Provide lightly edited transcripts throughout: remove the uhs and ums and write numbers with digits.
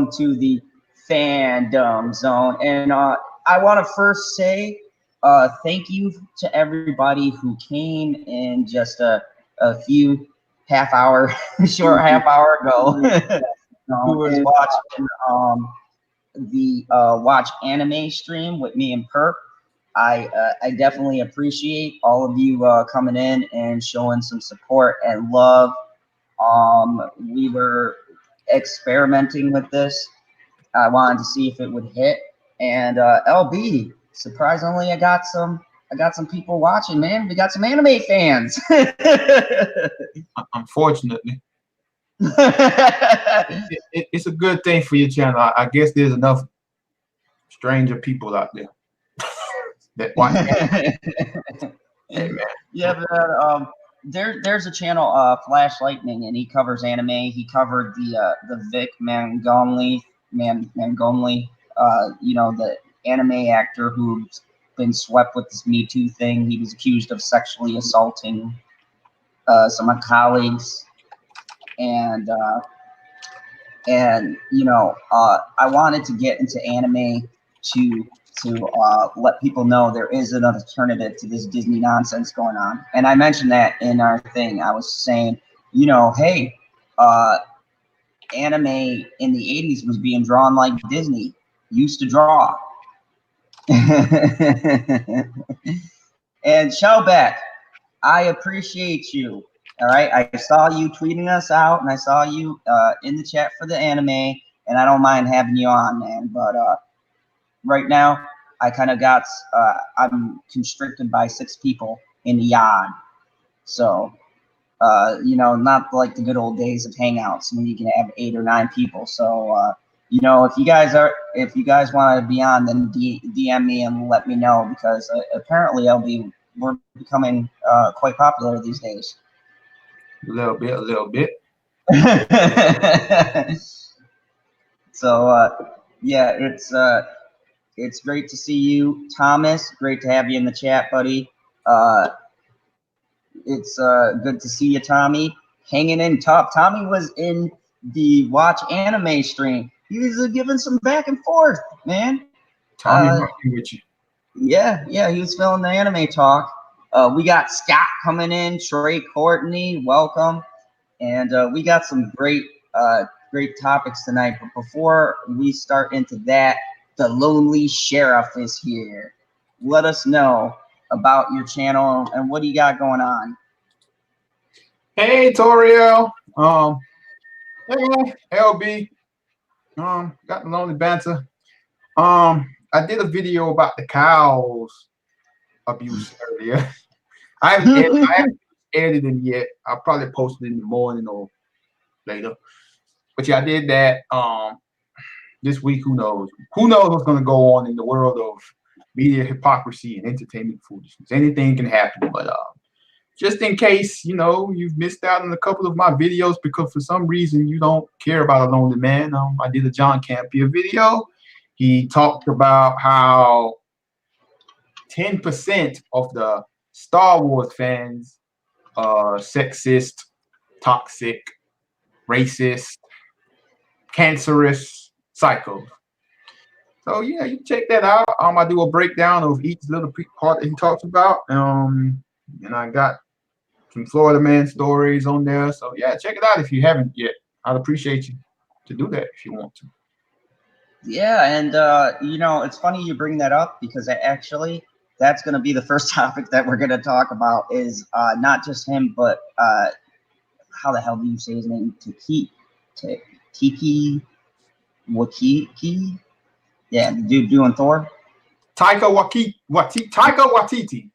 to the Fandom Zone. And I want to first say thank you to everybody who came in just a few short half hour ago, who was watching the watch anime stream with me and Perp. I definitely appreciate all of you coming in and showing some support and love. We were experimenting with this. I wanted to see if it would hit, and LB, surprisingly, I got some people watching. Man, we got some anime fans. Unfortunately, it's a good thing for your channel. I guess there's enough stranger people out there that watch anime. Hey, man. Yeah, but there's a channel, Flash Lightning, and he covers anime. He covered the Vic Mangomly, you know, the anime actor who's been swept with this Me Too thing. He was accused of sexually assaulting some of my colleagues, and you know, I wanted to get into anime to let people know there is an alternative to this Disney nonsense going on. And I mentioned that in our thing. I was saying, you know, hey, anime in the 80s was being drawn like Disney used to draw. And Shellback, I appreciate you. All right, I saw you tweeting us out, and I saw you in the chat for the anime, and I don't mind having you on, man. But right now, I kind of got, I'm constricted by 6 people in the yard. So, you know, not like the good old days of Hangouts when you can have 8 or 9 people. So, you know, if you guys want to be on, then DM me and let me know, because apparently we're becoming quite popular these days. A little bit. So, yeah, it's great to see you, Thomas. Great to have you in the chat, buddy. It's good to see you, Tommy. Hanging in tough. Tommy was in the Watch Anime stream. He was giving some back and forth, man. Tommy working with you. Yeah, he was filling the anime talk. We got Scott coming in, Trey Courtney, welcome. And we got some great topics tonight. But before we start into that, the Lonely Sheriff is here. Let us know about your channel and what do you got going on. Hey, Toriel. Hey, LB. Got the Lonely Banter. I did a video about the cows abuse earlier. I haven't edited it yet. I'll probably post it in the morning or later. But yeah, I did that. This week, who knows? Who knows what's going to go on in the world of media hypocrisy and entertainment foolishness? Anything can happen. But just in case, you know, you've missed out on a couple of my videos because for some reason you don't care about a lonely man. I did a John Campea video. He talked about how 10% of the Star Wars fans are sexist, toxic, racist, cancerous psychos. So yeah, you check that out. I do a breakdown of each little part that he talks about. And I got some Florida man stories on there. So yeah, check it out if you haven't yet. I'd appreciate you to do that if you want to. Yeah, and you know, it's funny you bring that up because that's going to be the first topic that we're going to talk about is not just him, but how the hell do you say his name? Tiki Wakiki? Yeah, the dude doing Thor. Taika Waititi.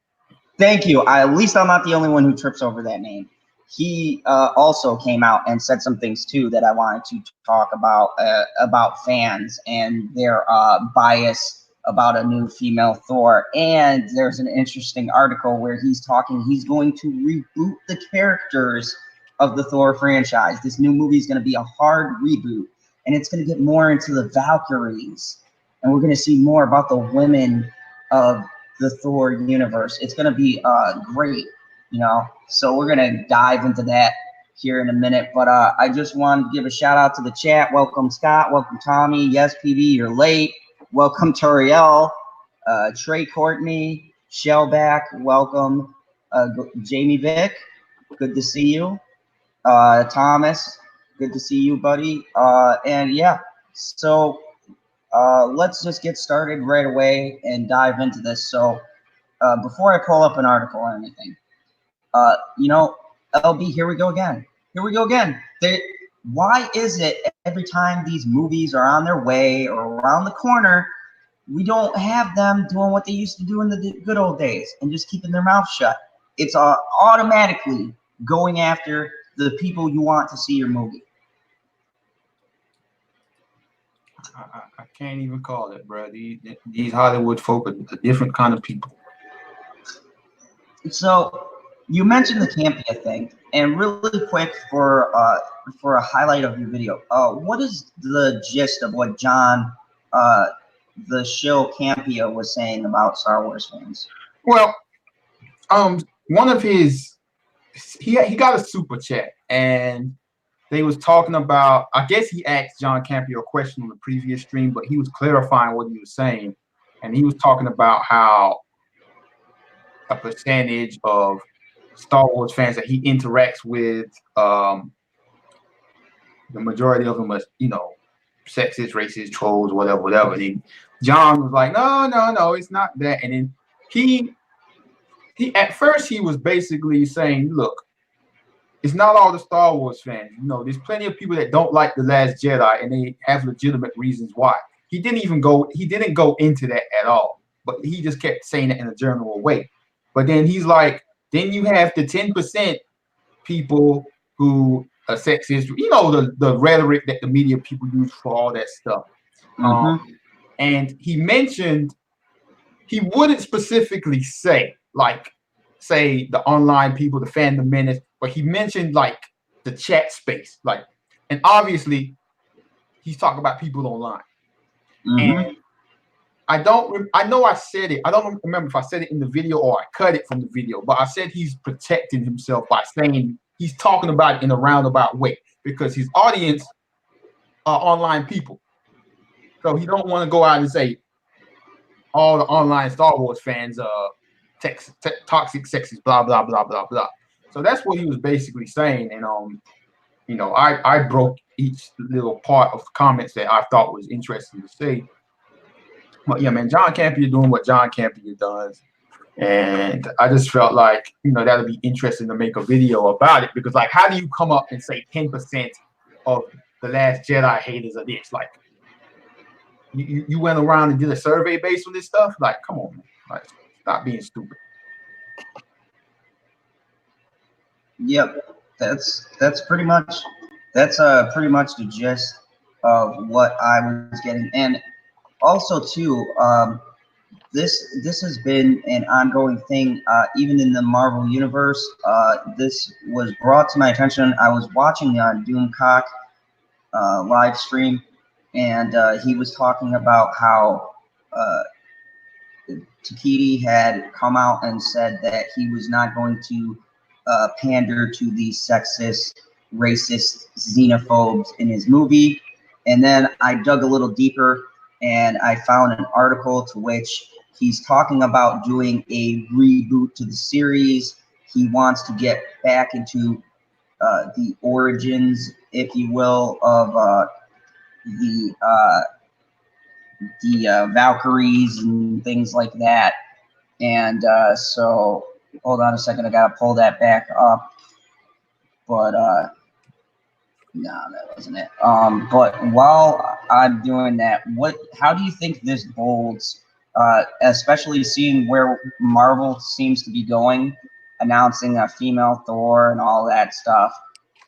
Thank you. At least I'm not the only one who trips over that name. He also came out and said some things too that I wanted to talk about fans and their bias about a new female Thor. And there's an interesting article where he's going to reboot the characters of the Thor franchise. This new movie is going to be a hard reboot, and it's going to get more into the Valkyries, and we're going to see more about the women of the Thor universe. It's going to be great, you know. So we're going to dive into that here in a minute, but I just wanted to give a shout out to the chat. Welcome Scott, welcome Tommy. Yes, PB, you're late. Welcome Toriel, Trey Courtney, Shellback, welcome Jamie Vick. Good to see you. Thomas, good to see you, buddy. And yeah, so let's just get started right away and dive into this. So before I pull up an article or anything, you know, LB, here we go again. Here we go again. Why is it every time these movies are on their way or around the corner, we don't have them doing what they used to do in the good old days and just keeping their mouth shut? It's automatically going after the people you want to see your movie. I can't even call it, bro. These Hollywood folk are a different kind of people. So you mentioned the Campia thing, and really quick for a highlight of your video, what is the gist of what John, the show Campia, was saying about Star Wars fans? Well, one of his, he got a super chat, and they was talking about, I guess he asked John Campia a question on the previous stream, but he was clarifying what he was saying, and he was talking about how a percentage of Star Wars fans that he interacts with, the majority of them are, you know, sexist, racist, trolls, whatever. And John was like, no, it's not that. And then he at first he was basically saying, look, it's not all the Star Wars fans. You know, there's plenty of people that don't like The Last Jedi, and they have legitimate reasons why. He didn't go into that at all, but he just kept saying it in a general way. But then he's like, then you have the 10% people who are sexist, you know, the rhetoric that the media people use for all that stuff. And he mentioned, he wouldn't specifically say, like, say the online people, the fandom menace, but he mentioned like the chat space, like, and obviously he's talking about people online. And I know I said it. I don't remember if I said it in the video or I cut it from the video, but I said he's protecting himself by saying he's talking about it in a roundabout way because his audience are online people. So he don't want to go out and say all the online Star Wars fans are toxic, sexist, blah, blah, blah, blah, blah. So that's what he was basically saying. And, you know, I broke each little part of the comments that I thought was interesting to say. But yeah, man, John Campia doing what John Campia does. And I just felt like, you know, that'd be interesting to make a video about it because, like, how do you come up and say 10% of The Last Jedi haters are this? Like, you went around and did a survey based on this stuff? Like, come on, man. Like, stop being stupid. Yep, that's pretty much the gist of what I was getting. And also too, this has been an ongoing thing, even in the Marvel universe. This was brought to my attention. I was watching Doomcock live stream, and he was talking about how Takiti had come out and said that he was not going to pander to these sexist, racist, xenophobes in his movie. And then I dug a little deeper, and I found an article to which he's talking about doing a reboot to the series. He wants to get back into the origins, if you will, of the Valkyries and things like that. And so, hold on a second, I gotta pull that back up. But no, that wasn't it. But while I'm doing that, how do you think this bolds, especially seeing where Marvel seems to be going, announcing a female Thor and all that stuff?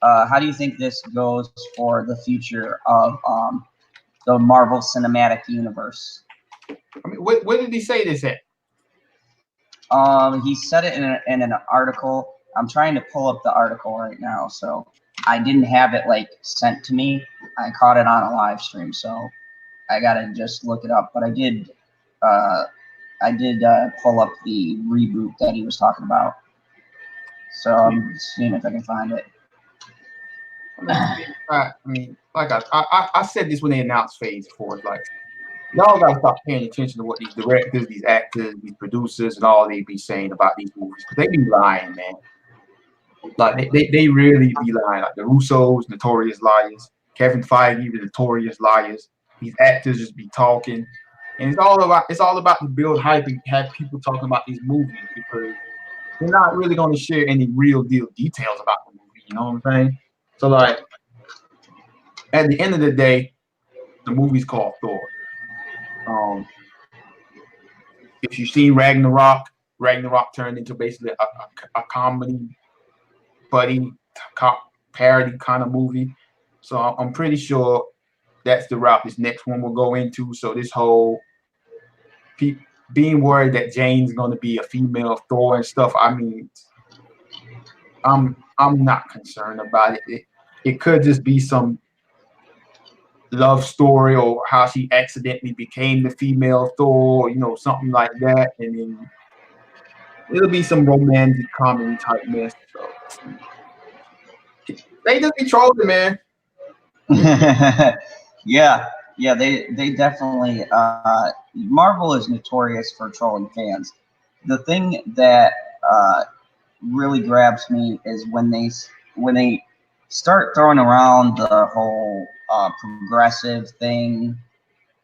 How do you think this goes for the future of the Marvel Cinematic Universe? I mean, where did he say this at? He said it in an article. I'm trying to pull up the article right now, so I didn't have it like sent to me. I caught it on a live stream, so I gotta just look it up. But I did pull up the reboot that he was talking about. So I'm seeing if I can find it. I mean, like I said this when they announced Phase 4. It's like y'all gotta stop paying attention to what these directors, these actors, these producers, and all they be saying about these movies because they be lying, man. Like they really be lying. Like the Russos, notorious liars. Kevin Feige, the notorious liars. These actors just be talking, and it's all about to build hype and have people talking about these movies because they're not really going to share any real deal details about the movie. You know what I'm saying? So like at the end of the day, the movie's called Thor. If you've seen Ragnarok, Ragnarok turned into basically a comedy buddy cop parody kind of movie. So I'm pretty sure that's the route this next one will go into. So this whole being worried that Jane's going to be a female Thor and stuff. I mean, I'm not concerned about it. It could just be some love story or how she accidentally became the female Thor, you know, something like that, and then it'll be some romantic comedy type mess. So they just be trolling, man. Yeah, they definitely. Marvel is notorious for trolling fans. The thing that really grabs me is when they start throwing around the whole progressive thing.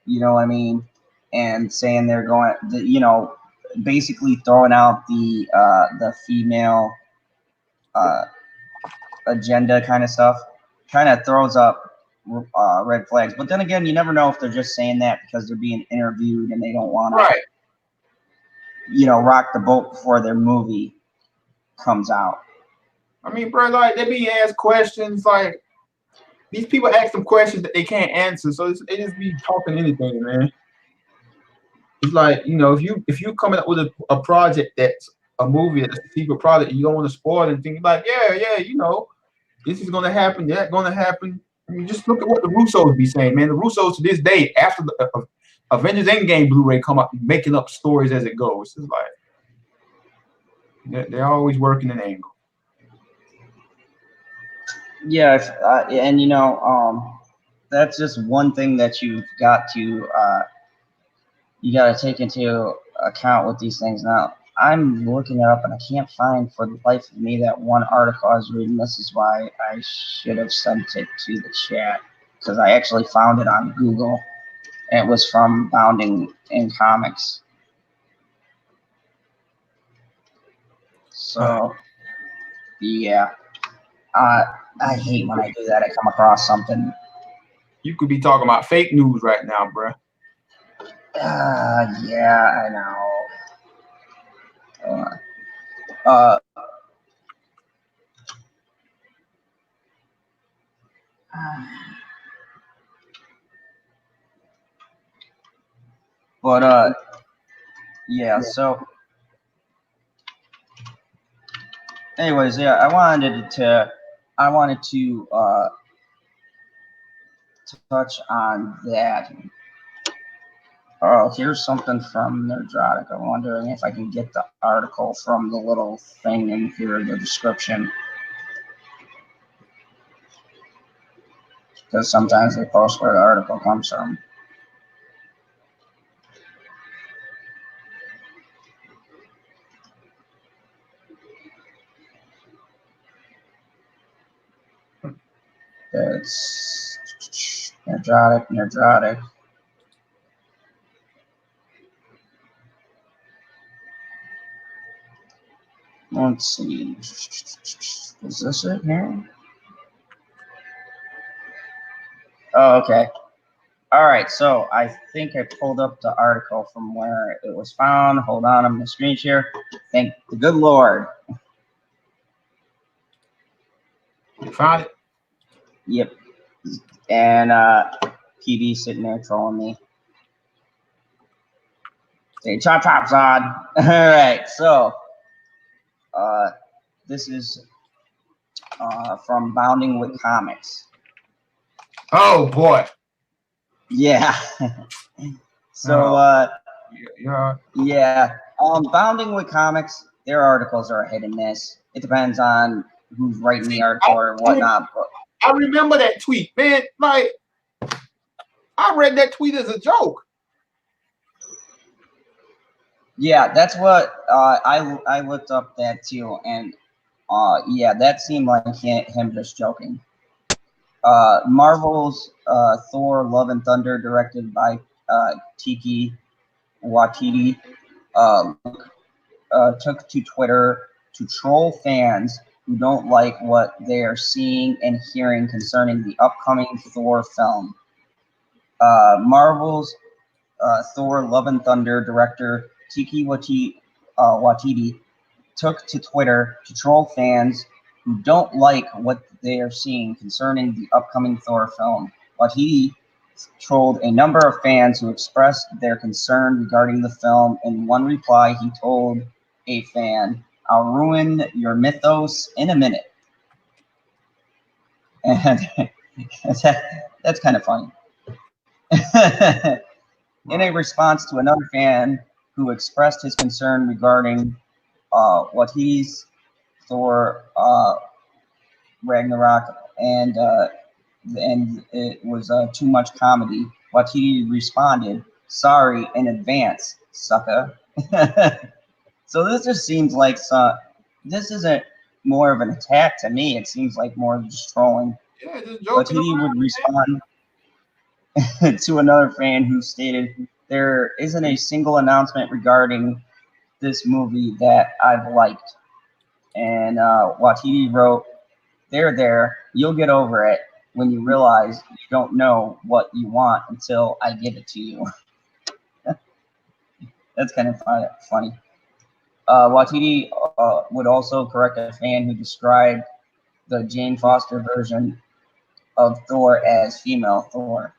You know what I mean? And saying they're going, you know, basically throwing out the female agenda kind of stuff. Kind of throws up red flags. But then again, you never know if they're just saying that because they're being interviewed and they don't want to, you know, rock the boat before their movie comes out. I mean, bro, like they be asked questions like these people ask them questions that they can't answer, so they just be talking anything, man. It's like, you know, if you coming up with a project that's a movie, that's a secret project, and you don't want to spoil it and think like, yeah, you know, this is gonna happen, that's gonna happen. I mean, just look at what the Russos be saying, man. The Russos to this day, after the Avengers Endgame Blu-ray come up, making up stories as it goes. It's like they're always working an angle. Yeah, and you know, that's just one thing that you've got to take into account with these things. Now, I'm looking it up and I can't find for the life of me that one article I was reading. This is why I should have sent it to the chat because I actually found it on Google. And it was from Bounding in Comics. So, yeah. I hate when I do that. I come across something. You could be talking about fake news right now, bro. Yeah, I know. But yeah. So, anyways, yeah, I wanted to touch on that. Oh, here's something from Nerdrotic. I'm wondering if I can get the article from the little thing in here, the description. Because sometimes they post where the article comes from. It's Nerdrotic. Let's see. Is this it here? Oh, okay. All right, so I think I pulled up the article from where it was found. Hold on, I'm going to screen share. Thank the good Lord. You found it? Yep. And PD sitting there trolling me. Say, chop, Zod. All right, so this is from Bounding with Comics. Oh, boy. Yeah. So, yeah. Bounding with Comics, their articles are a hit and miss. It depends on who's writing the article or whatnot. But I remember that tweet, man. Like, I read that tweet as a joke. Yeah, that's what I looked up that too, and yeah, that seemed like him just joking. Marvel's Thor: Love and Thunder, directed by Taika Waititi, uh, took to Twitter to troll fans who don't like what they are seeing and hearing concerning the upcoming Thor film. Marvel's Thor: Love and Thunder director Taika Waititi took to Twitter to troll fans who don't like what they are seeing concerning the upcoming Thor film. Waititi trolled a number of fans who expressed their concern regarding the film. In one reply, he told a fan, "I'll ruin your mythos in a minute." And that's kind of funny. In a response to another fan who expressed his concern regarding Waititi's Thor Ragnarok and it was too much comedy, Waititi responded, "Sorry in advance, sucker." So this just seems like this isn't more of an attack to me. It seems like more just trolling. Yeah, just joking. Waititi would respond to another fan who stated, "There isn't a single announcement regarding this movie that I've liked." And Waititi wrote, there, you'll get over it when you realize you don't know what you want until I give it to you." That's kind of funny. Waititi would also correct a fan who described the Jane Foster version of Thor as female Thor.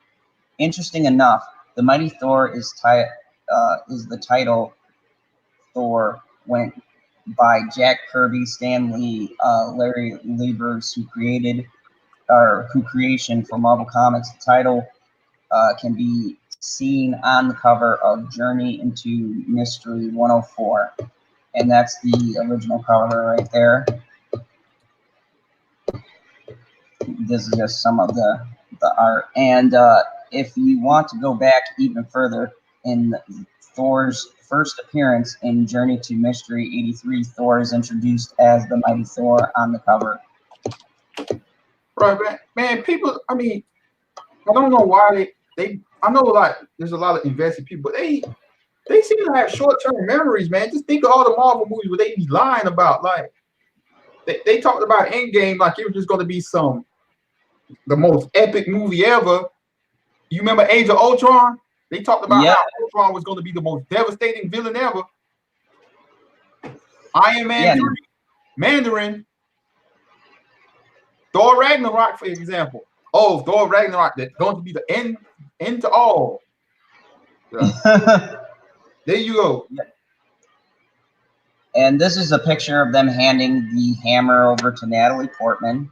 Interesting enough, the Mighty Thor is the title Thor went by Jack Kirby, Stan Lee, Larry Liebers, who creation for Marvel Comics. The title can be seen on the cover of Journey into Mystery 104, and that's the original cover right there. This is just some of the art, and if you want to go back even further, in Thor's first appearance in Journey to Mystery 83, Thor is introduced as the Mighty Thor on the cover. Right, man. People, I mean, I don't know why they I know like there's a lot of invested people, but they seem to have short-term memories, man. Just think of all the Marvel movies where they be lying about. Like they talked about Endgame like it was just gonna be the most epic movie ever. You remember Age of Ultron? They talked about how Ultron was gonna be the most devastating villain ever. Iron Man 3, Mandarin, Thor Ragnarok, for example. Oh, Thor Ragnarok, that's going to be the end to all. Yeah. There you go. And this is a picture of them handing the hammer over to Natalie Portman.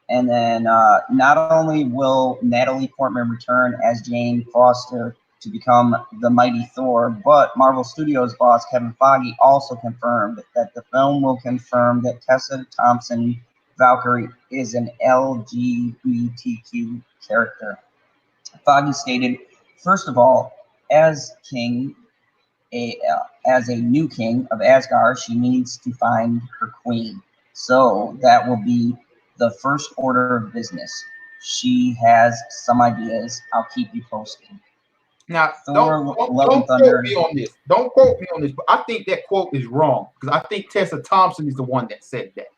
And then not only will Natalie Portman return as Jane Foster to become the Mighty Thor, but Marvel Studios boss Kevin Feige also confirmed that the film will confirm that Tessa Thompson Valkyrie is an LGBTQ character. Feige stated, "First of all, as a new king of Asgard, she needs to find her queen. So that will be the first order of business. She has some ideas. I'll keep you posted." Now, don't quote me on this. Don't quote me on this, but I think that quote is wrong because I think Tessa Thompson is the one that said that.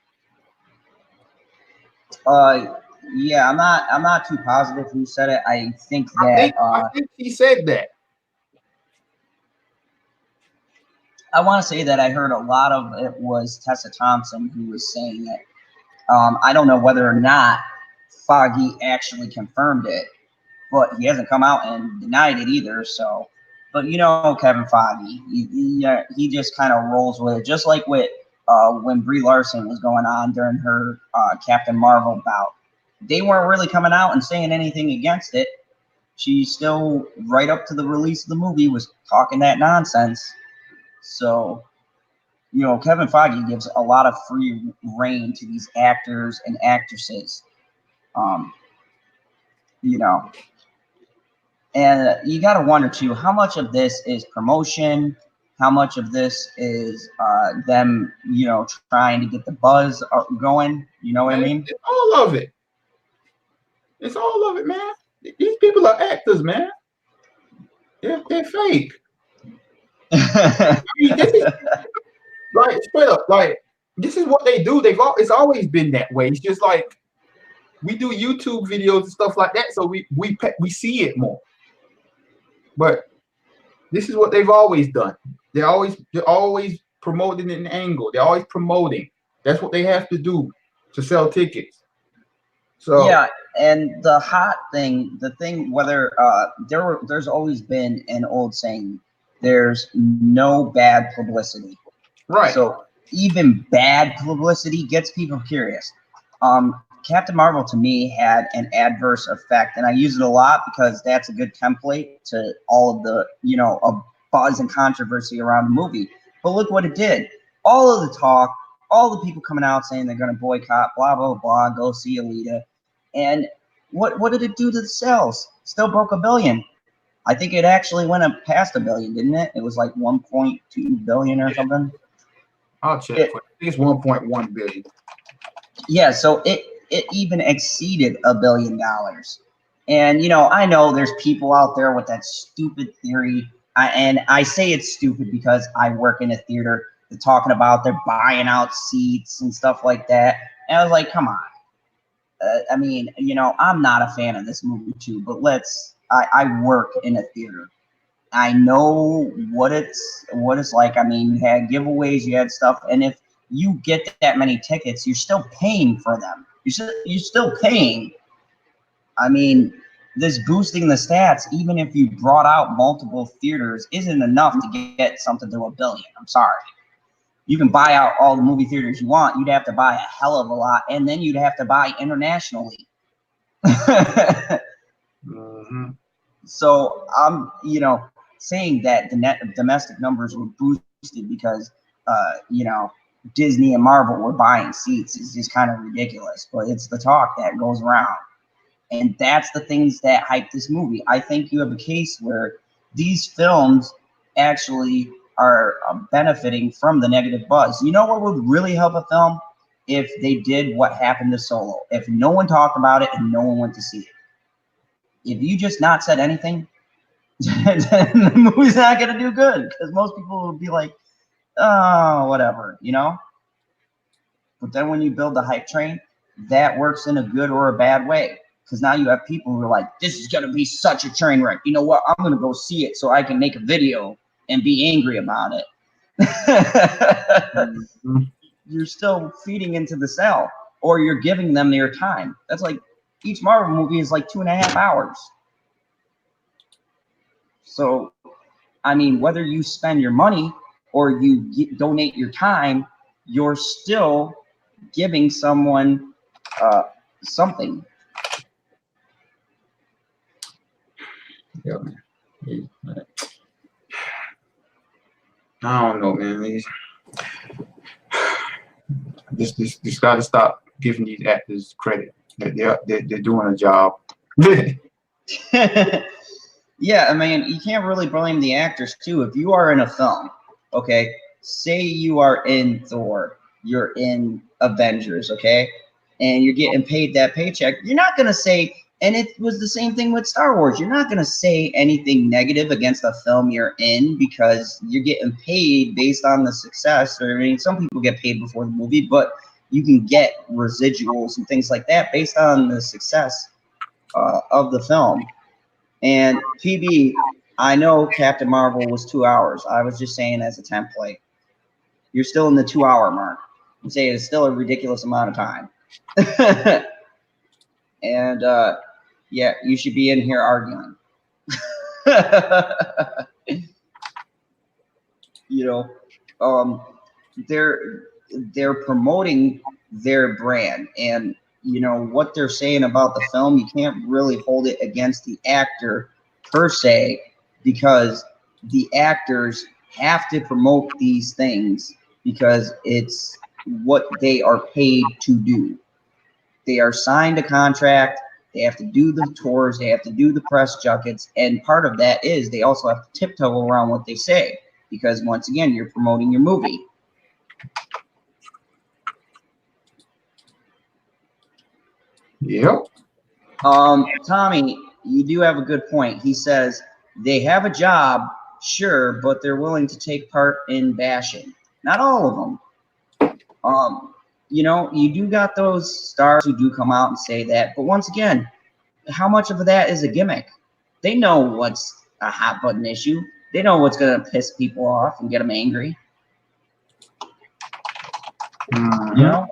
Yeah, I'm not too positive who said it. I think he said that. I want to say that I heard a lot of it was Tessa Thompson who was saying it. I don't know whether or not Feige actually confirmed it, but he hasn't come out and denied it either. So, but you know, Kevin Feige, he just kind of rolls with it, just like with when Brie Larson was going on during her Captain Marvel bout. They weren't really coming out and saying anything against it. She still, right up to the release of the movie, was talking that nonsense. So, you know, Kevin Feige gives a lot of free reign to these actors and actresses. Um, you know, and you got to wonder too, how much of this is promotion, how much of this is them, trying to get the buzz going. You know what I mean? It's all of it. It's all of it, man. These people are actors, man. They're fake. I mean, this is like straight up, like this is what they do. It's always been that way. It's just like we do YouTube videos and stuff like that, so we see it more. But this is what they've always done. They're always promoting an angle. They're always promoting. That's what they have to do to sell tickets. So yeah, and the hot thing, whether there's always been an old saying, there's no bad publicity. right. So even bad publicity gets people curious. Captain Marvel to me had an adverse effect, and I use it a lot because that's a good template to all of the buzz and controversy around the movie. But look what it did. All of the talk, all the people coming out saying they're going to boycott, blah blah blah, go see Alita, and what did it do to the sales? Still broke $1 billion. I think it actually went up past $1 billion, didn't it? It was like 1.2 billion or something. I'll check. I think it's 1.1 billion. Yeah, so it even exceeded $1 billion. And I know there's people out there with that stupid theory, and I say it's stupid because I work in a theater. They're talking about they're buying out seats and stuff like that, and I was like, come on. I mean, I'm not a fan of this movie too, but I work in a theater. I know what it's like. I mean, you had giveaways, you had stuff, and if you get that many tickets, you're still paying for them. You're still paying. I mean, this boosting the stats, even if you brought out multiple theaters, isn't enough to get something to $1 billion. I'm sorry. You can buy out all the movie theaters you want. You'd have to buy a hell of a lot, and then you'd have to buy internationally. Mm-hmm. So I'm, saying that the domestic numbers were boosted because, Disney and Marvel were buying seats is just kind of ridiculous. But it's the talk that goes around, and that's the things that hype this movie. I think you have a case where these films actually are benefiting from the negative buzz. You know what would really help a film? If they did what happened to Solo. If no one talked about it and no one went to see it. If you just not said anything, then the movie's not going to do good because most people will be like, oh, whatever, But then when you build the hype train, that works in a good or a bad way because now you have people who are like, this is going to be such a train wreck. You know what? I'm going to go see it so I can make a video and be angry about it. Mm-hmm. You're still feeding into the sell, or you're giving them their time. That's like each Marvel movie is like 2.5 hours. So, I mean, whether you spend your money or you donate your time, you're still giving someone something. Yeah, man. I don't know, man. Just got to stop giving these actors credit. They're doing a job. Yeah, I mean, you can't really blame the actors too. If you are in a film, okay, say you are in Thor, you're in Avengers, okay, and you're getting paid that paycheck, you're not gonna say, and it was the same thing with Star Wars, you're not gonna say anything negative against the film you're in because you're getting paid based on the success. Or I mean, some people get paid before the movie, but you can get residuals and things like that based on the success of the film. And PB, I know Captain Marvel was 2 hours. I was just saying as a template. You're still in the 2 hour mark. You say it's still a ridiculous amount of time. And yeah, you should be in here arguing. They're promoting their brand, and what they're saying about the film, you can't really hold it against the actor per se, because the actors have to promote these things because it's what they are paid to do. They are signed a contract. They have to do the tours. They have to do the press junkets. And part of that is they also have to tiptoe around what they say. Because once again, you're promoting your movie. Yep. Tommy, you do have a good point. He says they have a job, sure, but they're willing to take part in bashing. Not all of them. You know, you do got those stars who do come out and say that, but once again, how much of that is a gimmick? They know what's a hot button issue. They know what's going to piss people off and get them angry. Mm-hmm. You know,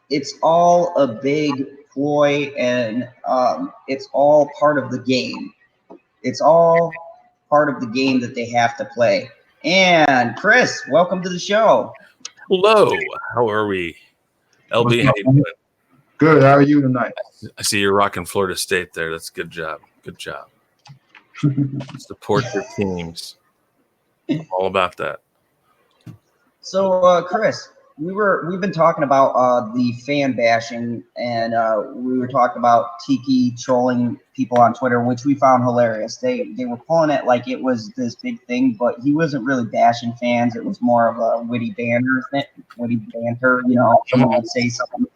it's all a big ploy, and it's all part of the game. It's all part of the game that they have to play. And Chris, welcome to the show. Hello, how are we? LB, how you doing? Good. How are you tonight? I see you're rocking Florida State there. That's a good job. Good job. Support your teams. I'm all about that. So, Chris, we've been talking about the fan bashing, and we were talking about Tiki trolling people on Twitter, which we found hilarious. They were pulling it like it was this big thing, but he wasn't really bashing fans. It was more of a witty banter. You know, someone would say something,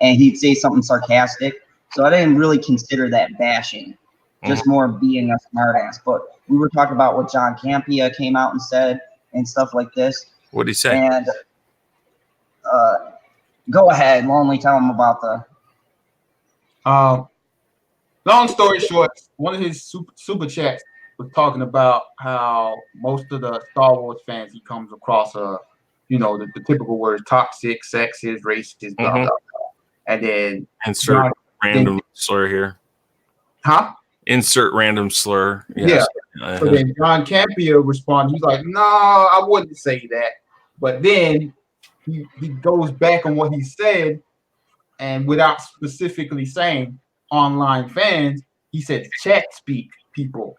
and he'd say something sarcastic. So I didn't really consider that bashing, just more being a smartass. But we were talking about what John Campea came out and said and stuff like this. What did he say? And go ahead, Lonely. Tell him about the. Long story short, one of his super chats was talking about how most of the Star Wars fans he comes across are, you know, the typical words: toxic, sexist, racist, blah blah blah. And then insert random slur here. Huh? Insert random slur. Yes. Yeah. So then John Campea responded. He's like, "No, I wouldn't say that." But then he goes back on what he said, and without specifically saying online fans, he said chat speak people,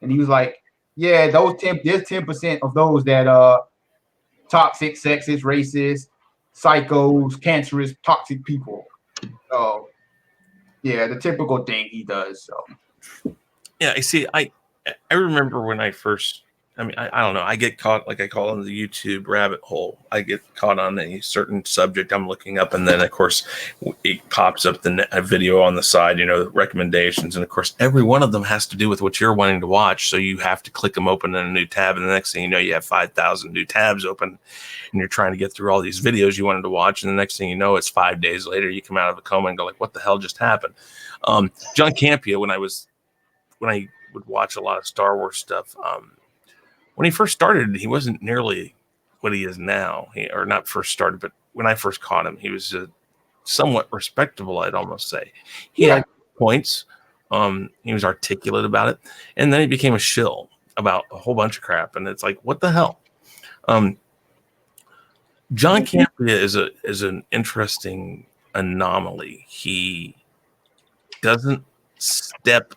and he was like, "Yeah, there's 10% of those that are toxic, sexist, racist, psychos, cancerous, toxic people." So yeah, the typical thing he does. So yeah, I see. I remember when I first. I mean, I don't know. I get caught, like I call it, the YouTube rabbit hole. I get caught on a certain subject I'm looking up, and then, of course, it pops up a video on the side, you know, recommendations. And, of course, every one of them has to do with what you're wanting to watch, so you have to click them open in a new tab, and the next thing you know, you have 5,000 new tabs open, and you're trying to get through all these videos you wanted to watch, and the next thing you know, it's 5 days later, you come out of a coma and go like, what the hell just happened? John Campea, when I would watch a lot of Star Wars stuff, when he first started, he wasn't nearly what he is now. Or not first started, but when I first caught him, he was somewhat respectable, I'd almost say. He had points. He was articulate about it. And then he became a shill about a whole bunch of crap. And it's like, what the hell? John Campea is an interesting anomaly. He doesn't step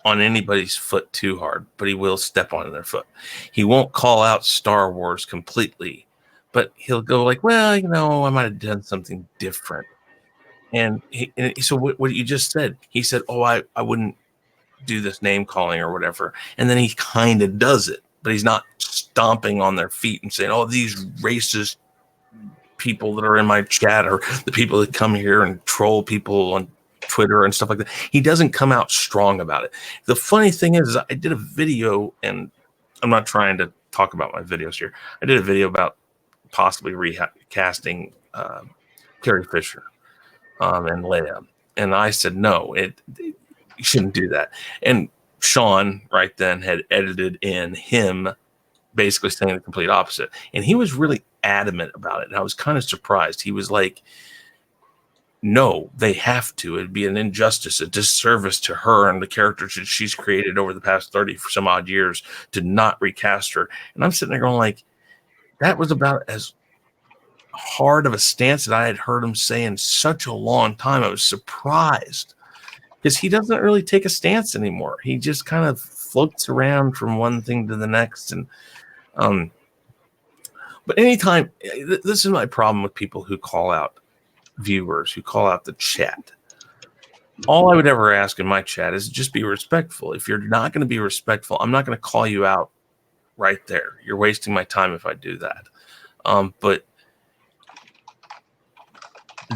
on anybody's foot too hard, but he will step on their foot. He won't call out Star Wars completely, but he'll go like, well, you know, I might have done something different. And so what you just said, he said, oh, I wouldn't do this name calling or whatever. And then he kind of does it, but he's not stomping on their feet and saying, oh, these racist people that are in my chat or the people that come here and troll people on Twitter and stuff like that. He doesn't come out strong about it. The funny thing is I did a video, and I'm not trying to talk about my videos here. I did a video about possibly recasting Carrie Fisher and Leia. And I said, no, you shouldn't do that. And Sean right then had edited in him basically saying the complete opposite. And he was really adamant about it. And I was kind of surprised. He was like, no, they have to. It'd be an injustice, a disservice to her and the characters that she's created over the past 30 for some odd years to not recast her. And I'm sitting there going like, that was about as hard of a stance that I had heard him say in such a long time. I was surprised because he doesn't really take a stance anymore. He just kind of floats around from one thing to the next. And, but anytime, this is my problem with people who call out viewers, who call out the chat. All I would ever ask in my chat is just be respectful. If you're not going to be respectful, I'm not going to call you out right there. You're wasting my time if I do that. But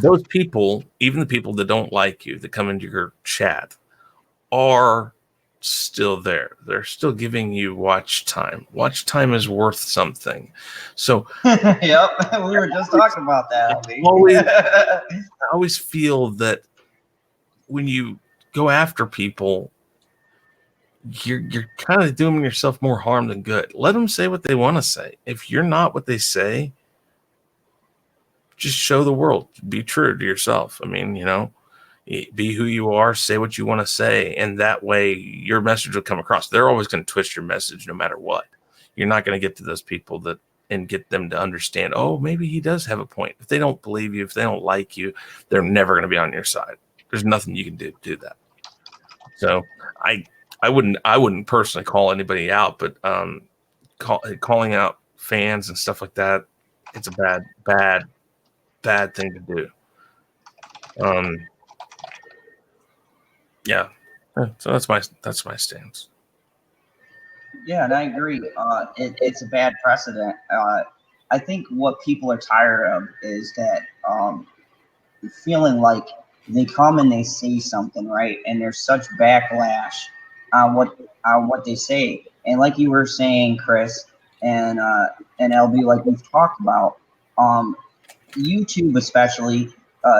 those people, even the people that don't like you, that come into your chat, are still there. They're still giving you watch time. Watch time is worth something. So yep, we were just talking about that. I always feel that when you go after people, you're kind of doing yourself more harm than good. Let them say what they want to say. If you're not what they say, just show the world. Be true to yourself. I mean, be who you are, say what you want to say, and that way your message will come across. They're always going to twist your message no matter what. You're not going to get to those people and get them to understand, oh, maybe he does have a point. If they don't believe you, if they don't like you, they're never going to be on your side. There's nothing you can do to do that. So I wouldn't personally call anybody out, but calling out fans and stuff like that, it's a bad thing to do. Yeah. So that's my stance. Yeah, and I agree. It's a bad precedent. I think what people are tired of is that feeling like they come and they say something, right, and there's such backlash on what they say. And like you were saying, Chris, and LB, like we've talked about, YouTube especially,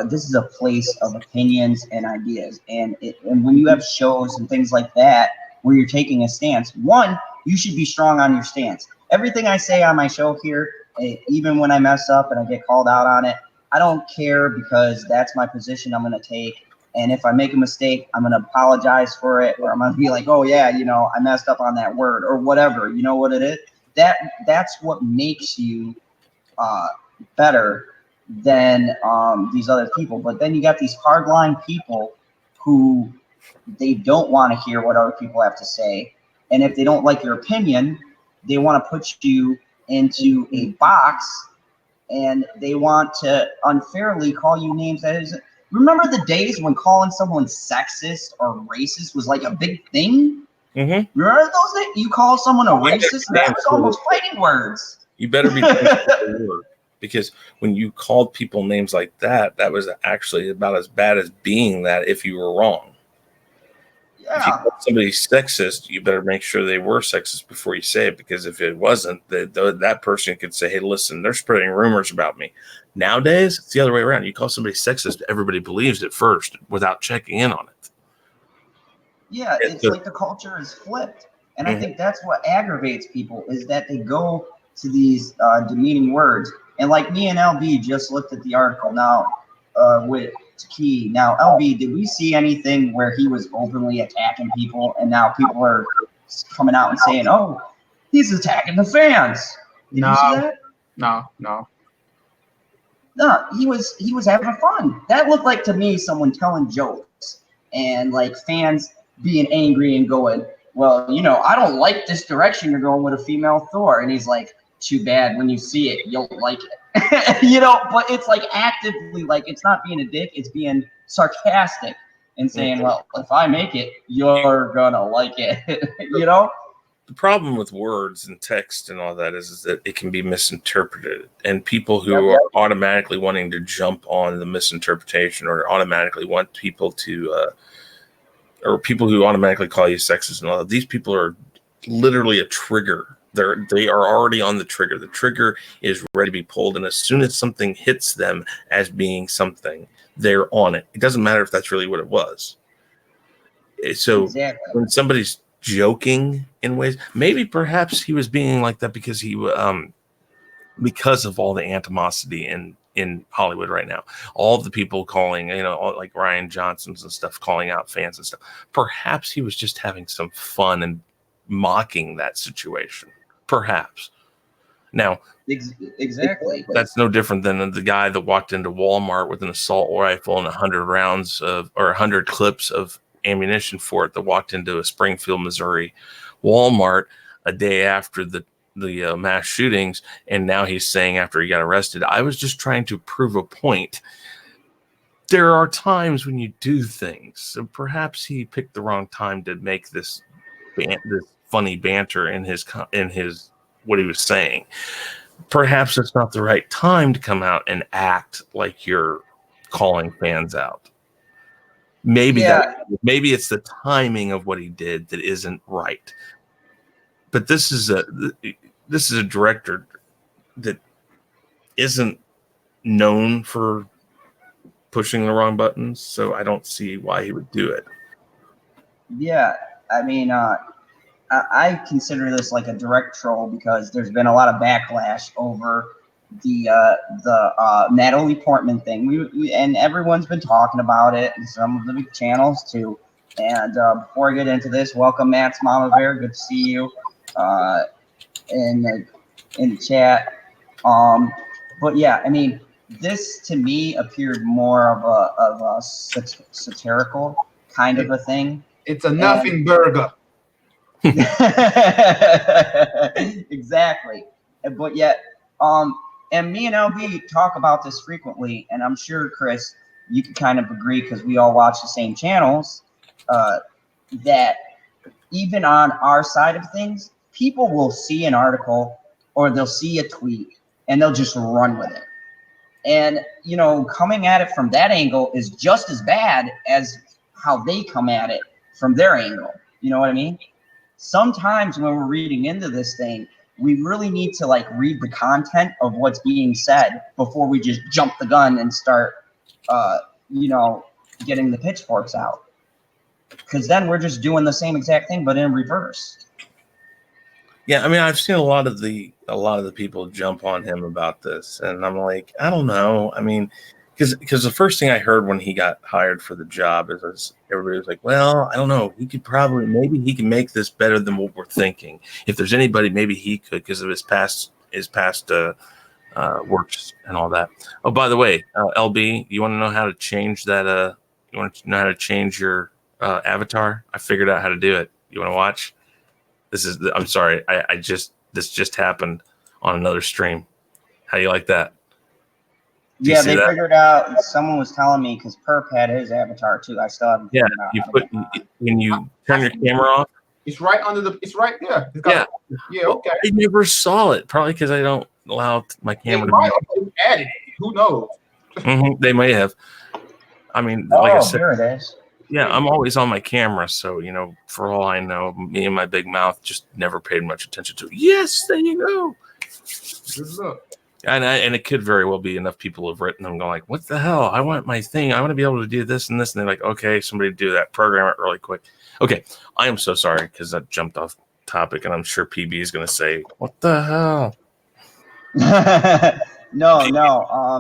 this is a place of opinions and ideas. And when you have shows and things like that where you're taking a stance, one, you should be strong on your stance. Everything I say on my show here, even when I mess up and I get called out on it, I don't care, because that's my position I'm going to take. And if I make a mistake, I'm going to apologize for it, or I'm going to be like, oh yeah, I messed up on that word or whatever. You know what it is? That's what makes you better than these other people. But then you got these hardline people who they don't want to hear what other people have to say. And if they don't like your opinion, they want to put you into a box, and they want to unfairly call you names that isn't. Remember the days when calling someone sexist or racist was like a big thing? Mm-hmm. Remember those days? You call someone a racist, that was almost fighting words. You better be because when you called people names like that, that was actually about as bad as being that if you were wrong. Yeah. If you called somebody sexist, you better make sure they were sexist before you say it, because if it wasn't, that person could say, hey, listen, they're spreading rumors about me. Nowadays, it's the other way around. You call somebody sexist, everybody believes it first without checking in on it. Yeah, it's like the culture is flipped. And I think that's what aggravates people, is that they go to these demeaning words. And like me and LB just looked at the article now with Key. Now, LB, did we see anything where he was openly attacking people, and now people are coming out and saying, oh, he's attacking the fans? Did you see that? No. No, he was having fun. That looked like to me someone telling jokes, and like fans being angry and going, well, I don't like this direction you're going with a female Thor. And he's like, too bad, when you see it, you'll like it. But it's like actively, like, it's not being a dick, it's being sarcastic and saying, well, if I make it, you're gonna like it. The problem with words and text and all that is that it can be misinterpreted, and people who are automatically wanting to jump on the misinterpretation, or automatically want people to or people who automatically call you sexist and all that, these people are literally a trigger. They are already on the trigger. The trigger is ready to be pulled, and as soon as something hits them as being something, they're on it. It doesn't matter if that's really what it was. So when somebody's joking in ways, maybe perhaps he was being like that because because of all the animosity in Hollywood right now, all of the people calling, like Ryan Johnson's and stuff, calling out fans and stuff. Perhaps he was just having some fun and mocking that situation. Perhaps. Now, exactly. That's no different than the guy that walked into Walmart with an assault rifle and 100 rounds or 100 clips of ammunition for it, that walked into a Springfield, Missouri Walmart a day after the mass shootings, and now he's saying, after he got arrested, I was just trying to prove a point. there are times when you do things. So perhaps he picked the wrong time to make this funny banter in his what he was saying. Perhaps it's not the right time to come out and act like you're calling fans out. Maybe maybe it's the timing of what he did that isn't right. But this is a director that isn't known for pushing the wrong buttons, so I don't see why he would do it. Yeah, I mean, I consider this like a direct troll because there's been a lot of backlash over the Natalie Portman thing. And everyone's been talking about it, and some of the big channels too. And before I get into this, welcome Matt's Mama Bear. Good to see you in the chat. But yeah, I mean, this to me appeared more of a satirical kind of a thing. It's a nothing burger. Exactly. But yet, and me and LB talk about this frequently, and I'm sure, Chris, you can kind of agree because we all watch the same channels, that even on our side of things, people will see an article or they'll see a tweet and they'll just run with it. And, you know, coming at it from that angle is just as bad as how they come at it from their angle. You know what I mean? Sometimes when we're reading into this thing, we really need to like read the content of what's being said before we just jump the gun and start, you know, getting the pitchforks out. Because then we're just doing the same exact thing, but in reverse. Yeah, I mean, I've seen a lot of the people jump on him about this, and I'm like, I don't know. I mean, because the first thing I heard when he got hired for the job is everybody was like, well, I don't know. Maybe he can make this better than what we're thinking. If there's anybody, maybe he could because of his past works and all that. Oh, by the way, LB, you want to know how to change that? You want to know how to change your avatar? I figured out how to do it. You want to watch? I'm sorry. This just happened on another stream. How do you like that? Yeah, they figured out. Someone was telling me because Perp had his avatar too. I still haven't figured out. When you turn your camera off. It's right under the. It's right there. Yeah. Okay. I never saw it. Probably because I don't allow my camera to be added. Who knows? They may have. I mean, like I said, there it is. Yeah, I'm always on my camera, so you know, for all I know, me and my big mouth just never paid much attention to it. Yes, there you go. Good luck. And it could very well be enough people have written them going like, what the hell? I want my thing. I want to be able to do this and this. And they're like, okay, somebody do that. Program it really quick. Okay, I am so sorry because I jumped off topic, and I'm sure PB is going to say, what the hell? No.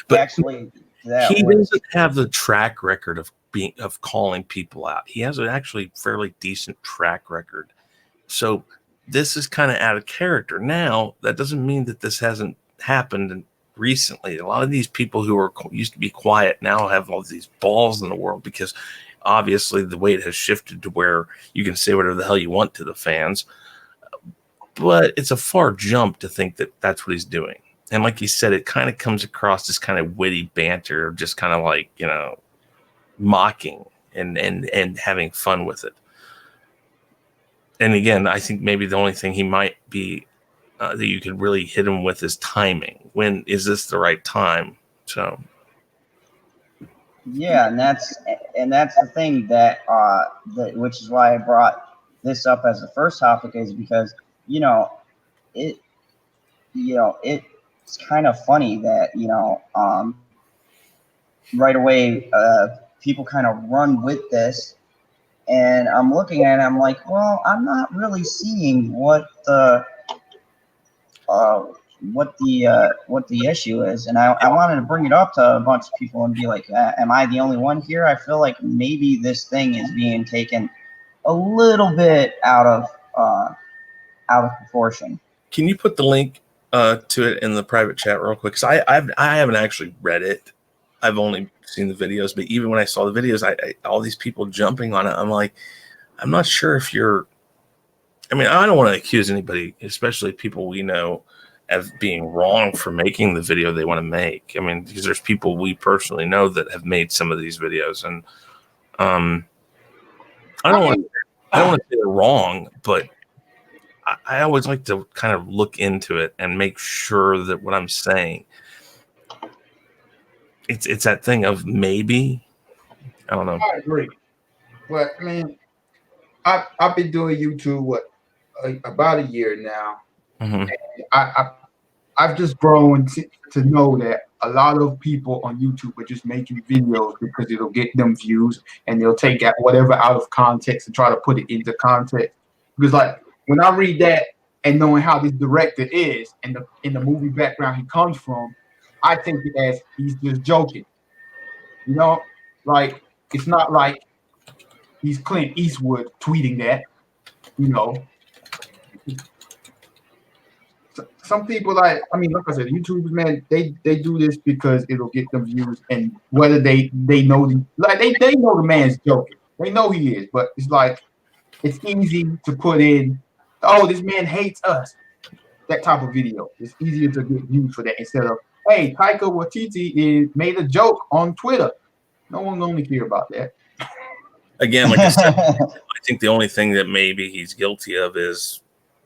But actually, he doesn't have the track record of calling people out. He has an actually fairly decent track record. So this is kind of out of character. Now, that doesn't mean that this hasn't happened recently. A lot of these people who used to be quiet now have all these balls in the world because obviously the weight has shifted to where you can say whatever the hell you want to the fans. But it's a far jump to think that that's what he's doing. And like you said, it kind of comes across as kind of witty banter, just kind of like, you know, mocking and having fun with it. And again, I think maybe the only thing he might be that you could really hit him with is timing. When is this the right time? So yeah, and that's the thing that which is why I brought this up as the first topic, is because it's kind of funny that right away people kind of run with this, and I'm looking at it, I'm like, well, I'm not really seeing what the issue is, and I wanted to bring it up to a bunch of people and be like, am I the only one here? I feel like maybe this thing is being taken a little bit out of proportion. Can you put the link to it in the private chat real quick? Because I haven't actually read it. I've only seen the videos, but even when I saw the videos, I all these people jumping on it, I'm like, I'm not sure if you're. I mean, I don't want to accuse anybody, especially people we know, as being wrong for making the video they want to make. I mean, because there's people we personally know that have made some of these videos, and I don't want to say they're wrong, but I always like to kind of look into it and make sure that what I'm saying, it's that thing of maybe. I don't know. I agree, but I mean, I've been doing YouTube about a year now. Mm-hmm. I've just grown to know that a lot of people on YouTube are just making videos because it'll get them views, and they'll take whatever out of context and try to put it into context. Because like when I read that and knowing how this director is and in the movie background he comes from, I take it as he's just joking. You know, like it's not like he's Clint Eastwood tweeting that. You know, some people like I said, YouTubers, man, they do this because it'll get them views, and whether they know they know the man's joking, they know he is, but it's like it's easy to put in, oh, this man hates us, that type of video. It's easier to get views for that instead of, hey, Taika Waititi made a joke on Twitter. No one only care about that. Again, like I said, I think the only thing that maybe he's guilty of is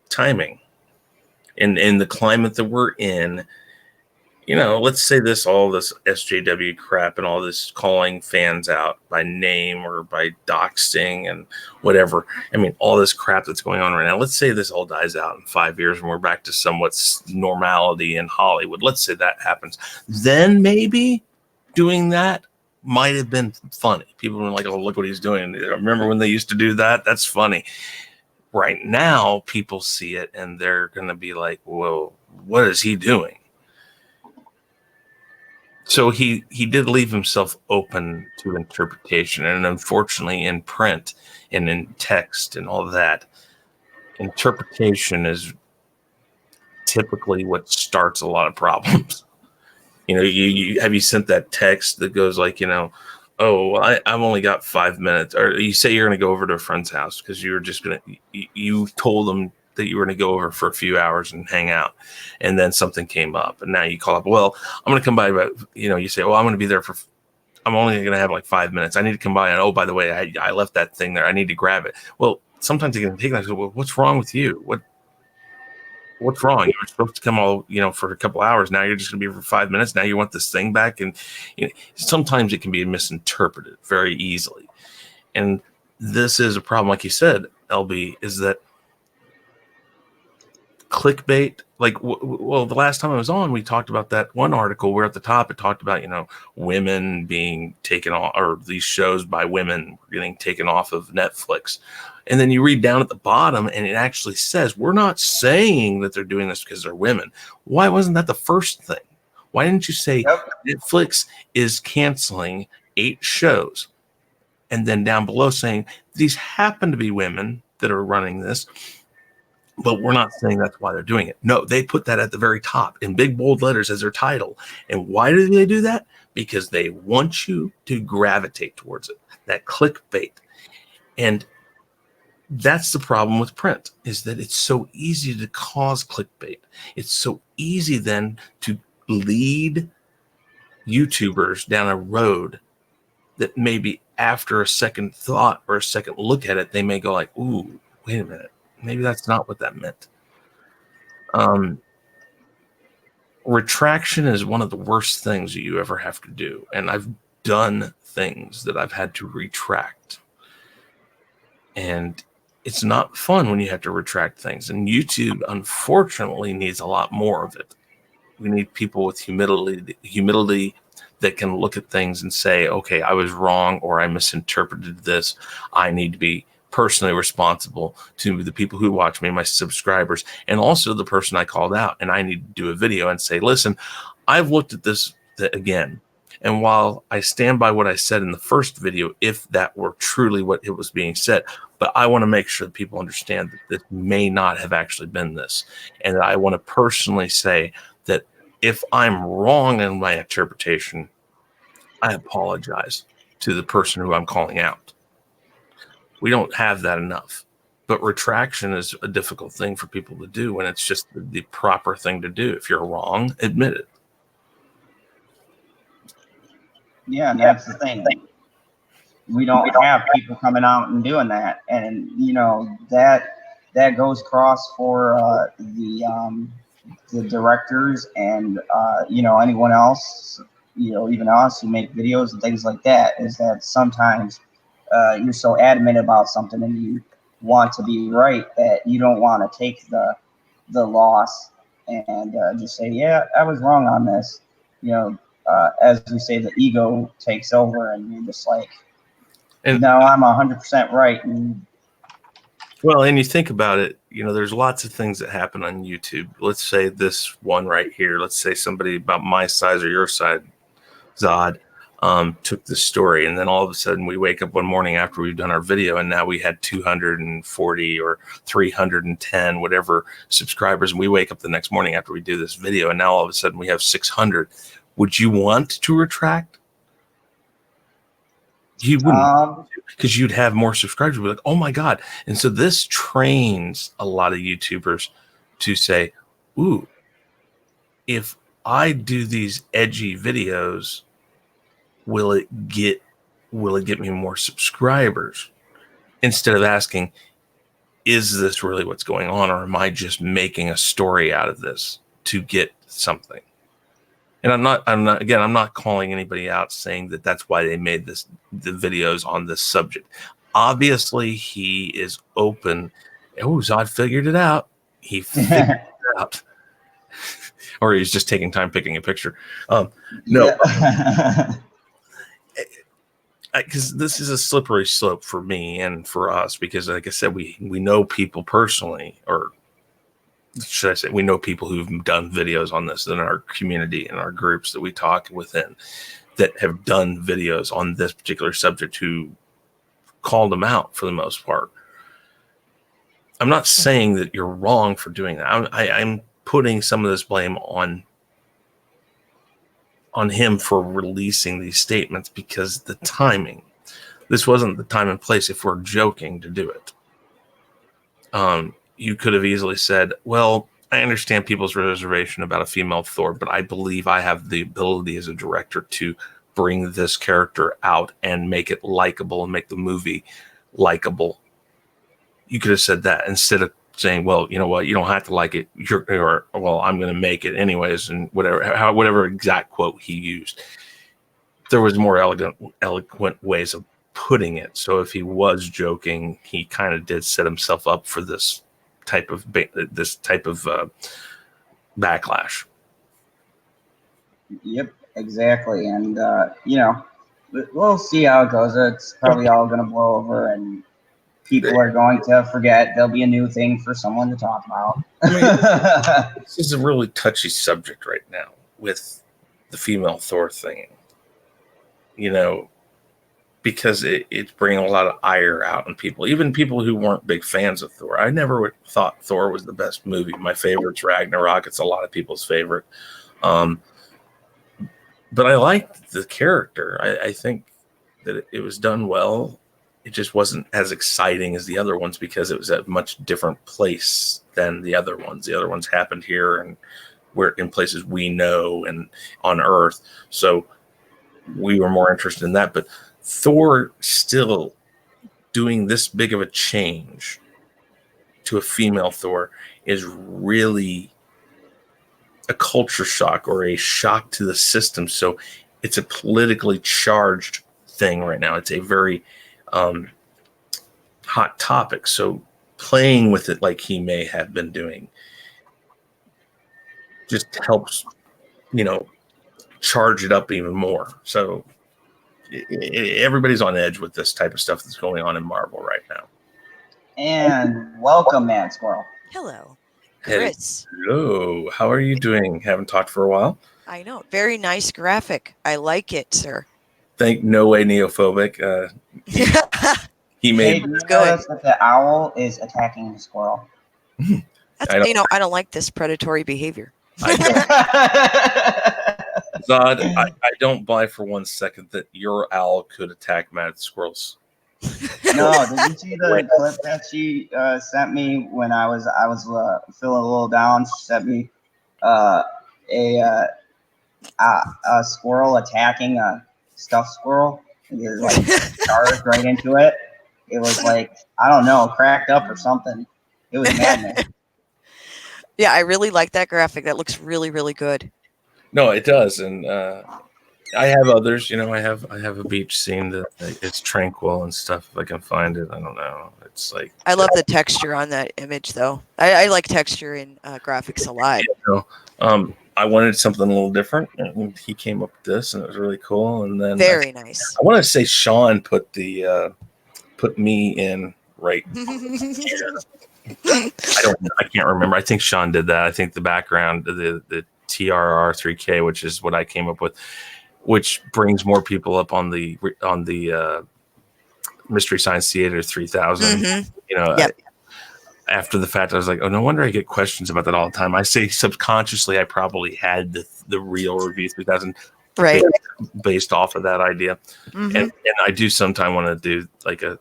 timing. In the climate that we're in, you know, let's say all this SJW crap and all this calling fans out by name or by doxing and whatever. I mean, all this crap that's going on right now. Let's say this all dies out in 5 years and we're back to somewhat normality in Hollywood. Let's say that happens. Then maybe doing that might have been funny. People were like, oh, look what he's doing. Remember when they used to do that? That's funny. Right now, people see it and they're going to be like, whoa, what is he doing? So he did leave himself open to interpretation. And unfortunately, in print and in text and all that, interpretation is typically what starts a lot of problems. You know, you have you sent that text that goes like, you know, oh, I've only got 5 minutes, or you say you're going to go over to a friend's house because you were just going to, you told them that you were going to go over for a few hours and hang out, and then something came up, and now you call up, well, I'm going to come by, but you know, you say, well, I'm going to be there I'm only going to have like 5 minutes. I need to come by, and oh, by the way, I left that thing there. I need to grab it. Well, sometimes you can take that. Well, what's wrong with you? What's wrong? You were supposed to come all, you know, for a couple hours. Now you're just going to be here for 5 minutes. Now you want this thing back. And you know, sometimes it can be misinterpreted very easily. And this is a problem, like you said, LB, is that clickbait. Like, well, the last time I was on, we talked about that one article where at the top it talked about, you know, women being taken off, or these shows by women getting taken off of Netflix. And then you read down at the bottom and it actually says, we're not saying that they're doing this because they're women. Why wasn't that the first thing? Why didn't you say Netflix is canceling 8 shows? And then down below saying, these happen to be women that are running this, but we're not saying that's why they're doing it. No, they put that at the very top in big bold letters as their title. And why do they do that? Because they want you to gravitate towards it, that clickbait. And that's the problem with print, is that it's so easy to cause clickbait. It's so easy then to lead YouTubers down a road that maybe after a second thought or a second look at it, they may go like, ooh, wait a minute. Maybe that's not what that meant. Retraction is one of the worst things that you ever have to do. And I've done things that I've had to retract. And it's not fun when you have to retract things. And YouTube, unfortunately, needs a lot more of it. We need people with humility that can look at things and say, okay, I was wrong, or I misinterpreted this. I need to be personally responsible to the people who watch me, my subscribers, and also the person I called out. And I need to do a video and say, listen, I've looked at this again. And while I stand by what I said in the first video, if that were truly what it was being said, but I want to make sure that people understand that this may not have actually been this. And I want to personally say that if I'm wrong in my interpretation, I apologize to the person who I'm calling out. We don't have that enough. But retraction is a difficult thing for people to do when it's just the proper thing to do. If you're wrong, admit it. Yeah, and that's the thing. We don't have people coming out and doing that, and you know that goes across for the directors and you know, anyone else, you know, even us who make videos and things like that. Is that sometimes you're so adamant about something and you want to be right that you don't want to take the loss and just say, yeah, I was wrong on this. You know, as we say, the ego takes over, and you're just like, And no, I'm 100% right. And well, and you think about it, you know, there's lots of things that happen on YouTube. Let's say this one right here. Let's say somebody about my size or your size, Zod, took the story, and then all of a sudden we wake up one morning after we've done our video, and now we had 240 or 310 whatever subscribers, and we wake up the next morning after we do this video, and now all of a sudden we have 600. Would you want to retract? You wouldn't, because you'd have more subscribers. You'd be like, oh my God. And so this trains a lot of YouTubers to say, ooh, if I do these edgy videos, will it get me more subscribers? Instead of asking, is this really what's going on, or am I just making a story out of this to get something? And I'm not calling anybody out saying that that's why they made the videos on this subject. Obviously, he is open. Oh, Zod figured it out. He figured it out. Or he's just taking time picking a picture. No. Because this is a slippery slope for me and for us, because like I said, we know people personally, or should I say, we know people who've done videos on this in our community and our groups that we talk within that have done videos on this particular subject who called them out for the most part. I'm not saying that you're wrong for doing that. I'm putting some of this blame on him for releasing these statements, because the timing, this wasn't the time and place if we're joking to do it. You could have easily said, well, I understand people's reservation about a female Thor, but I believe I have the ability as a director to bring this character out and make it likable and make the movie likable. You could have said that instead of saying, well, you know what, you don't have to like it. Or well, I'm going to make it anyways, and whatever exact quote he used. There was more eloquent ways of putting it. So if he was joking, he kind of did set himself up for this type of backlash. Yep, exactly. And you know, we'll see how it goes. It's probably all going to blow over, and people are going to forget. There'll be a new thing for someone to talk about. This is a really touchy subject right now with the female Thor thing, you know, because it's bringing a lot of ire out in people, even people who weren't big fans of Thor. I never thought Thor was the best movie. My favorite's Ragnarok. It's a lot of people's favorite. But I liked the character. I think that it was done well. It just wasn't as exciting as the other ones because it was at a much different place than the other ones. The other ones happened here, and we're in places we know and on Earth. So we were more interested in that. But Thor still doing this big of a change to a female Thor is really a culture shock or a shock to the system. So it's a politically charged thing right now. It's a very hot topic. So playing with it like he may have been doing just helps, you know, charge it up even more. So everybody's on edge with this type of stuff that's going on in Marvel right now. And welcome, Mad Squirrel. Hello, Chris. Hello, how are you doing? Haven't talked for a while. I know, very nice graphic. I like it, sir. No way neophobic. He made good. That the owl is attacking the squirrel. That's, you know, I don't like this predatory behavior. Zod, I don't buy for 1 second that your owl could attack Mad Squirrel's No, did you see the clip that she sent me when I was feeling a little down? She sent me uh, a squirrel attacking a stuffed squirrel. And it like charged right into it. It was like, I don't know, cracked up or something. It was madness. Yeah, I really like that graphic. That looks really, really good. No, it does, and I have others. You know, I have a beach scene that it's tranquil and stuff. If I can find it, I don't know. It's like I love the texture on that image, though. I like texture in graphics a lot. You know, I wanted something a little different, and he came up with this, and it was really cool. And then Very nice. I want to say Sean put me in right. I can't remember. I think Sean did that. I think the background, the TRR3K, which is what I came up with, which brings more people up on the Mystery Science Theater 3000. Mm-hmm. You know, Yep. After the fact, I was like, oh, no wonder I get questions about that all the time. I say subconsciously, I probably had the real review 3000 Right. based off of that idea. Mm-hmm. And I do sometimes want to do like a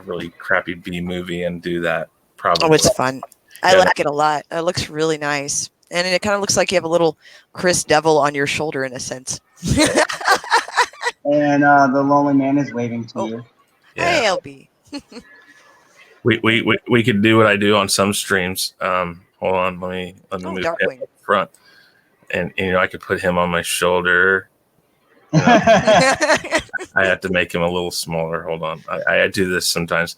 really crappy B movie and do that. Probably. Oh, it's fun. I Yeah. like it a lot. It looks really nice. And it kind of looks like you have a little Chris Devil on your shoulder in a sense. And the lonely man is waving to you. Yeah. Hey, LB. We could do what I do on some streams. Hold on, let me move him Darkwing. up front, and you know I could put him on my shoulder. Yeah. I have to make him a little smaller. Hold on, I do this sometimes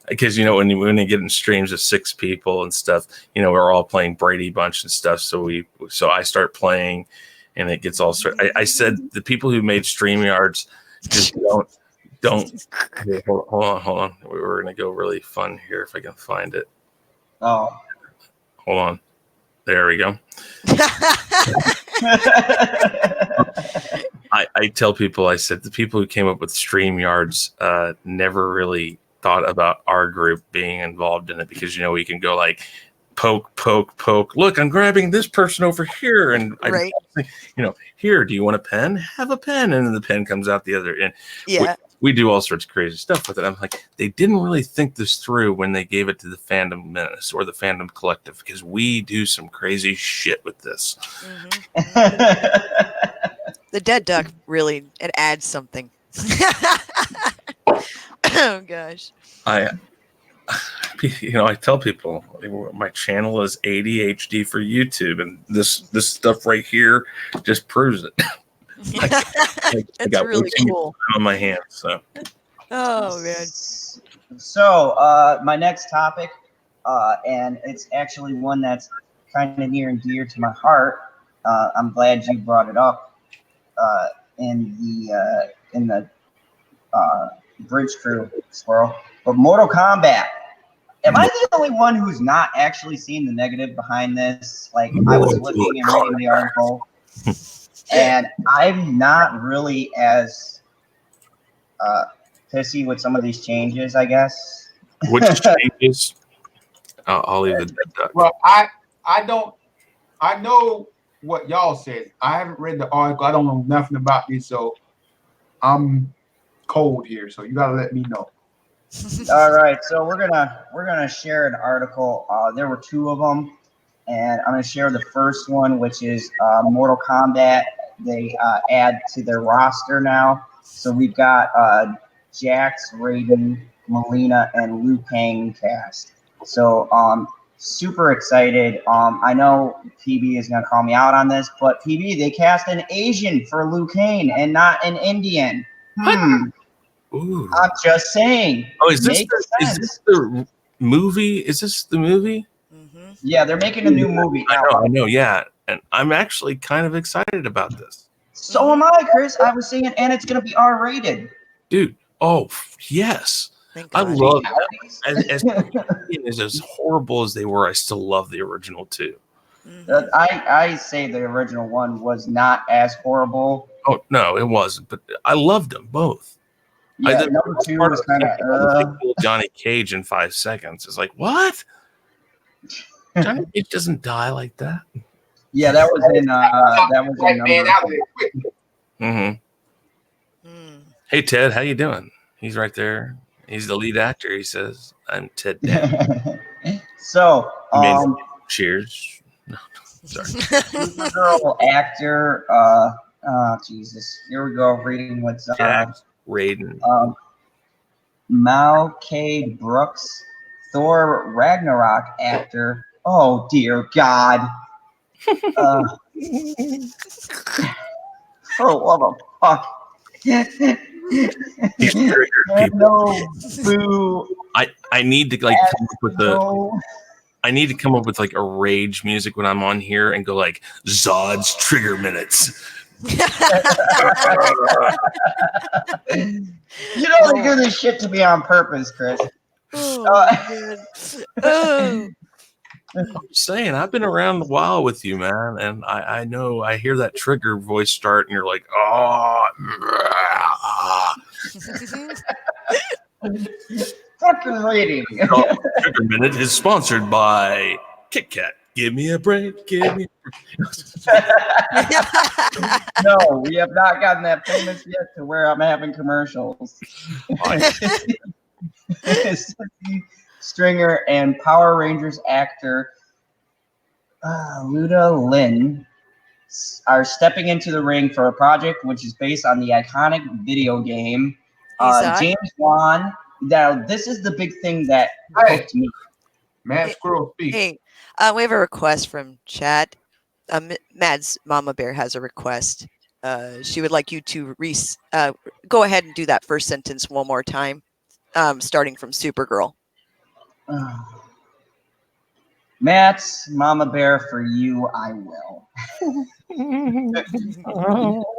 because you know when you get in streams of 6 people and stuff, you know we're all playing Brady Bunch and stuff. So I start playing, and it gets all started. I said the people who made StreamYards just don't. Here, hold on. We're gonna go really fun here if I can find it. Oh. Hold on. There we go. I tell people, I said the people who came up with StreamYards never really thought about our group being involved in it because you know we can go like poke. Look, I'm grabbing this person over here, and Right. you know, here. Do you want a pen? Have a pen, and then the pen comes out the other end. Yeah. We do all sorts of crazy stuff with it. I'm like, they didn't really think this through when they gave it to the Fandom Menace or the Fandom Collective because we do some crazy shit with this. Mm-hmm. The dead duck really, it adds something. Oh gosh. I tell people my channel is ADHD for YouTube, and this stuff right here just proves it. I got really cool. on my hands. So. Oh man. So my next topic, and it's actually one that's kind of near and dear to my heart. I'm glad you brought it up in the Bridge Crew Squirrel. But Mortal Kombat. Am I the only one who's not actually seen the negative behind this? Like I was looking and reading the article. And I'm not really as pissy with some of these changes, I guess. Which changes? I'll leave the dead duck. Well, I know what y'all said. I haven't read the article. I don't know nothing about this, so I'm cold here. So you gotta let me know. All right, so we're gonna share an article. There were 2 of them, and I'm gonna share the first one, which is Mortal Kombat. They add to their roster now. So we've got Jax, Raiden, Melina, and Liu Kang cast. So super excited. I know PB is gonna call me out on this, but PB, they cast an Asian for Liu Kang and not an Indian. Ooh. I'm just saying. Oh, is this the movie? Is this the movie? Mm-hmm. Yeah, they're making a new movie now. I know, yeah. And I'm actually kind of excited about this. So am I, Chris. I was saying, and it's going to be R-rated. Dude, yes. Thank I God. love that. As horrible as they were, I still love the original 2. Mm-hmm. I say the original one was not as horrible. Oh, no, it wasn't. But I loved them both. Yeah, number 2 was kind of Johnny Cage in 5 seconds. It's like, what? Johnny Cage doesn't die like that. Yeah, that was in number. Mm-hmm. Hey Ted, how you doing? He's right there. He's the lead actor. He says, "I'm Ted Dad." So, He made cheers. No, sorry. Supergirl actor. Jesus. Here we go. Reading what's Jack Raiden. Mal K. Brooks, Thor Ragnarok actor. Oh dear God. For love of fuck. He's triggered people. No, boo. I need to like come up with I need to come up with like a rage music when I'm on here and go like Zod's trigger minutes. You don't do this shit to me on purpose, Chris. I'm saying I've been around a while with you, man, and I know I hear that trigger voice start, and you're like, oh. Fucking rating. Trigger Minute is sponsored by Kit Kat. Give me a break. Give me a break. No, we have not gotten that famous yet to where I'm having commercials. Stringer and Power Rangers actor Luda Lin are stepping into the ring for a project which is based on the iconic video game. James Wan. Now, this is the big thing that hooked me. Man, squirrel speak. Hey, we have a request from chat. Mad's Mama Bear has a request. She would like you to go ahead and do that first sentence one more time, starting from Supergirl. Matt's Mama Bear, for you, I will.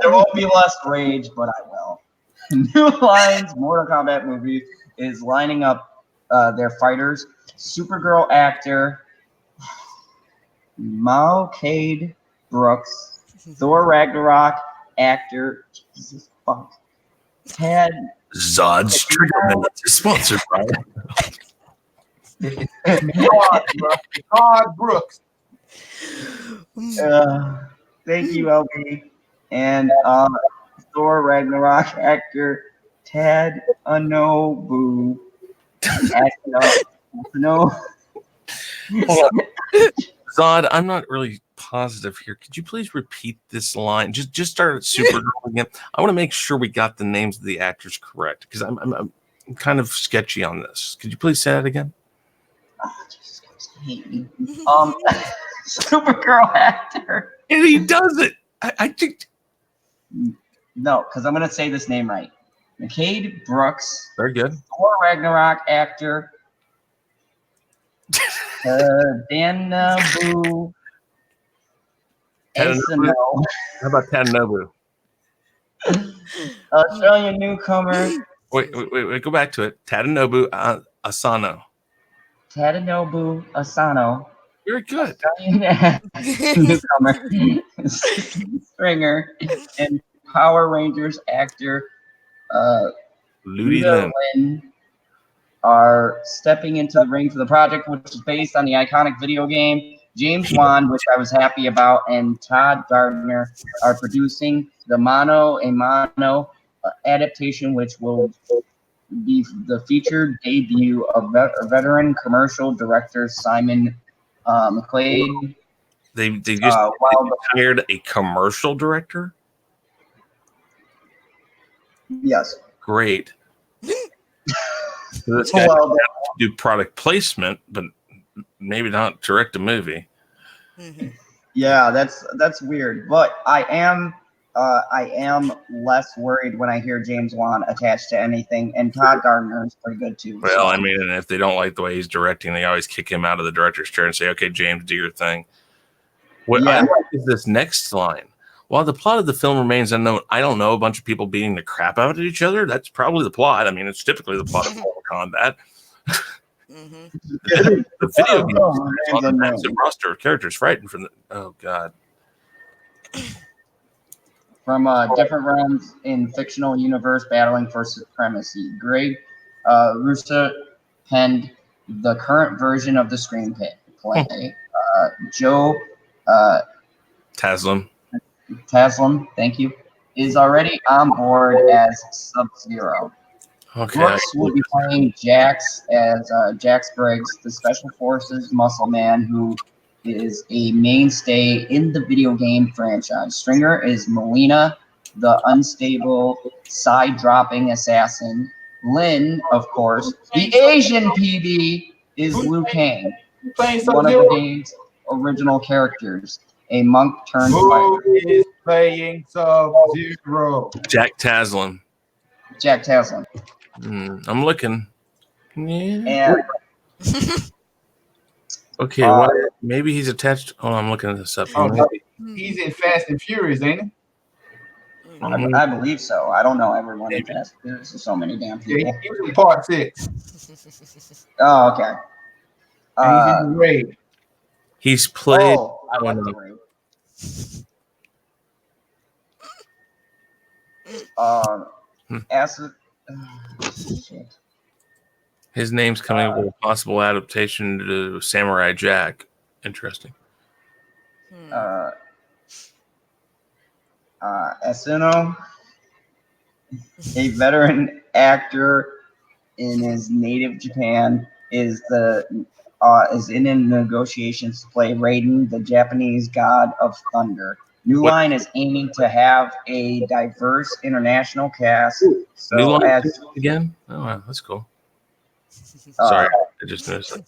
There won't be less rage, but I will. New Line's Mortal Kombat movie is lining up their fighters. Supergirl actor Mal Cade Brooks, Thor Ragnarok actor, Jesus fuck, Ted Zod's Trigger Minute is sponsored by Todd Brooks. Thank you, LB. And Thor Ragnarok actor Tad Anobu. No. Zod, I'm not really positive here. Could you please repeat this line? Just start at Supergirl again. I want to make sure we got the names of the actors correct because I'm kind of sketchy on this. Could you please say that again? Oh, Jesus Christ, I hate you. Supergirl actor. And he does it. I think. No, because I'm gonna say this name right. McCade Brooks. Very good. Thor Ragnarok actor. Danabu. Tadanobu. How about Tadanobu? Australian newcomer. Wait. Go back to it. Tadanobu Asano. Tadanobu Asano. Very good. Newcomer. Stringer and Power Rangers actor Luda Lin are stepping into the ring for the project, which is based on the iconic video game. James Wan, which I was happy about, and Todd Gardner are producing the Mano a Mano adaptation, which will be the featured debut of a veteran commercial director Simon McQuaid. They just hired a commercial director. Yes. Great. So this guy do product placement, but maybe not direct a movie. Yeah, that's weird. But I am less worried when I hear James Wan attached to anything, and Todd Gardner is pretty good too. Well, I mean, and if they don't like the way he's directing, they always kick him out of the director's chair and say, "Okay, James, do your thing." What I like is this next line. While the plot of the film remains unknown, I don't know, a bunch of people beating the crap out of each other. That's probably the plot. I mean, it's typically the plot of Mortal Kombat. The video game on a massive roster of characters frightened from the. Oh God. From different realms in fictional universe battling for supremacy. Greg Russo penned the current version of the screenplay. Joe Taslim, thank you, is already on board as Sub-Zero. Okay. Brooks will be playing Jax as Jax Briggs, the Special Forces muscle man who is a mainstay in the video game franchise. Stringer is Melina, the unstable, side-dropping assassin. Lynn, of course, the Asian PB, is Liu Kang, Playing one of the Sub-Zero. game's original characters, a monk turned Who fighter. is playing Sub-Zero? Jack Taslin. Jack Taslin. I'm looking. Yeah. And Okay. Maybe he's attached. Oh, I'm looking at this up. Oh, he's in Fast and Furious, ain't he? I believe so. I don't know everyone in Fast and Furious. There's so many damn Yeah, people. he was in Part 6. Oh, okay. And he's in the raid. He's played. Oh, I like the raid. Acid. Shit. His name's coming up with a possible adaptation to Samurai Jack. Interesting. Asuno, a veteran actor in his native Japan, is in negotiations to play Raiden, the Japanese god of thunder. New Line is aiming to have a diverse international cast. So New Line as again? Oh, wow, that's cool. Sorry, I just noticed that.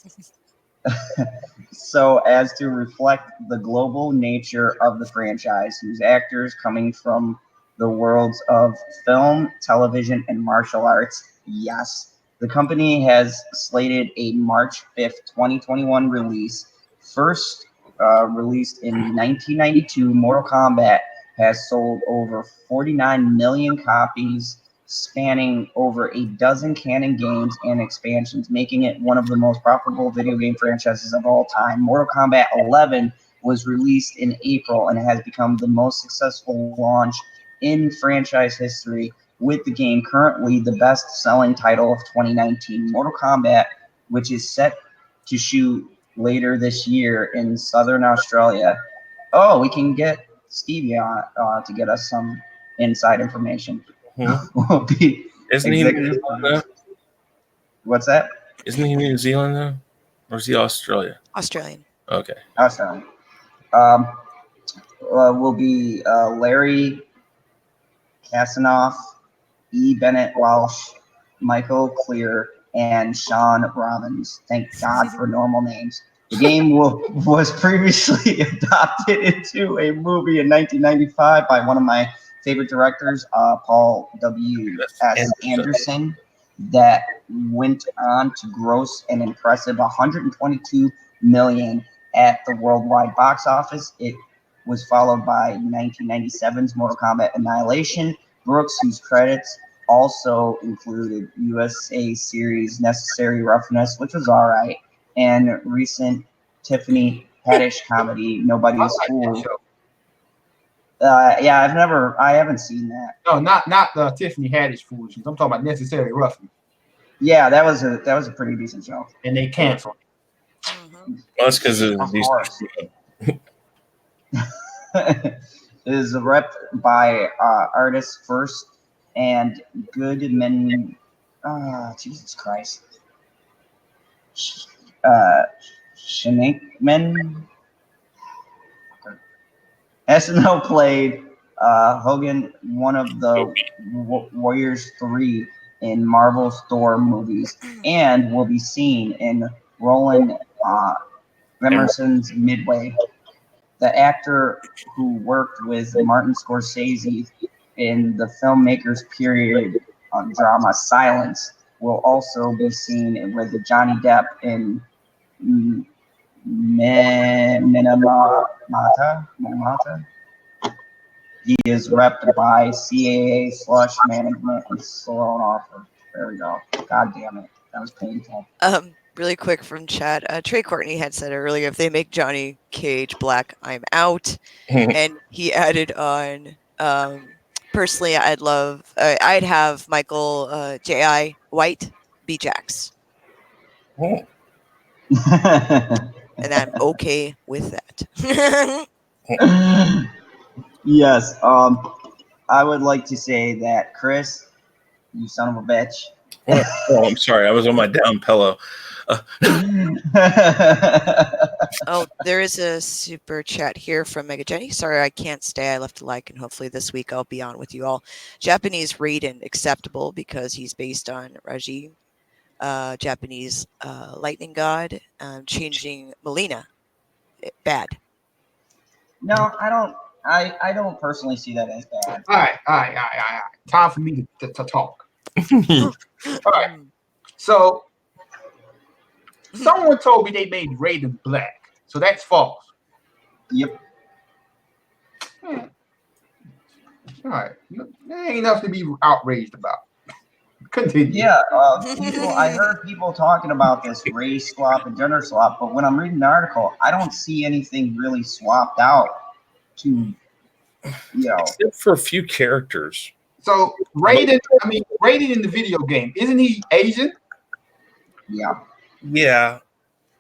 so as to reflect the global nature of the franchise, whose actors coming from the worlds of film, television, and martial arts. Yes, the company has slated a March 5th, 2021 release. First released in 1992, Mortal Kombat has sold over 49 million copies, spanning over a dozen canon games and expansions, making it one of the most profitable video game franchises of all time. Mortal Kombat 11 was released in April and has become the most successful launch in franchise history, with the game currently the best-selling title of 2019. Mortal Kombat, which is set to shoot later this year in Southern Australia. Oh, we can get Stevie on to get us some inside information. Will be Isn't he New Zealand, though? What's that? Isn't he New Zealand though, or is he Australia? Australian. Okay. Australian. Will be Larry Kasanoff, E. Bennett Walsh, Michael Clear, and Sean Robbins. Thank God for normal names. The game was previously adopted into a movie in 1995 by one of my favorite directors, Paul W.S. Anderson, that went on to gross an impressive $122 million at the worldwide box office. It was followed by 1997's Mortal Kombat Annihilation. Brooks, whose credits also included USA series Necessary Roughness, which was all right, and recent Tiffany Haddish comedy Nobody's Fool. Yeah, I haven't seen that. No, not the Tiffany Haddish foolishness. I'm talking about Necessary Roughness. Yeah, that was a pretty decent show. And they canceled. Well, that's because of these. Course. It is rep by Artists First and Goodman. Jesus Christ. Shanickman. SNL played Hogan, one of the Warriors 3 in Marvel's Thor movies, and will be seen in Roland Emerson's Midway. The actor who worked with Martin Scorsese in the filmmaker's period drama Silence will also be seen with Johnny Depp in Minamata. He is repped by CAA Slush Management and Sloan Offer. There we go. God damn it. That was painful. Really quick from chat, Trey Courtney had said earlier, if they make Johnny Cage black, I'm out. And he added on, personally, I'd have Michael J.I. White be Jax. And I'm okay with that. Yes. I would like to say that Chris, you son of a bitch, What? Oh, I'm sorry. I was on my down pillow. Oh, there is a super chat here from Mega Jenny. Sorry, I can't stay. I left a like, and hopefully this week I'll be on with you all. Japanese Raiden acceptable because he's based on Raji. Japanese lightning god. Changing Melina bad. No, I don't. I don't personally see that as bad. All right. Time for me to talk. All right. So someone told me they made Raiden black, so that's false. Yep. All right. There ain't enough to be outraged about. Continue. Yeah, I heard people talking about this race swap and gender swap, but when I'm reading the article, I don't see anything really swapped out to, Except for a few characters. So Raiden in the video game, isn't he Asian? Yeah. Yeah.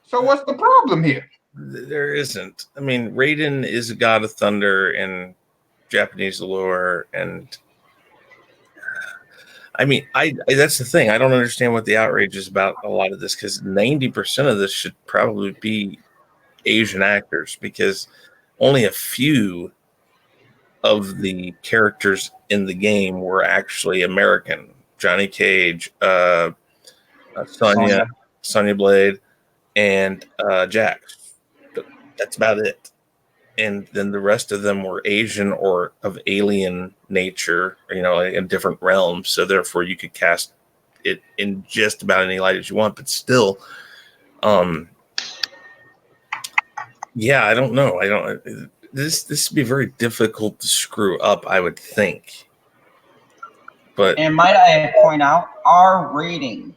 So what's the problem here? There isn't. I mean, Raiden is a god of thunder in Japanese lore, and I mean, I that's the thing. I don't understand what the outrage is about a lot of this, because 90% of this should probably be Asian actors, because only a few of the characters in the game were actually American. Johnny Cage, Sonya Blade, and Jax. That's about it. And then the rest of them were Asian or of alien nature, in different realms. So therefore, you could cast it in just about any light as you want. But still, yeah, I don't know. This would be very difficult to screw up, I would think. But and might I point out our rating?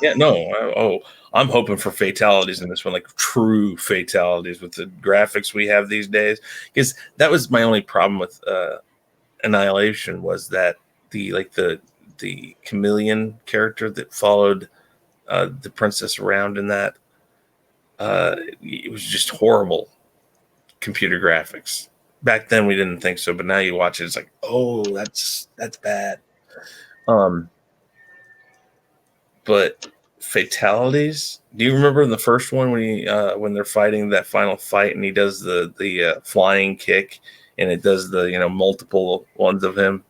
Yeah, no. I'm hoping for fatalities in this one, like true fatalities with the graphics we have these days. Because that was my only problem with Annihilation, was that the chameleon character that followed the princess around in that, it was just horrible computer graphics. Back then we didn't think so, but now you watch it, it's like, oh, that's bad. But fatalities, do you remember in the first one when they're fighting that final fight and he does the flying kick and it does the multiple ones of him?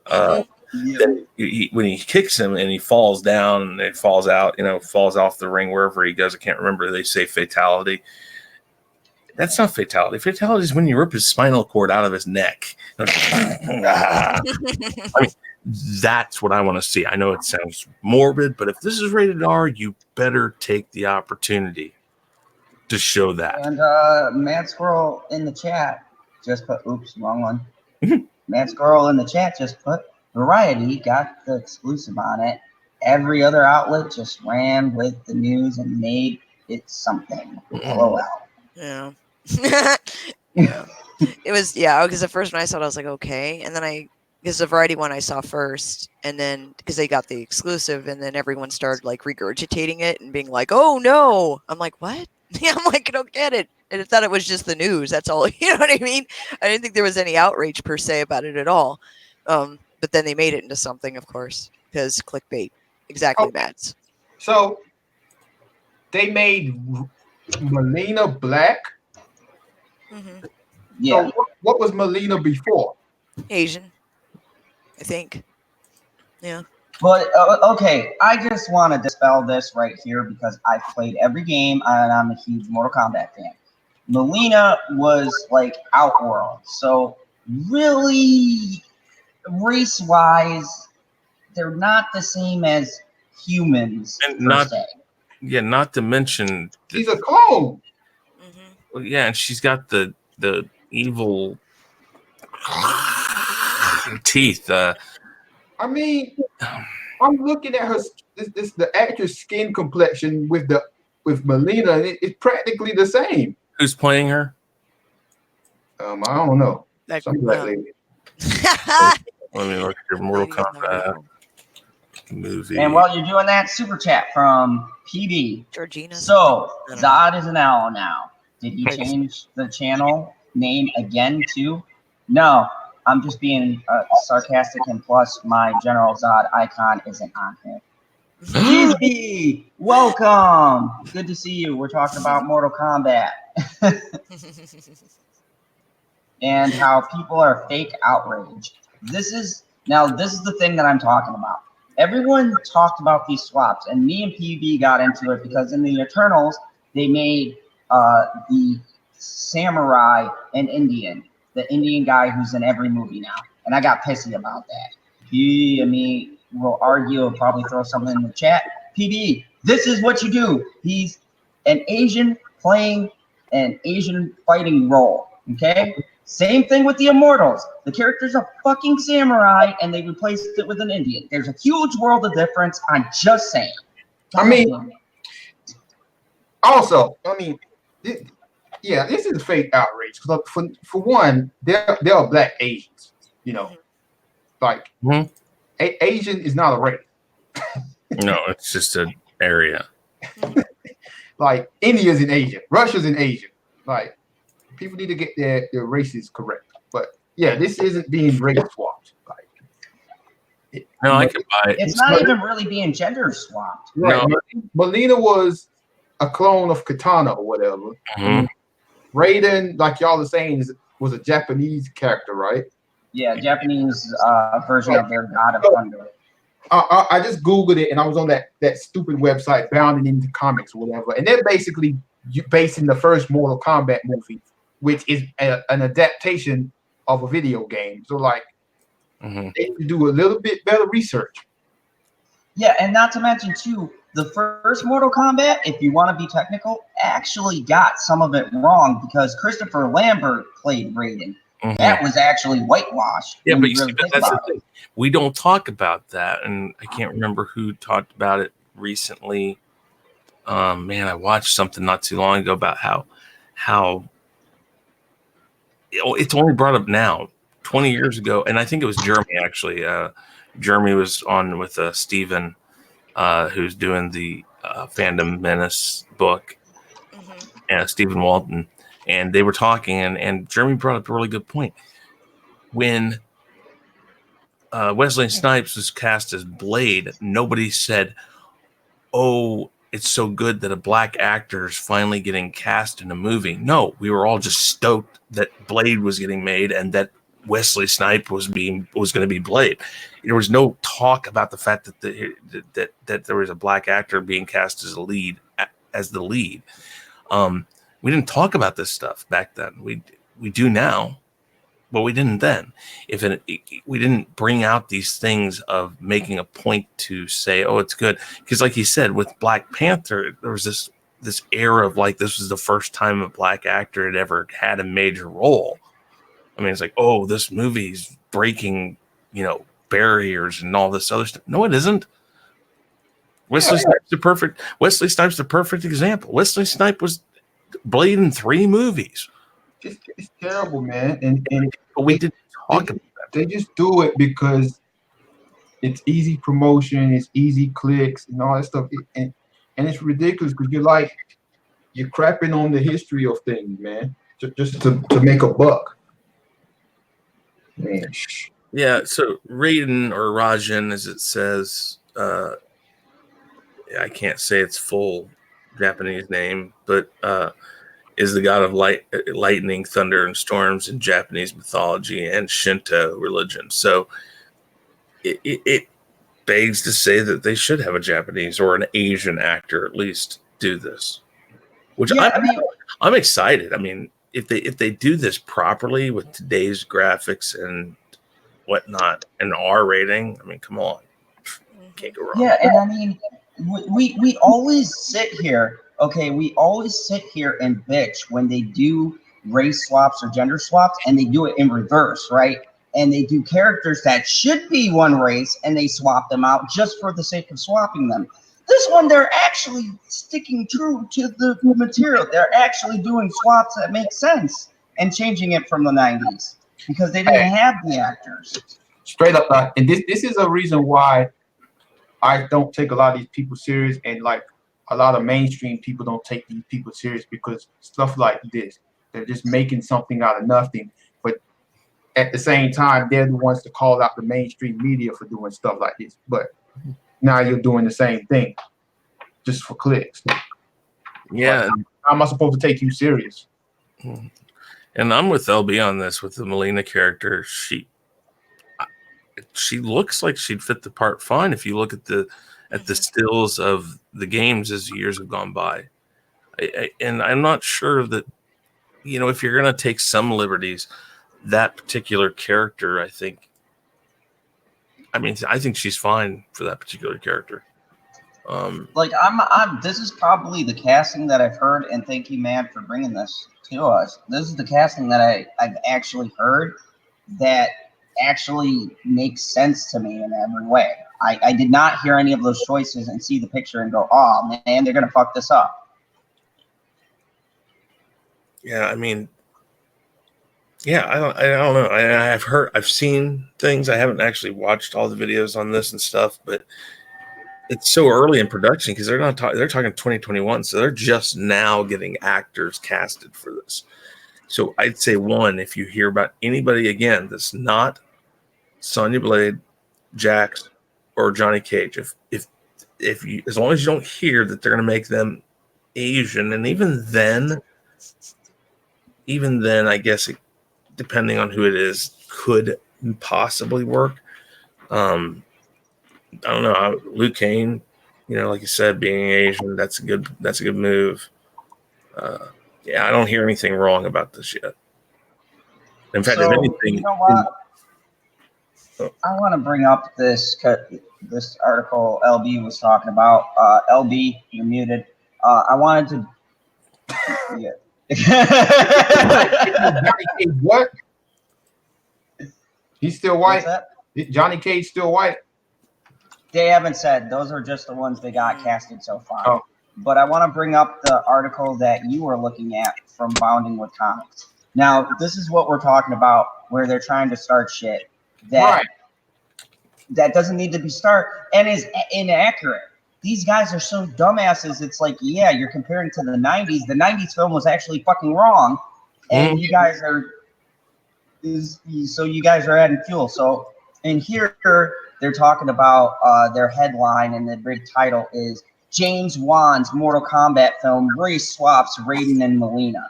Then when he kicks him and he falls down and it falls out, falls off the ring wherever he goes, I can't remember, they say fatality. That's not fatality. Fatality is when you rip his spinal cord out of his neck. I mean, that's what I want to see. I know it sounds morbid, but if this is rated R, you better take the opportunity to show that. And Mad Squirrel in the chat just put, oops, wrong one. Mad Squirrel in the chat just put, Variety got the exclusive on it. Every other outlet just ran with the news and made it something. Blow out. Yeah. Yeah. It was, because the first one I saw it, I was like, okay. And then because the Variety one I saw first, and then because they got the exclusive, and then everyone started like regurgitating it and being like, oh no. I'm like, what? Yeah, I'm like, I don't get it. And I thought it was just the news. That's all. You know what I mean? I didn't think there was any outrage per se about it at all. But then they made it into something, of course, because clickbait. Exactly, Mads. So they made Melina black. Mm-hmm. Yeah. So what was Melina before? Asian, I think. Yeah. But okay, I just want to dispel this right here because I've played every game and I'm a huge Mortal Kombat fan. Melina was like Outworld, so really race-wise, they're not the same as humans. And not to mention, she's a clone. Well, yeah, and she's got the evil teeth. I mean, I'm looking at her the actress skin complexion with Melina, and it's practically the same. Who's playing her? I don't know. Some black lady. Let me look at your Mortal Kombat movie. And while you're doing that, super chat from PB. Georgina. So Zod is an owl now. Did he change the channel name again too? No, I'm just being sarcastic, and plus my General Zod icon isn't on here. Syfy, welcome. Good to see you. We're talking about Mortal Kombat and how people are fake outraged. This is the thing that I'm talking about. Everyone talked about these swaps, and me and PB got into it because in the Eternals they made the samurai an Indian, the Indian guy who's in every movie now, and I got pissy about that. He and me will argue and probably throw something in the chat. PB, this is what you do. He's an Asian playing an Asian fighting role. Okay? Same thing with the Immortals. The character's a fucking samurai and they replaced it with an Indian. There's a huge world of difference. I'm just saying. I mean, also, I mean, yeah, this is a fake outrage. Because for one, there are black Asians, you know. Like, Asian is not a race. No, it's just an area. Like, India's in Asia. Russia's in Asia. Like, people need to get their races correct. But, yeah, this isn't being race swapped. Like, no, I can buy it. It's not even really being gender swapped. Right. No. Melina was a clone of Katana or whatever. Raiden, like y'all are saying, was a Japanese character, right? Yeah, Japanese version of their God of Thunder. I just Googled it, and I was on that stupid website, Bounding into Comics or whatever, and they're basically basing the first Mortal Kombat movie, which is an adaptation of a video game. So, like, they need to do a little bit better research. Yeah, and not to mention, too, the first Mortal Kombat, if you want to be technical, actually got some of it wrong because Christopher Lambert played Raiden. That was actually whitewashed. Yeah, but, but that's the thing. We don't talk about that, and I can't remember who talked about it recently. Man, I watched something not too long ago about how it's only brought up now, 20 years ago, and I think it was Jeremy actually. Jeremy was on with Steven, who's doing the Fandom Menace book, and Stephen Walton. And they were talking, and Jeremy brought up a really good point. When Wesley Snipes was cast as Blade, nobody said, oh, it's so good that a black actor is finally getting cast in a movie. No, we were all just stoked that Blade was getting made and that Wesley Snipes was going to be Blade. There was no talk about the fact that there was a black actor being cast as the lead. We didn't talk about this stuff back then. We do now, but we didn't then. We didn't bring out these things of making a point to say, oh, it's good. Because like you said, with Black Panther, there was this era of like, this was the first time a black actor had ever had a major role. I mean, it's like, oh, this movie's breaking, barriers and all this other stuff. No, it isn't. Wesley Snipes the perfect example. Wesley Snipes was Blade in 3 movies. It's terrible, man. And we didn't talk about that. They just do it because it's easy promotion, it's easy clicks, and all that stuff. And it's ridiculous because you're crapping on the history of things, man, just to make a buck. Man. Yeah. So Raiden or Rajan, as it says, I can't say its full Japanese name, but is the god of lightning, thunder, and storms in Japanese mythology and Shinto religion. So it begs to say that they should have a Japanese or an Asian actor at least do this. Which I'm excited. I mean, if they do this properly with today's graphics and whatnot and R rating, I mean, come on, can't go wrong. Yeah, and I mean, we always sit here. Okay, we always sit here and bitch when they do race swaps or gender swaps, and they do it in reverse, right? And they do characters that should be one race, and they swap them out just for the sake of swapping them. This one, they're actually sticking true to the material. They're actually doing swaps that make sense and changing it from the 90s because they didn't have the actors. Straight up, and this is a reason why I don't take a lot of these people serious, and like a lot of mainstream people don't take these people serious because stuff like this, they're just making something out of nothing. But at the same time, they're the ones to call out the mainstream media for doing stuff like this. But now you're doing the same thing just for clicks. Yeah. Like, how am I supposed to take you serious? And I'm with LB on this with the Melina character. She looks like she'd fit the part fine if you look at the stills of the games as years have gone by. And I'm not sure that, you know, if you're going to take some liberties, that particular character, I think she's fine for that particular character. Like this is probably the casting that I've heard, and thank you, Matt, for bringing this to us. This is the casting that I've actually heard that actually makes sense to me in every way. I did not hear any of those choices and see the picture and go, oh man, they're gonna fuck this up. Yeah, I mean, yeah, I don't know. I've seen things. I haven't actually watched all the videos on this and stuff, but it's so early in production because they're talking 2021, so they're just now getting actors casted for this. So I'd say one, if you hear about anybody again that's not Sonya Blade, Jax, or Johnny Cage, if you, as long as you don't hear that they're going to make them Asian, and even then, I guess depending on who it is, could possibly work. I don't know. Luke Kane, you know, like you said, being Asian, that's a good move. Yeah, I don't hear anything wrong about this yet. In fact, if anything, you know what? I want to bring up this article LB was talking about. LB, you're muted. I wanted to. Yeah. Johnny Cage, what? He's still white. Johnny Cage still white. They haven't said. Those are just the ones they got casted so far. Oh. But I want to bring up the article that you were looking at from Bounding with Comics. Now, this is what we're talking about, where they're trying to start shit that doesn't need to be started and is inaccurate. These guys are so dumbasses. It's like, yeah, you're comparing to the 90s. The 90s film was actually fucking wrong. And you guys are adding fuel. So in here, they're talking about their headline, and the big title is James Wan's Mortal Kombat film race swaps Raiden and Melina.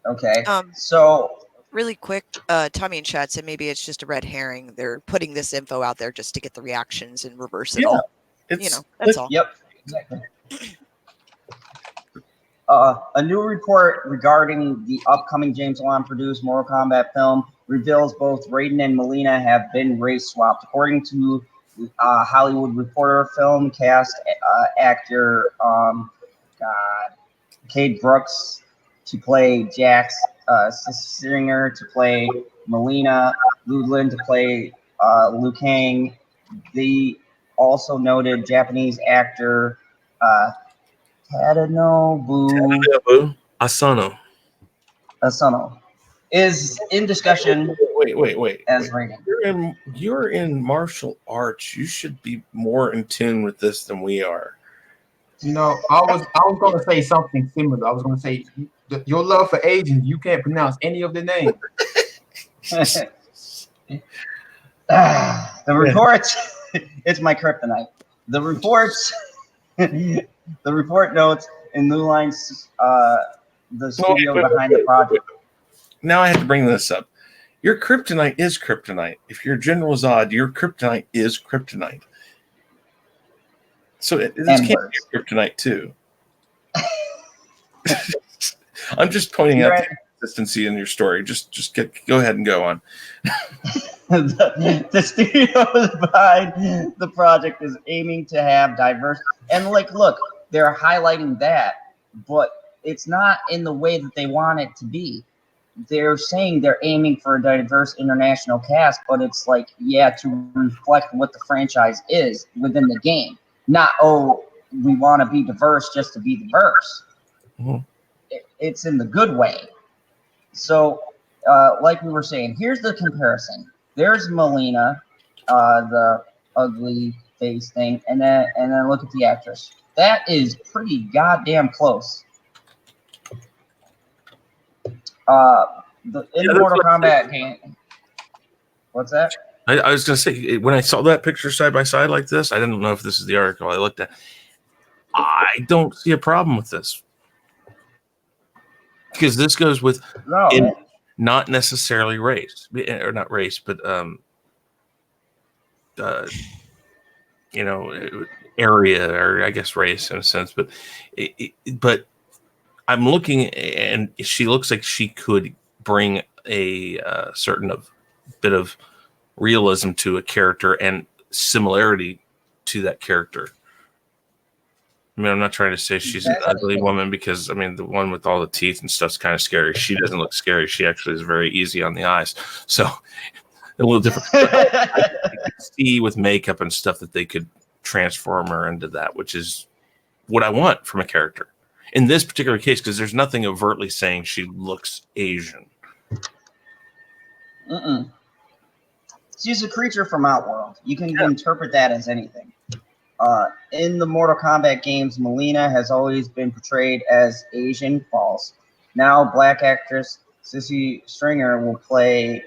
Okay. So really quick, Tommy and Chad said maybe it's just a red herring. They're putting this info out there just to get the reactions and reverse it all. That's all. Yep. Exactly. A new report regarding the upcoming James Wan produced Mortal Kombat film reveals both Raiden and Melina have been race swapped. According to Hollywood Reporter, film cast actor Cade Brooks to play Jax, Singer to play Melina, Ludlin to play Liu Kang. The also noted Japanese actor Tadanobu Asano is in discussion. Wait. As Raiden. You're in martial arts. You should be more in tune with this than we are. You know, I was going to say something similar. I was going to say your love for Asians. You can't pronounce any of the names. The reports. It's my kryptonite. The reports. The report notes in New Line's the studio behind the project. Now I have to bring this up. Your kryptonite is kryptonite. If you're General Zod, your kryptonite is kryptonite. So this can't be kryptonite too. I'm just pointing out the consistency in your story. Just go ahead and go on. The studios behind the project is aiming to have diverse, and look, they're highlighting that, but it's not in the way that they want it to be. They're saying they're aiming for a diverse international cast, but it's like, yeah, to reflect what the franchise is within the game. Not, we want to be diverse just to be diverse. Mm-hmm. It's in the good way. So, like we were saying, here's the comparison. There's Melina, the ugly face thing, and then look at the actress. That is pretty goddamn close. In Mortal Kombat game. What's that? I was going to say, when I saw that picture side by side like this, I didn't know if this is the article I looked at. I don't see a problem with this. Because this goes with not necessarily race, or not race, but area, or I guess race in a sense. But but I'm looking, and she looks like she could bring a certain bit of realism to a character and similarity to that character. I mean, I'm not trying to say she's an ugly woman, because I mean, the one with all the teeth and stuff's kind of scary. She doesn't look scary. She actually is very easy on the eyes. So a little different. I could see with makeup and stuff that they could transform her into that, which is what I want from a character in this particular case, because there's nothing overtly saying she looks Asian. She's a creature from Outworld. You can interpret that as anything. In the Mortal Kombat games, Mileena has always been portrayed as Asian. False. Now, black actress Syfy Stringer will play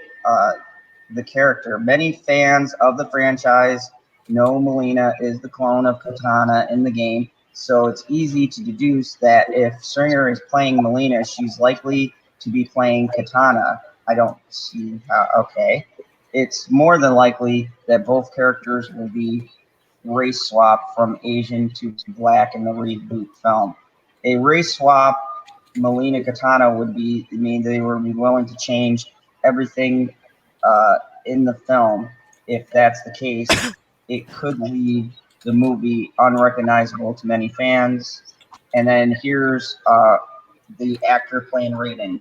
the character. Many fans of the franchise know Mileena is the clone of Katana in the game, so it's easy to deduce that if Stringer is playing Mileena, she's likely to be playing Katana. I don't see how. Okay. It's more than likely that both characters will be race swap from Asian to black in the reboot film. A race swap Mileena Katana would mean they would be willing to change everything in the film. If that's the case, it could leave the movie unrecognizable to many fans. And then here's the actor playing Raiden.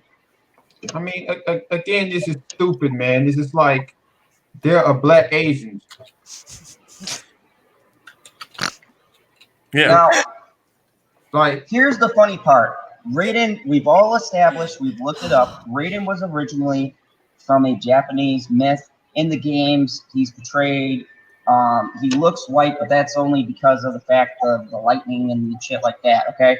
I mean, again, this is stupid, man. This is like there are black Asians. Yeah. Now, Like, here's the funny part. Raiden, we've all established, we've looked it up. Raiden was originally from a Japanese myth. In the games, he's portrayed, he looks white, but that's only because of the fact of the lightning and shit like that, okay?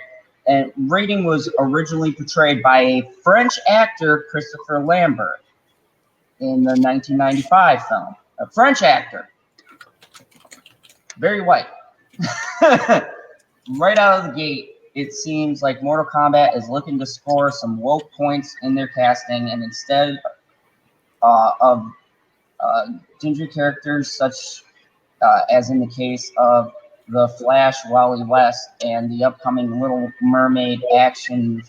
And Raiden was originally portrayed by a French actor, Christopher Lambert, in the 1995 film. A French actor. Very white. Right out of the gate, it seems like Mortal Kombat is looking to score some woke points in their casting, and instead of ginger characters such as in the case of the Flash, Wally West, and the upcoming Little Mermaid action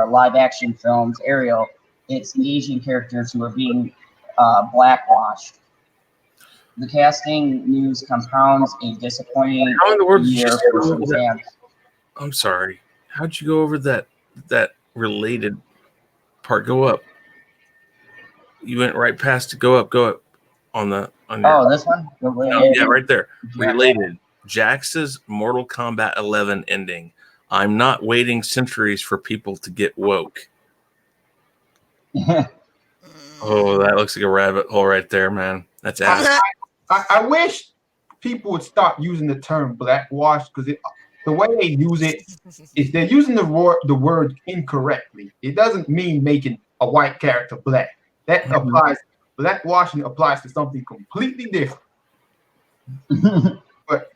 live action films, Ariel, it's the Asian characters who are being blackwashed. The casting news compounds a disappointing year for some fans. I'm sorry. How'd you go over that related part? Go up. You went right past it. Go up on your. Oh, this one? Yeah, right there. Related. Jax's Mortal Kombat 11 ending. I'm not waiting centuries for people to get woke. Oh, that looks like a rabbit hole right there, man. That's ass. I wish people would stop using the term blackwash, because the way they use it is they're using the word incorrectly. It doesn't mean making a white character black. That applies. Blackwashing applies to something completely different. But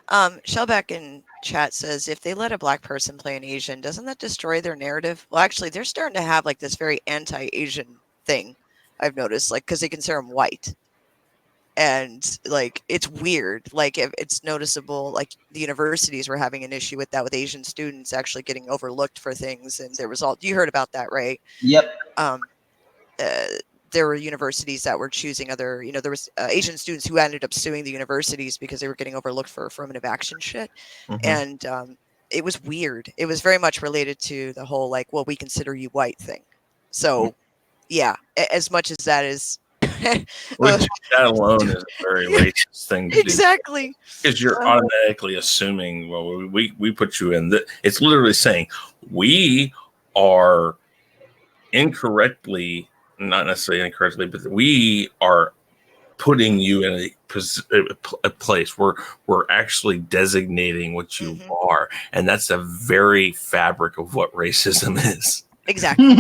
Shellback in chat says, if they let a black person play an Asian, doesn't that destroy their narrative? Well, actually, they're starting to have like this very anti-Asian thing, I've noticed, like, because they consider them white. And like, it's weird. Like, it's noticeable, like the universities were having an issue with that, with Asian students actually getting overlooked for things. And there was you heard about that, right? Yep. There were universities that were choosing other, there was Asian students who ended up suing the universities because they were getting overlooked for affirmative action shit. And it was weird. It was very much related to the whole, like, well, we consider you white thing. So yeah, as much as that is, which that alone is a very racist thing to do. Exactly. Because you're automatically assuming, well, we put you in it's literally saying we are incorrectly, not necessarily incorrectly, but we are putting you in a place where we're actually designating what you are. And that's the very fabric of what racism is. Exactly.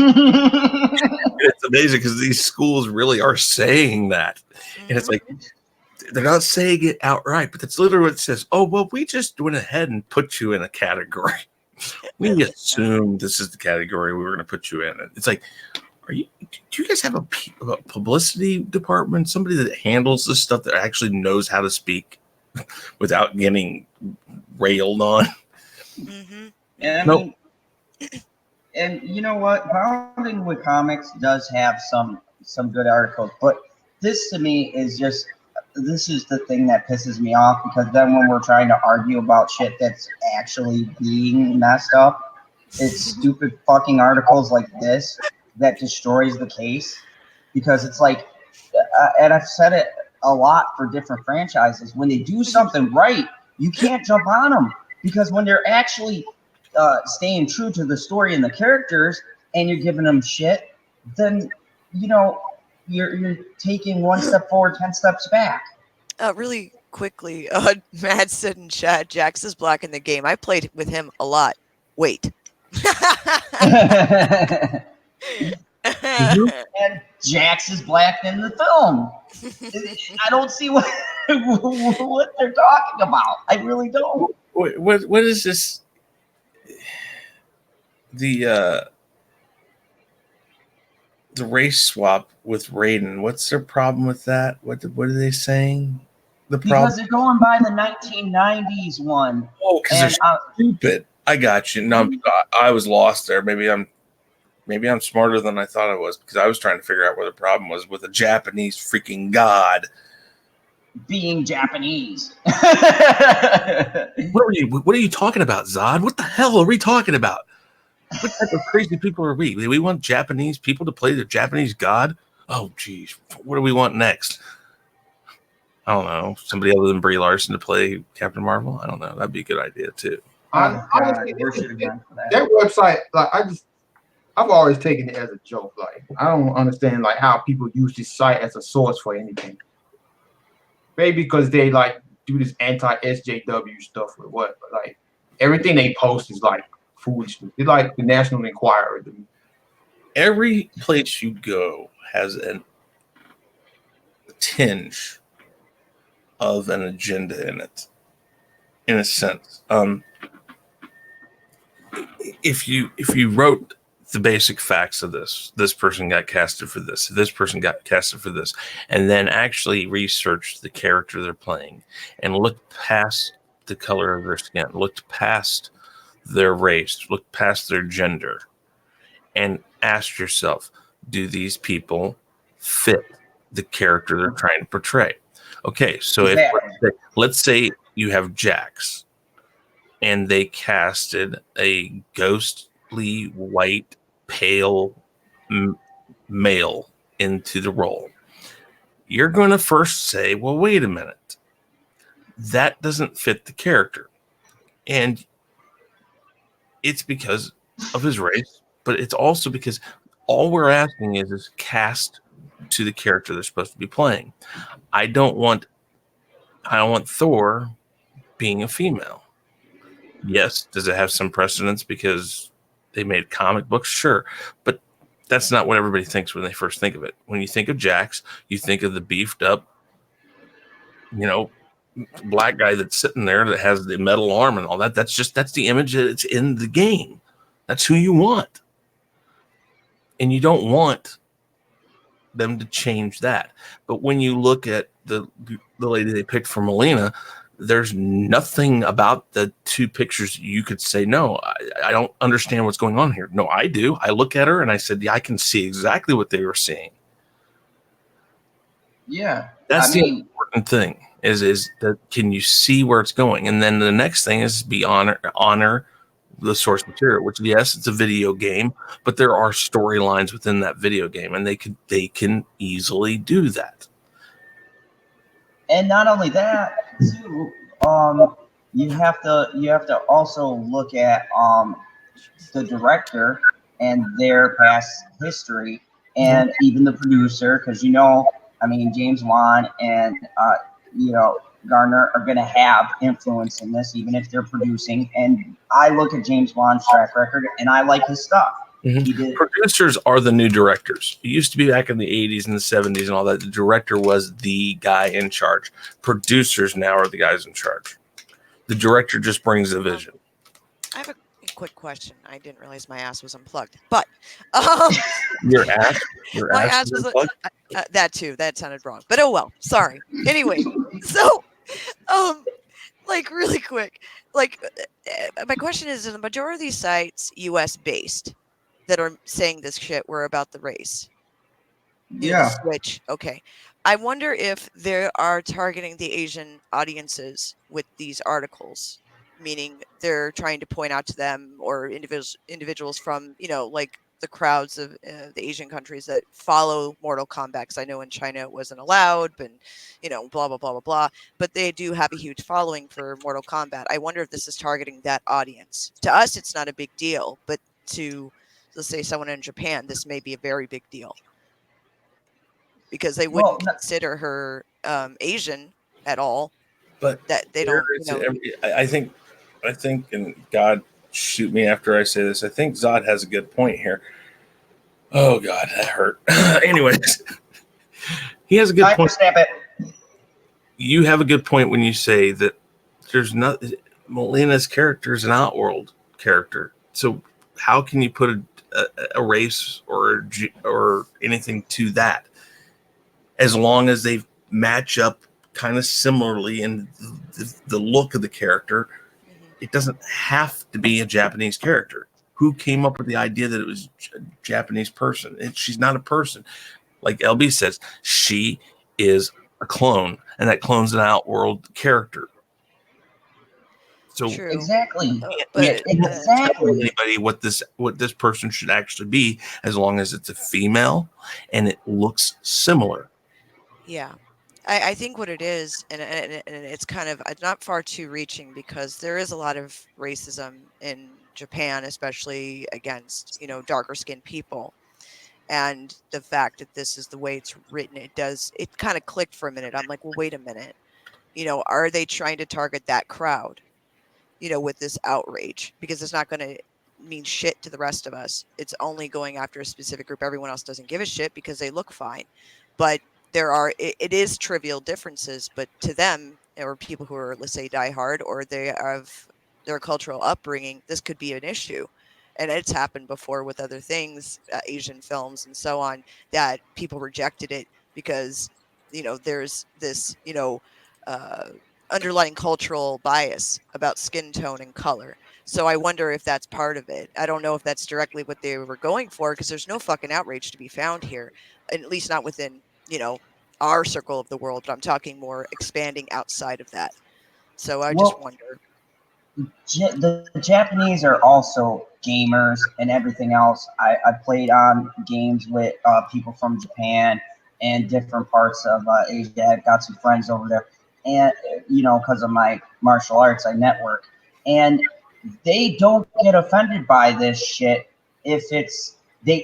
it's amazing because these schools really are saying that, and it's like they're not saying it outright, but that's literally what it says. Oh well, we just went ahead and put you in a category. We assumed this is the category we were going to put you in. It's like, do you guys have a publicity department, somebody that handles this stuff that actually knows how to speak without getting railed on? And and you know what? Bounding with Comics does have some good articles, but this to me is just, this is the thing that pisses me off, because then when we're trying to argue about shit that's actually being messed up, it's stupid fucking articles like this that destroys the case. Because it's like, and I've said it a lot for different franchises, when they do something right, you can't jump on them, because when they're actually staying true to the story and the characters, and you're giving them shit, then you know you're taking one step forward, 10 steps back. Really quickly, Matt said in chat, Jax is black in the game. I played with him a lot. Wait. And Jax is black in the film. I don't see what they're talking about. I really don't. What is this? The race swap with Raiden. What's their problem with that? What are they saying? Because they're going by the 1990s one. Oh, because they're stupid. I got you. No, I was lost there. Maybe I'm smarter than I thought I was, because I was trying to figure out where the problem was with a Japanese freaking god being Japanese. What are you talking about, Zod? What the hell are we talking about? What type of crazy people are we? Do we want Japanese people to play the Japanese god? Oh, geez. What do we want next? I don't know. Somebody other than Brie Larson to play Captain Marvel? I don't know. That'd be a good idea, too. Honestly, that website, like, I've always taken it as a joke. Like, I don't understand like how people use this site as a source for anything. Maybe because they like do this anti-SJW stuff or what, but like everything they post is like foolishness. It's like the National Enquirer. Every place you go has a tinge of an agenda in it, in a sense. If you wrote the basic facts of this person got casted for this person got casted for this, and then actually researched the character they're playing and looked past the color of their skin, looked past their race, looked past their gender, and asked yourself, do these people fit the character they're trying to portray? Okay, so let's say you have Jax and they casted a ghostly white pale male into the role. You're going to first say, well, wait a minute, that doesn't fit the character, and it's because of his race, but it's also because all we're asking is cast to the character they're supposed to be playing. I don't want Thor being a female. Yes, does it have some precedence because they made comic books? Sure, but that's not what everybody thinks when they first think of it. When you think of Jax, you think of the beefed up, black guy that's sitting there that has the metal arm and all that. That's the image that's in the game. That's who you want. And you don't want them to change that. But when you look at the lady they picked for Melina, there's nothing about the two pictures you could say, no, I don't understand what's going on here. No, I do. I look at her and I said, yeah, I can see exactly what they were seeing. Yeah. That's the important thing is that can you see where it's going? And then the next thing is honor the source material, which, yes, it's a video game, but there are storylines within that video game, and they can easily do that. And not only that, too, you have to also look at the director and their past history, and even the producer, because James Wan and Garner are going to have influence in this, even if they're producing. And I look at James Wan's track record, and I like his stuff. He did. Producers are the new directors. It used to be back in the 80s and the 70s and all that. The director was the guy in charge. Producers now are the guys in charge. The director just brings the vision. I have a quick question. I didn't realize my ass was unplugged, but Your ass? my ass was that too. That sounded wrong, but oh well. Sorry. Anyway, so like really quick, like my question is: the majority of these sites U.S. based that are saying this shit were about the race? You know, the Switch. Okay. I wonder if they are targeting the Asian audiences with these articles, meaning they're trying to point out to them or individuals from, you know, like the crowds of the Asian countries that follow Mortal Kombat. Because I know in China it wasn't allowed, but, you know, blah, blah, blah, blah, blah. But they do have a huge following for Mortal Kombat. I wonder if this is targeting that audience. To us, it's not a big deal, but to, let's say, someone in Japan, this may be a very big deal. Because they wouldn't consider her Asian at all, but that they don't. You know, I think, and God shoot me after I say this. I think Zod has a good point here. Oh God, that hurt. Anyways, he has a good point. You have a good point when you say that there's not Melina's character is an Outworld character. So how can you put a race or anything to that? As long as they match up kind of similarly in the look of the character, it doesn't have to be a Japanese character. Who came up with the idea that it was a Japanese person? She's not a person. Like LB says, she is a clone, and that clone's an Outworld character. So exactly, exactly. Anybody what this person should actually be, as long as it's a female and it looks similar. Yeah, I think what it is, and it's kind of not far too reaching, because there is a lot of racism in Japan, especially against, you know, darker skinned people. And the fact that this is the way it's written, it kind of clicked for a minute. I'm like, well, wait a minute. You know, are they trying to target that crowd, you know, with this outrage? Because it's not going to mean shit to the rest of us. It's only going after a specific group. Everyone else doesn't give a shit because they look fine. But it is trivial differences, but to them, or people who are, let's say, diehard, or they have their cultural upbringing, this could be an issue. And it's happened before with other things, Asian films and so on, that people rejected it because, you know, there's this, you know, underlying cultural bias about skin tone and color. So I wonder if that's part of it. I don't know if that's directly what they were going for, because there's no fucking outrage to be found here, and at least not within, you know, our circle of the world. But I'm talking more expanding outside of that. So I just wonder. The Japanese are also gamers and everything else. I played on games with people from Japan and different parts of Asia. I've got some friends over there, and you know, because of my martial arts, I network, and they don't get offended by this shit if it's they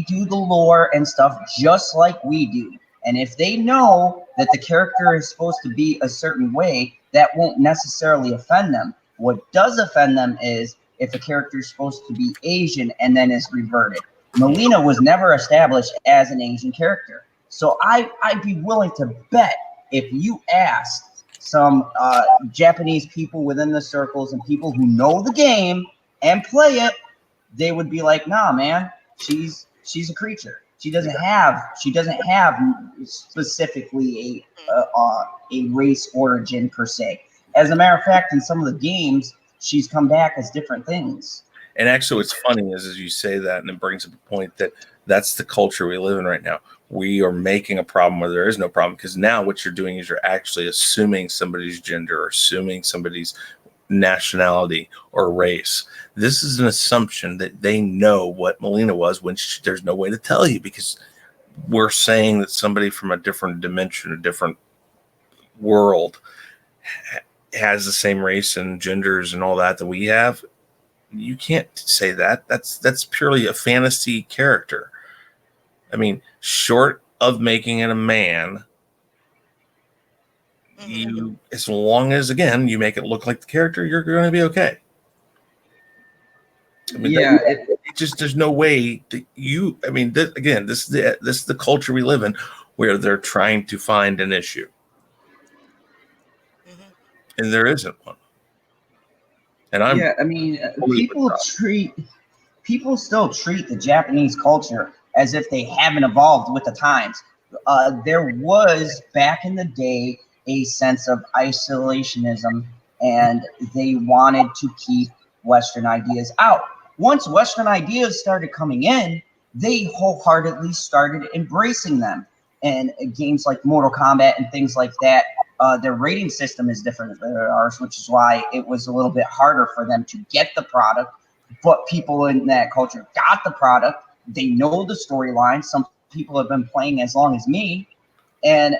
do the lore and stuff just like we do. And if they know that the character is supposed to be a certain way, that won't necessarily offend them. What does offend them is if a character is supposed to be Asian and then is reverted. Melina was never established as an Asian character. So I'd be willing to bet if you asked some Japanese people within the circles and people who know the game and play it, they would be like, nah, man, she's a creature. She doesn't have specifically a race origin per se. As a matter of fact, in some of the games, she's come back as different things. And actually, what's funny is, as you say that, and it brings up a point that's the culture we live in right now. We are making a problem where there is no problem, because now what you're doing is you're actually assuming somebody's gender, or assuming somebody's nationality or race. This is an assumption that they know what Melina was when there's no way to tell you, because we're saying that somebody from a different dimension, a different world, has the same race and genders and all that we have. You can't say that. That's purely a fantasy character. I mean, short of making it a man, you, as long as, again, you make it look like the character, you're going to be okay. I mean, yeah, just there's no way that you. I mean, again, this is the culture we live in, where they're trying to find an issue, and there isn't one. And I mean, people still treat the Japanese culture as if they haven't evolved with the times. There was back in the day a sense of isolationism, and they wanted to keep Western ideas out. Once Western ideas started coming in, they wholeheartedly started embracing them. And games like Mortal Kombat and things like that, their rating system is different than ours, which is why it was a little bit harder for them to get the product. But people in that culture got the product. They know the storyline. Some people have been playing as long as me. And,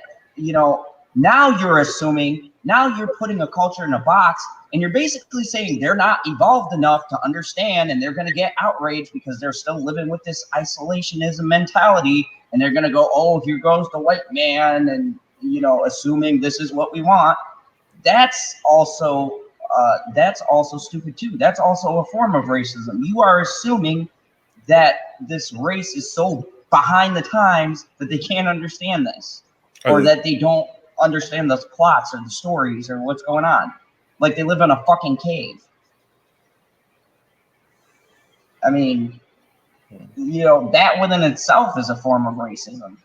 now you're assuming, now you're putting a culture in a box, and you're basically saying they're not evolved enough to understand, and they're going to get outraged because they're still living with this isolationism mentality, and they're going to go, oh, here goes the white man, and, assuming this is what we want. That's also stupid too. That's also a form of racism. You are assuming that this race is so behind the times that they can't understand this, or that they don't understand the plots or the stories or what's going on. Like they live in a fucking cave. I mean, that within itself is a form of racism.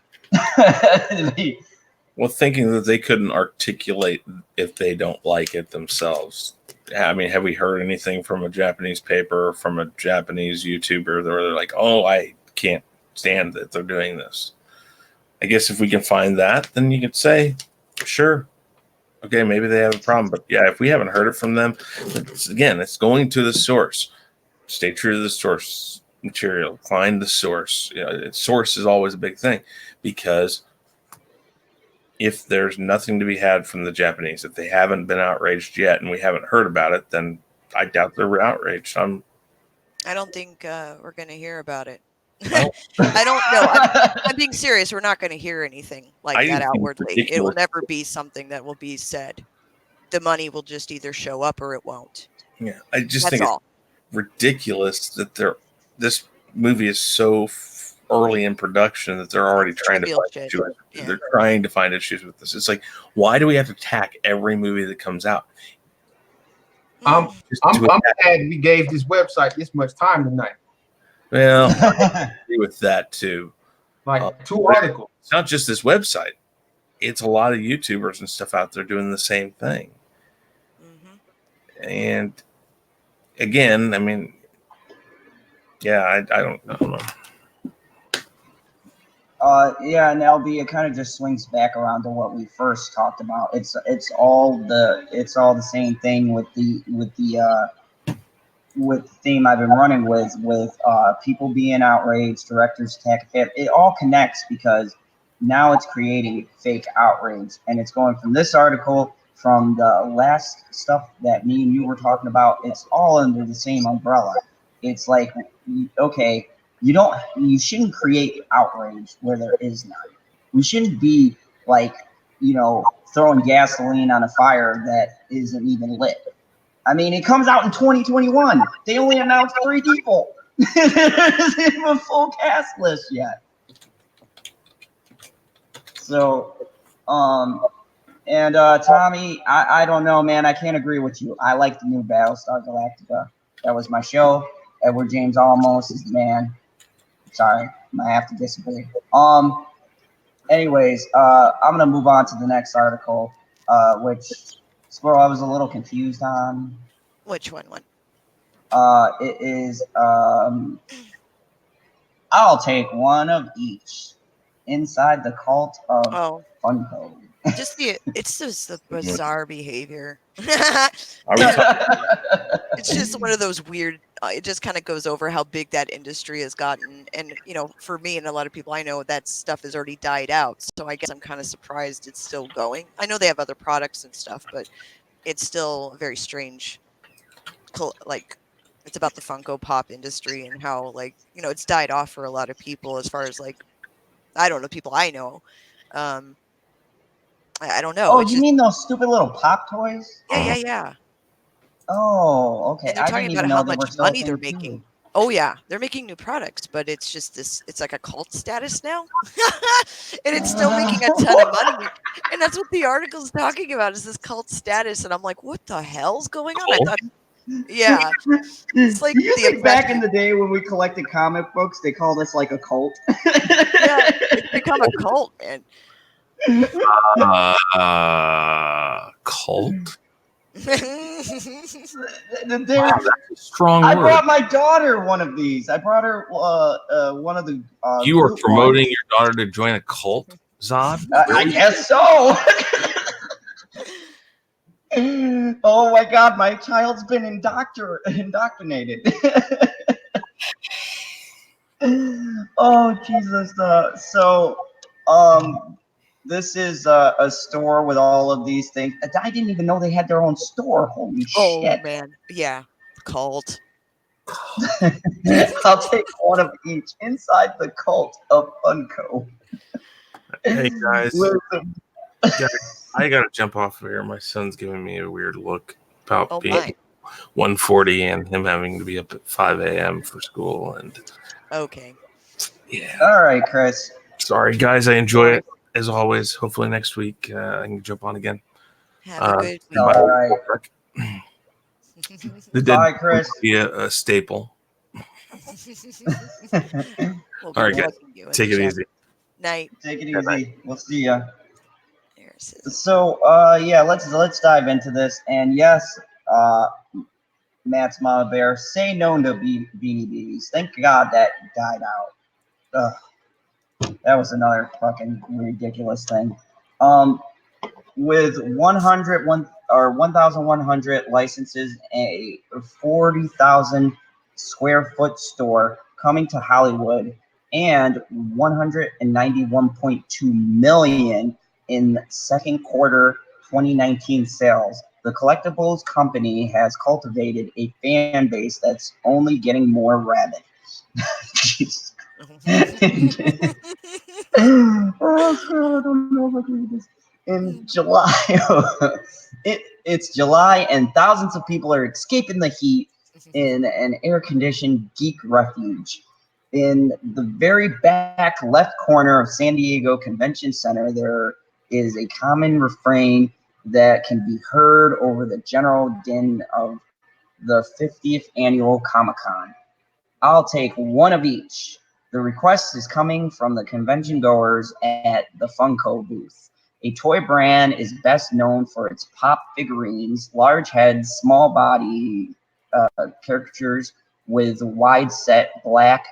Well, thinking that they couldn't articulate if they don't like it themselves. I mean, have we heard anything from a Japanese paper, from a Japanese YouTuber, where they're like, oh, I can't stand that they're doing this? I guess if we can find that, then you could say, sure, okay, maybe they have a problem. But yeah, if we haven't heard it from them, it's going to the source. Stay true to the source material. Find the source. Source is always a big thing, because if there's nothing to be had from the Japanese, if they haven't been outraged yet and we haven't heard about it, then I doubt they're outraged. I don't think we're going to hear about it. I don't know. I'm being serious. We're not going to hear anything like that outwardly. It will never be something that will be said. The money will just either show up or it won't. Yeah, I just think it's ridiculous that this movie is so early in production that they're already trying to find issues. Yeah. They're trying to find issues with this. It's like, why do we have to attack every movie that comes out? I'm glad we gave this website this much time tonight. Well, I agree with that too. Like 2 articles. It's not just this website. It's a lot of YouTubers and stuff out there doing the same thing. And again, I mean, yeah, I don't know. And LB, it kind of just swings back around to what we first talked about. It's all the same thing with the theme I've been running with people being outraged, directors attacking. It all connects because now it's creating fake outrage, and it's going from this article, from the last stuff that me and you were talking about. It's all under the same umbrella. It's like, okay, you shouldn't create outrage where there is none. We shouldn't be like, throwing gasoline on a fire that isn't even lit. I mean, it comes out in 2021. They only announced 3 people. There isn't even a full cast list yet. So, Tommy, I don't know, man. I can't agree with you. I like the new Battlestar Galactica. That was my show. Edward James Olmos is the man. Sorry, I have to disagree. Anyways, I'm gonna move on to the next article, which Squirrel I was a little confused on. Which one? It is I'll take one of each. Inside the cult of Funko. It's just the bizarre behavior. It's just one of those weird. It just kind of goes over how big that industry has gotten, and for me and a lot of people I know, that stuff has already died out. So I guess I'm kind of surprised it's still going. I know they have other products and stuff, but it's still very strange. Like, it's about the Funko Pop industry and how, like, it's died off for a lot of people as far as, like, I don't know, people I know. I don't know. Oh, you mean those stupid little pop toys? Yeah. Oh, okay. And they're talking about how much money they're making. Oh yeah, they're making new products, but it's just this. It's like a cult status now, and it's still making a ton of money. And that's what the article's talking about is this cult status. And I'm like, what the hell's going on? I Cult? thought, yeah, it's like Do you the think back in obsession. the day when we collected comic books, they called us like a cult? Yeah, it's become a cult, man. Cult. There- Wow, that's a strong I word. brought my daughter one of these. I brought her one of the. You are group promoting ones. your daughter to join a cult, Zod? I guess so. Oh my God, my child's been indoctrinated. Oh Jesus! This is a store with all of these things. I didn't even know they had their own store. Holy Oh shit! man, yeah, cult. I'll take one of each. Inside the cult of Funko. Hey guys, Listen. I gotta jump off of here. My son's giving me a weird look about Oh being my. 140 and him having to be up at 5 a.m. for school. And Okay. yeah, All right, Chris. sorry guys. I enjoy it as always. Hopefully next week I can jump on again. Have a good week. All right. The Bye, dead Chris. be a staple. We'll All right, be guys, plugging you in take it chat. easy. Night. Take it Good night. easy. We'll see ya. There's his- So, yeah, let's dive into this. And yes, Matt's Mama Bear, say no to Beanie Babies. Thank God that died out. That was another fucking ridiculous thing. With 1,100 licenses, a 40,000 square foot store coming to Hollywood, and 191.2 million in second quarter 2019 sales. The collectibles company has cultivated a fan base that's only getting more rabid. Jesus. Oh, God, I don't know if I can read this. In July, it's July, and thousands of people are escaping the heat in an air-conditioned geek refuge. In the very back left corner of San Diego Convention Center, there is a common refrain that can be heard over the general din of the 50th annual Comic-Con. I'll take one of each. The request is coming from the convention goers at the Funko booth. A toy brand is best known for its pop figurines, large heads, small body caricatures with wide set black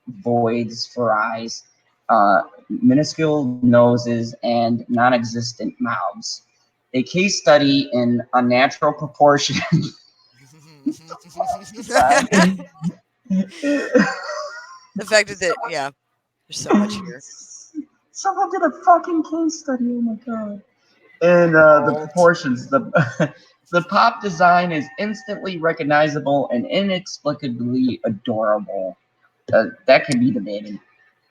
voids for eyes, minuscule noses, and non-existent mouths. A case study in unnatural proportion. The fact that yeah, there's so much here. Someone did a fucking case study. Oh my God. And the proportions, the pop design is instantly recognizable and inexplicably adorable. That can be debated.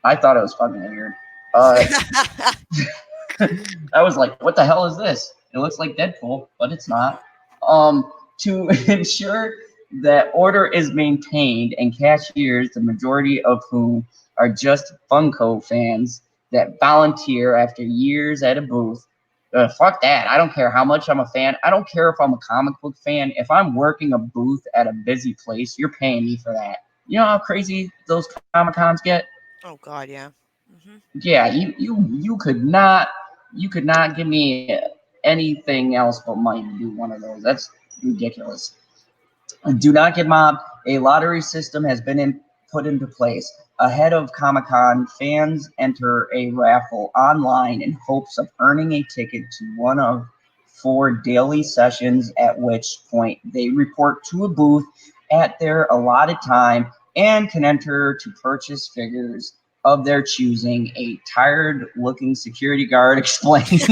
I thought it was fucking weird. I was like, what the hell is this? It looks like Deadpool, but it's not. To ensure that order is maintained and cashiers, the majority of whom are just Funko fans that volunteer after years at a booth. Fuck that. I don't care how much I'm a fan. I don't care if I'm a comic book fan. If I'm working a booth at a busy place, you're paying me for that. You know how crazy those Comic Cons get? Oh God, yeah. Yeah, you could not give me anything else but money to do one of those. That's ridiculous. Do not get mobbed. A lottery system has been put into place. Ahead of Comic-Con, fans enter a raffle online in hopes of earning a ticket to one of 4 daily sessions, at which point they report to a booth at their allotted time and can enter to purchase figures of their choosing. A tired-looking security guard explains.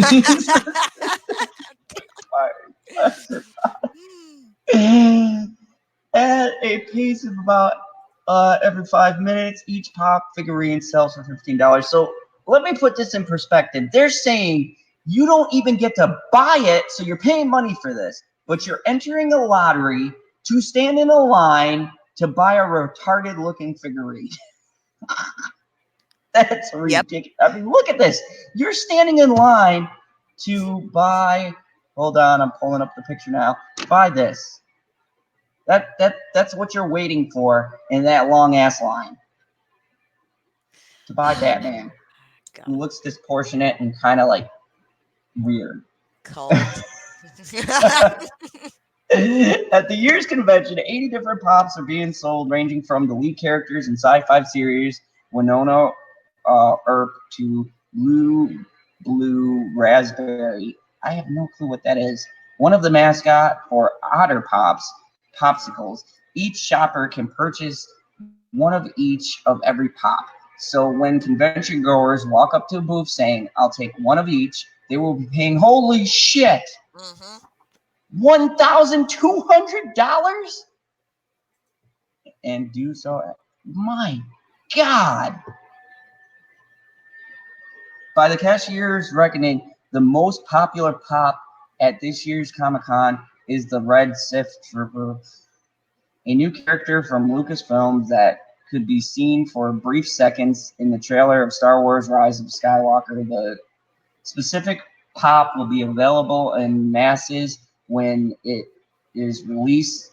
At a pace of about every 5 minutes, each pop figurine sells for $15. So let me put this in perspective. They're saying you don't even get to buy it, so you're paying money for this, but you're entering a lottery to stand in a line to buy a retarded looking figurine. That's ridiculous. I mean, look at this. You're standing in line to buy. Hold on, I'm pulling up the picture now. Buy this. That's what you're waiting for in that long ass line. To buy Batman. Who looks disproportionate and kind of like weird. Cult. At the year's convention, 80 different pops are being sold, ranging from the lead characters in sci-fi series Winona Earp to Blue Raspberry. I have no clue what that is. One of the mascot for Otter Pops, popsicles. Each shopper can purchase one of each of every pop. So when convention goers walk up to a booth saying, "I'll take one of each," they will be paying, holy shit, $1,200, and do so. My God. By the cashier's reckoning, the most popular pop at this year's Comic-Con is the Red Sith Trooper, a new character from Lucasfilm that could be seen for brief seconds in the trailer of Star Wars Rise of Skywalker. The specific pop will be available in masses when it is released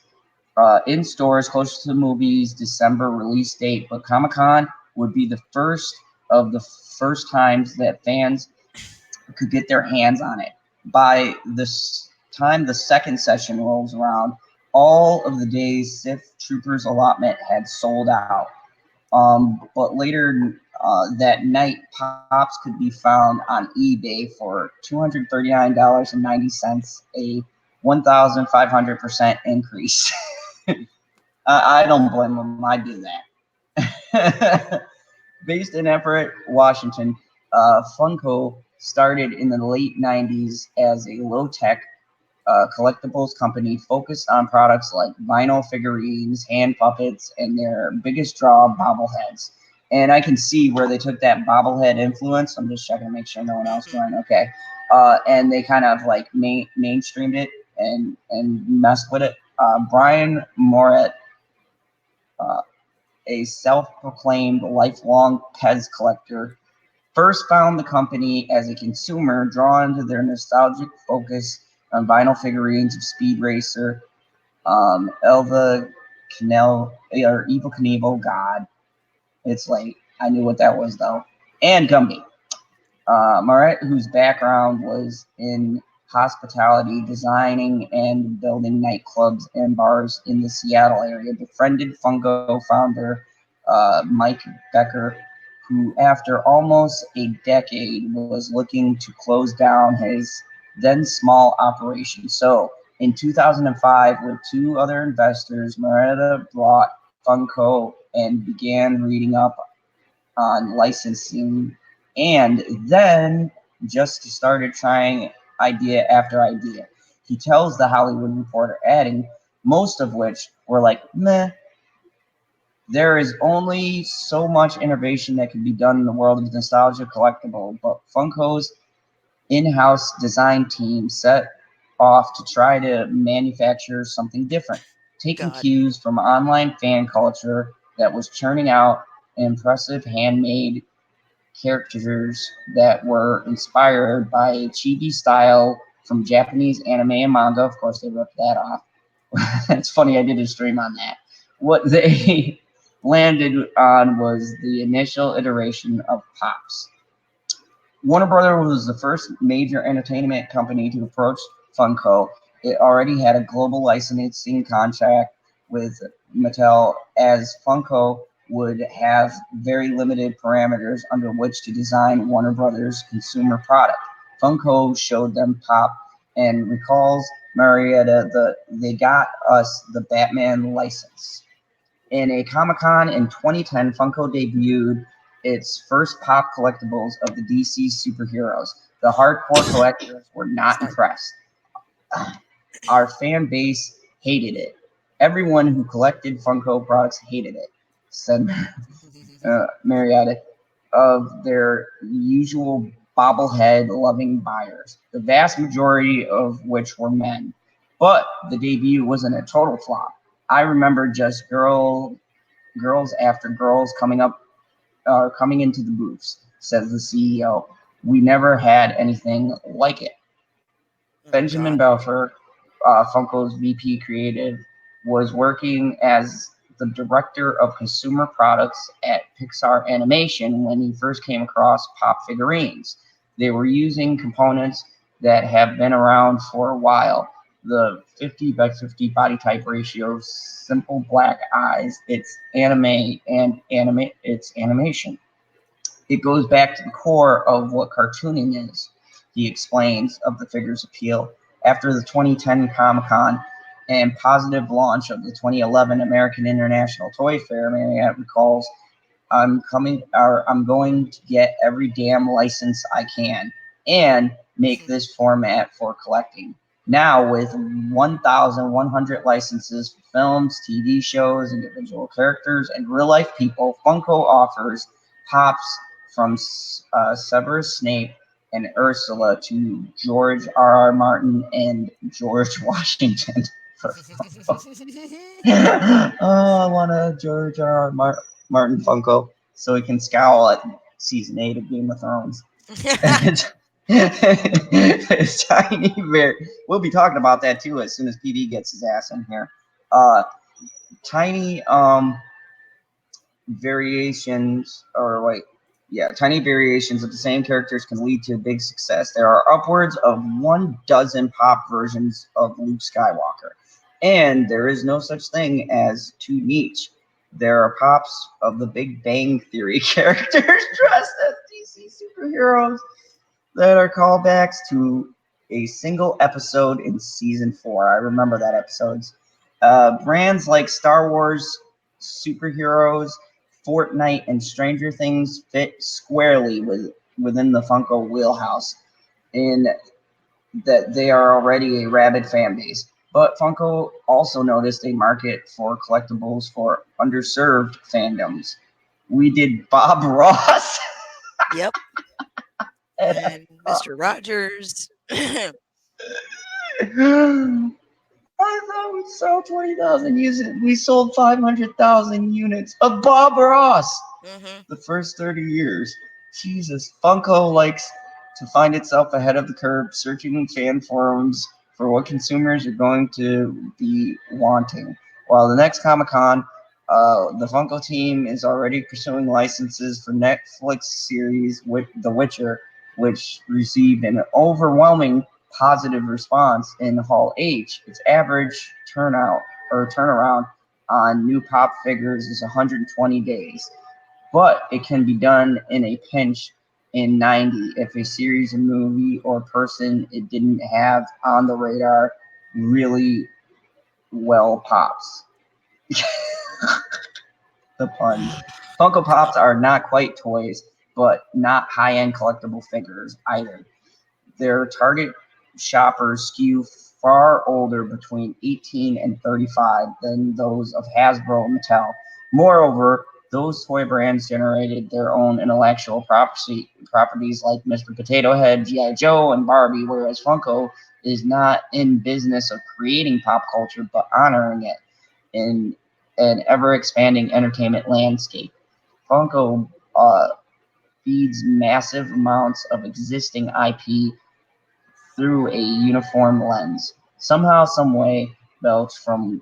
in stores close to the movie's December release date, but Comic-Con would be the first of the first times that fans could get their hands on it. By this time the second session rolls around, all of the day's Sith Troopers allotment had sold out. But later that night, pops could be found on eBay for $239.90, a 1,500% increase. I don't blame them. I do that. Based in Everett, Washington, Funko started in the late 90s as a low-tech collectibles company focused on products like vinyl figurines, hand puppets, and their biggest draw, bobbleheads. And I can see where they took that bobblehead influence. I'm just checking to make sure no one else joined. Okay. And they kind of like mainstreamed it and messed with it. Brian Moret, a self-proclaimed lifelong Pez collector, first found the company as a consumer, drawn to their nostalgic focus on vinyl figurines of Speed Racer, Elva Canel, or Evil Knievel, God. It's late. I knew what that was, though. And Gumby. Moret, whose background was in hospitality, designing and building nightclubs and bars in the Seattle area, befriended Funko founder Mike Becker, who after almost a decade was looking to close down his then small operation. So in 2005, with two other investors, Moret bought Funko and began reading up on licensing, and then just started trying idea after idea. He tells the Hollywood Reporter, adding, most of which were like, meh. There is only so much innovation that can be done in the world of nostalgia collectible, but Funko's in-house design team set off to try to manufacture something different, taking cues from online fan culture that was churning out impressive handmade characters that were inspired by chibi style from Japanese anime and manga. Of course, they ripped that off. It's funny, I did a stream on that. What they landed on was the initial iteration of Pops. Warner Brothers was the first major entertainment company to approach Funko. It already had a global licensing contract with Mattel, as Funko would have very limited parameters under which to design Warner Brothers consumer product. Funko showed them Pop and recalls Marietta, they got us the Batman license. In a Comic-Con in 2010, Funko debuted its first Pop collectibles of the DC superheroes. The hardcore collectors were not impressed. Our fan base hated it. Everyone who collected Funko products hated it, said Marietta, of their usual bobblehead-loving buyers, the vast majority of which were men. But the debut wasn't a total flop. I remember just girls after girls coming into the booths, says the CEO. We never had anything like it. Oh, Benjamin God. Belfer, Funko's VP Creative, was working as the director of consumer products at Pixar Animation when he first came across pop figurines. They were using components that have been around for a while. The 50 by 50 body type ratio, simple black eyes, it's animation. It goes back to the core of what cartooning is, he explains, of the figure's appeal. After the 2010 Comic Con and positive launch of the 2011 American International Toy Fair, Marriott recalls, I'm going to get every damn license I can and make this format for collecting. Now, with 1,100 licenses for films, TV shows, individual characters, and real life people, Funko offers pops from Severus Snape and Ursula to George R.R. Martin and George Washington. Oh, I want a George R.R. Martin Funko so he can scowl at season 8 of Game of Thrones. Tiny bear. We'll be talking about that too as soon as PD gets his ass in here. Tiny variations, or wait, yeah, tiny variations of the same characters can lead to big success. There are upwards of 12 pop versions of Luke Skywalker, and there is no such thing as too niche. There are pops of the Big Bang Theory characters dressed as DC superheroes that are callbacks to a single episode in season 4. I remember that episodes. Brands like Star Wars superheroes, Fortnite, and Stranger Things fit squarely within the Funko wheelhouse in that they are already a rabid fan base. But Funko also noticed a market for collectibles for underserved fandoms. We did Bob Ross. Yep. And Mr. Rogers. I thought we sold 20,000 units. We sold 500,000 units of Bob Ross. The first 30 years. Jesus, Funko likes to find itself ahead of the curve, searching in fan forums for what consumers are going to be wanting. While the next Comic-Con, the Funko team is already pursuing licenses for Netflix series The Witcher, which received an overwhelming positive response in Hall H. Its average turnaround on new pop figures is 120 days, but it can be done in a pinch in 90 if a series, a movie, or person it didn't have on the radar really well pops. The pun. Funko Pops are not quite toys, but not high-end collectible figures either. Their target shoppers skew far older, between 18 and 35, than those of Hasbro and Mattel. Moreover, those toy brands generated their own intellectual properties like Mr. Potato Head, G.I. Joe, and Barbie, whereas Funko is not in business of creating pop culture, but honoring it in an ever-expanding entertainment landscape. Funko feeds massive amounts of existing IP through a uniform lens. Somehow, someway, Belch from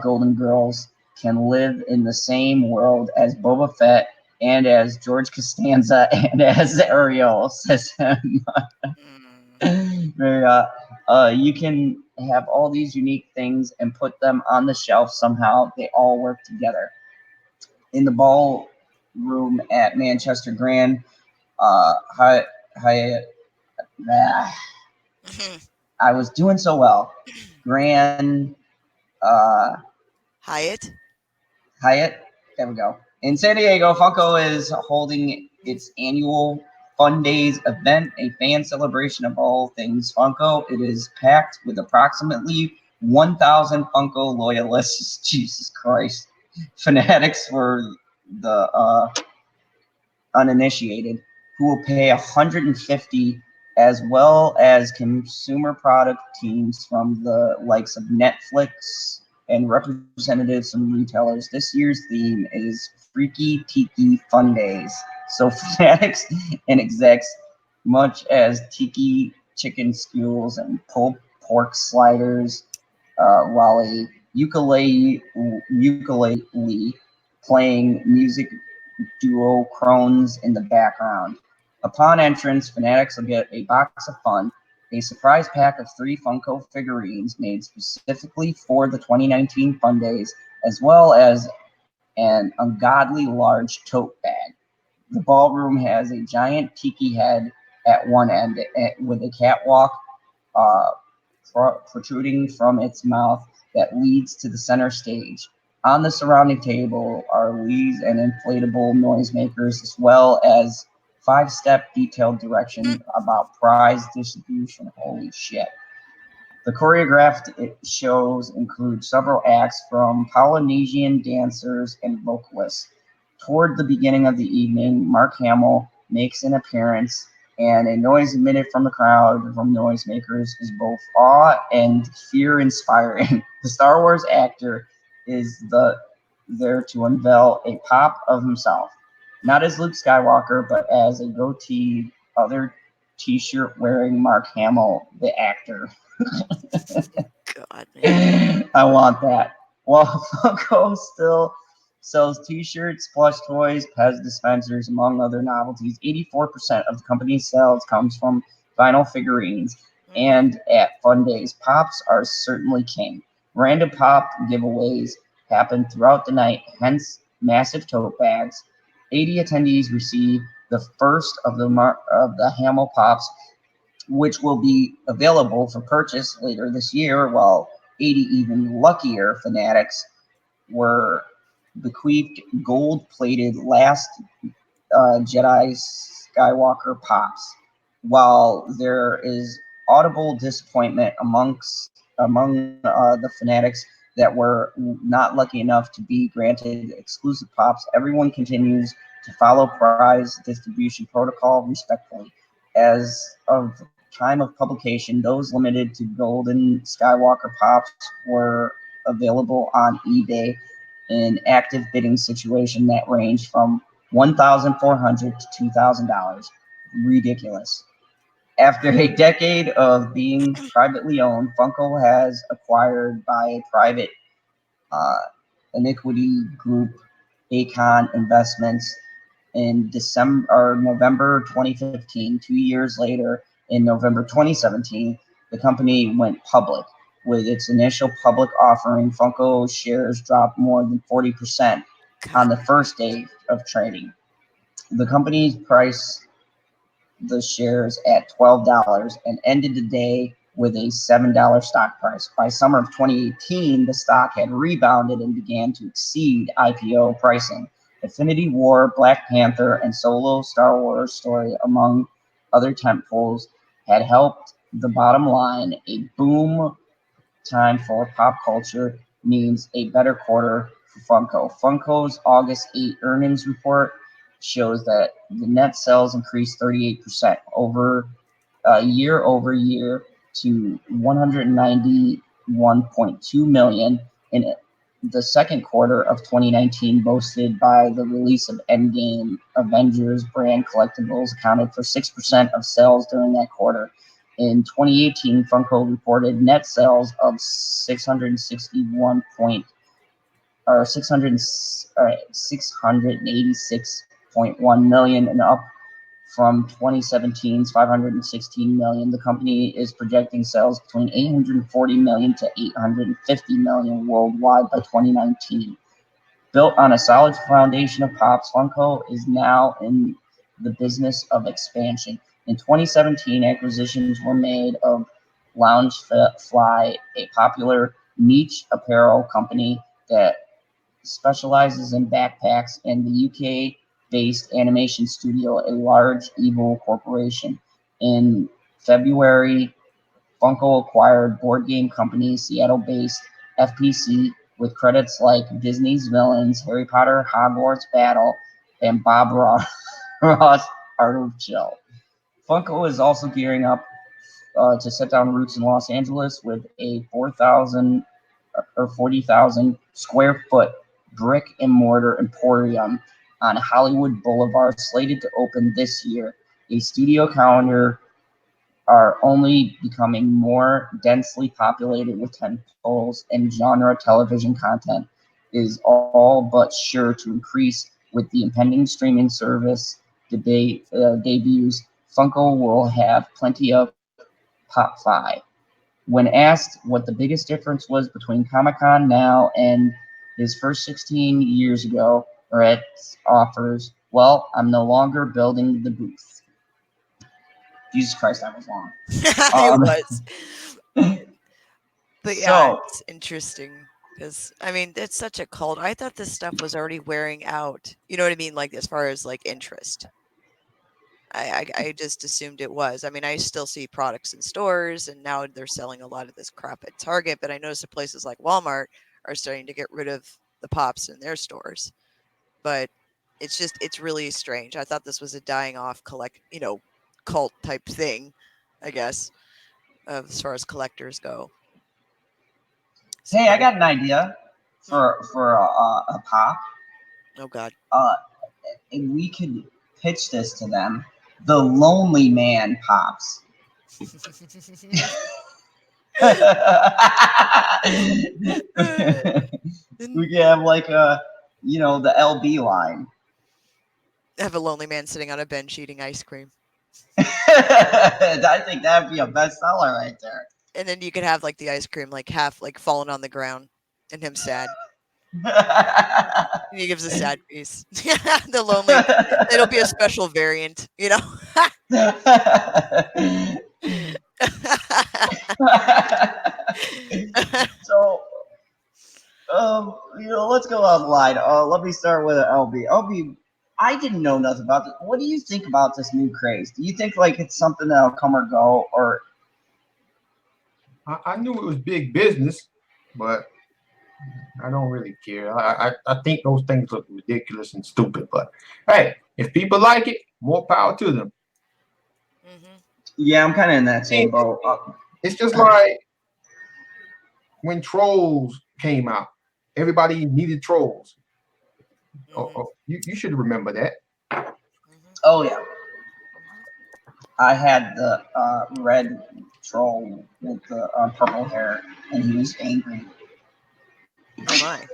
Golden Girls can live in the same world as Boba Fett and as George Costanza and as Ariel, says him. You can have all these unique things and put them on the shelf somehow. They all work together. In the ballroom at Manchester Grand, I was doing so well. Grand Hyatt. There we go. In San Diego, Funko is holding its annual Fun Days event, a fan celebration of all things Funko. It is packed with approximately 1,000 Funko loyalists. Jesus Christ. Fanatics for the uninitiated, who will pay $150, as well as consumer product teams from the likes of Netflix and representatives from retailers. This year's theme is Freaky Tiki Fun Days. So fanatics and execs, much as tiki chicken skewers and pulled pork sliders, while a ukulele playing music duo crones in the background. Upon entrance, fanatics will get a box of fun, a surprise pack of 3 Funko figurines made specifically for the 2019 Fun Days, as well as an ungodly large tote bag. The ballroom has a giant tiki head at one end with a catwalk uh, protruding from its mouth that leads to the center stage. On the surrounding table are leads and inflatable noisemakers, as well as 5-step detailed direction about prize distribution. Holy shit. The choreographed shows include several acts from Polynesian dancers and vocalists. Toward the beginning of the evening, Mark Hamill makes an appearance, and a noise emitted from the crowd from noisemakers is both awe and fear-inspiring. The Star Wars actor is there to unveil a pop of himself, not as Luke Skywalker, but as a goatee, other T-shirt wearing Mark Hamill, the actor. God, man. I want that. While Funko still sells T-shirts, plush toys, Pez dispensers, among other novelties, 84% of the company's sales comes from vinyl figurines. And at Fun Days, pops are certainly king. Random pop giveaways happen throughout the night, hence massive tote bags. 80 attendees receive the first of the Hamill pops, which will be available for purchase later this year, while 80 even luckier fanatics were bequeathed gold-plated Last Jedi Skywalker pops. While there is audible disappointment among the fanatics that were not lucky enough to be granted exclusive pops, everyone continues to follow prize distribution protocol respectfully. As of time of publication, those limited to golden Skywalker pops were available on eBay in active bidding situation that range from $1,400 to $2,000. Ridiculous. After a decade of being privately owned, Funko has acquired by a private iniquity group, Acon Investments, in November 2015. 2 years later, in November 2017, the company went public. With its initial public offering, Funko shares dropped more than 40% on the first day of trading. The company priced the shares at $12 and ended the day with a $7 stock price. By summer of 2018, the stock had rebounded and began to exceed IPO pricing. Infinity War, Black Panther, and Solo Star Wars story, among other tentpoles, had helped the bottom line. A boom time for pop culture means a better quarter for Funko. Funko's August 8 earnings report shows that the net sales increased 38% year over year to $191.2 million in the second quarter of 2019, boasted by the release of Endgame. Avengers brand collectibles accounted for 6% of sales during that quarter. In 2018, Funko reported net sales of $686.1 million, and up from 2017's $516 million. The company is projecting sales between $840 million to $850 million worldwide by 2019. Built on a solid foundation of pops, Funko is now in the business of expansion. In 2017, acquisitions were made of Loungefly, a popular niche apparel company that specializes in backpacks, and the UK-based animation studio, a large evil corporation. In February, Funko acquired board game company Seattle-based FPC, with credits like Disney's Villains, Harry Potter, Hogwarts Battle, and Bob Ross Art of Chill. Funko is also gearing up to set down roots in Los Angeles with a 4,000 or 40,000 square foot brick and mortar emporium on Hollywood Boulevard, slated to open this year. A studio calendar are only becoming more densely populated with tentpoles, and genre television content is all but sure to increase with the impending streaming service debuts. Funko will have plenty of Pop 5. When asked what the biggest difference was between Comic-Con now and his first 16 years ago, Red offers, well, I'm no longer building the booth. Jesus Christ, that was long. It was. But yeah, So, it's interesting because I mean it's such a cult. I thought this stuff was already wearing out. You know what I mean? Like as far as like interest. I just assumed it was. I mean, I still see products in stores, and now they're selling a lot of this crap at Target. But I noticed that places like Walmart are starting to get rid of the pops in their stores. But it's really strange. I thought this was a dying off cult type thing, I guess, as far as collectors go. hey, I got an idea for a pop. Oh God. And we could pitch this to them. The Lonely Man pops. We could have like the LB line. Have a lonely man sitting on a bench eating ice cream. I think that'd be a bestseller right there. And then you could have like the ice cream like half like falling on the ground and him sad. And he gives a sad face. The lonely. It'll be a special variant, you know. So, let's go online. Let me start with LB. LB, I didn't know nothing about this. What do you think about this new craze? Do you think like it's something that'll come or go, or? I knew it was big business, but I don't really care. I think those things look ridiculous and stupid. But hey, if people like it, more power to them. Mm-hmm. Yeah, I'm kind of in that same boat. It's just like when Trolls came out. Everybody needed Trolls. Mm-hmm. You should remember that. Mm-hmm. Oh yeah, I had the red troll with the purple hair, and he was angry. Oh my.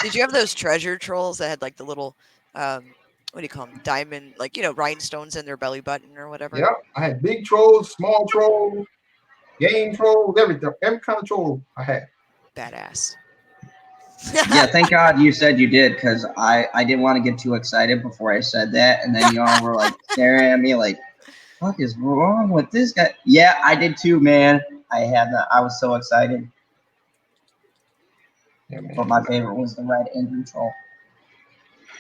Did you have those treasure trolls that had like the little what do you call them? Diamond, like rhinestones in their belly button or whatever? Yeah, I had big trolls, small trolls, game trolls, everything, every kind of troll I had. Badass. Yeah, thank God you said you did, because I didn't want to get too excited before I said that, and then y'all were like staring at me like, "What is wrong with this guy?" Yeah, I did too, man. I was so excited. Yeah, man. But my favorite was the red angry troll.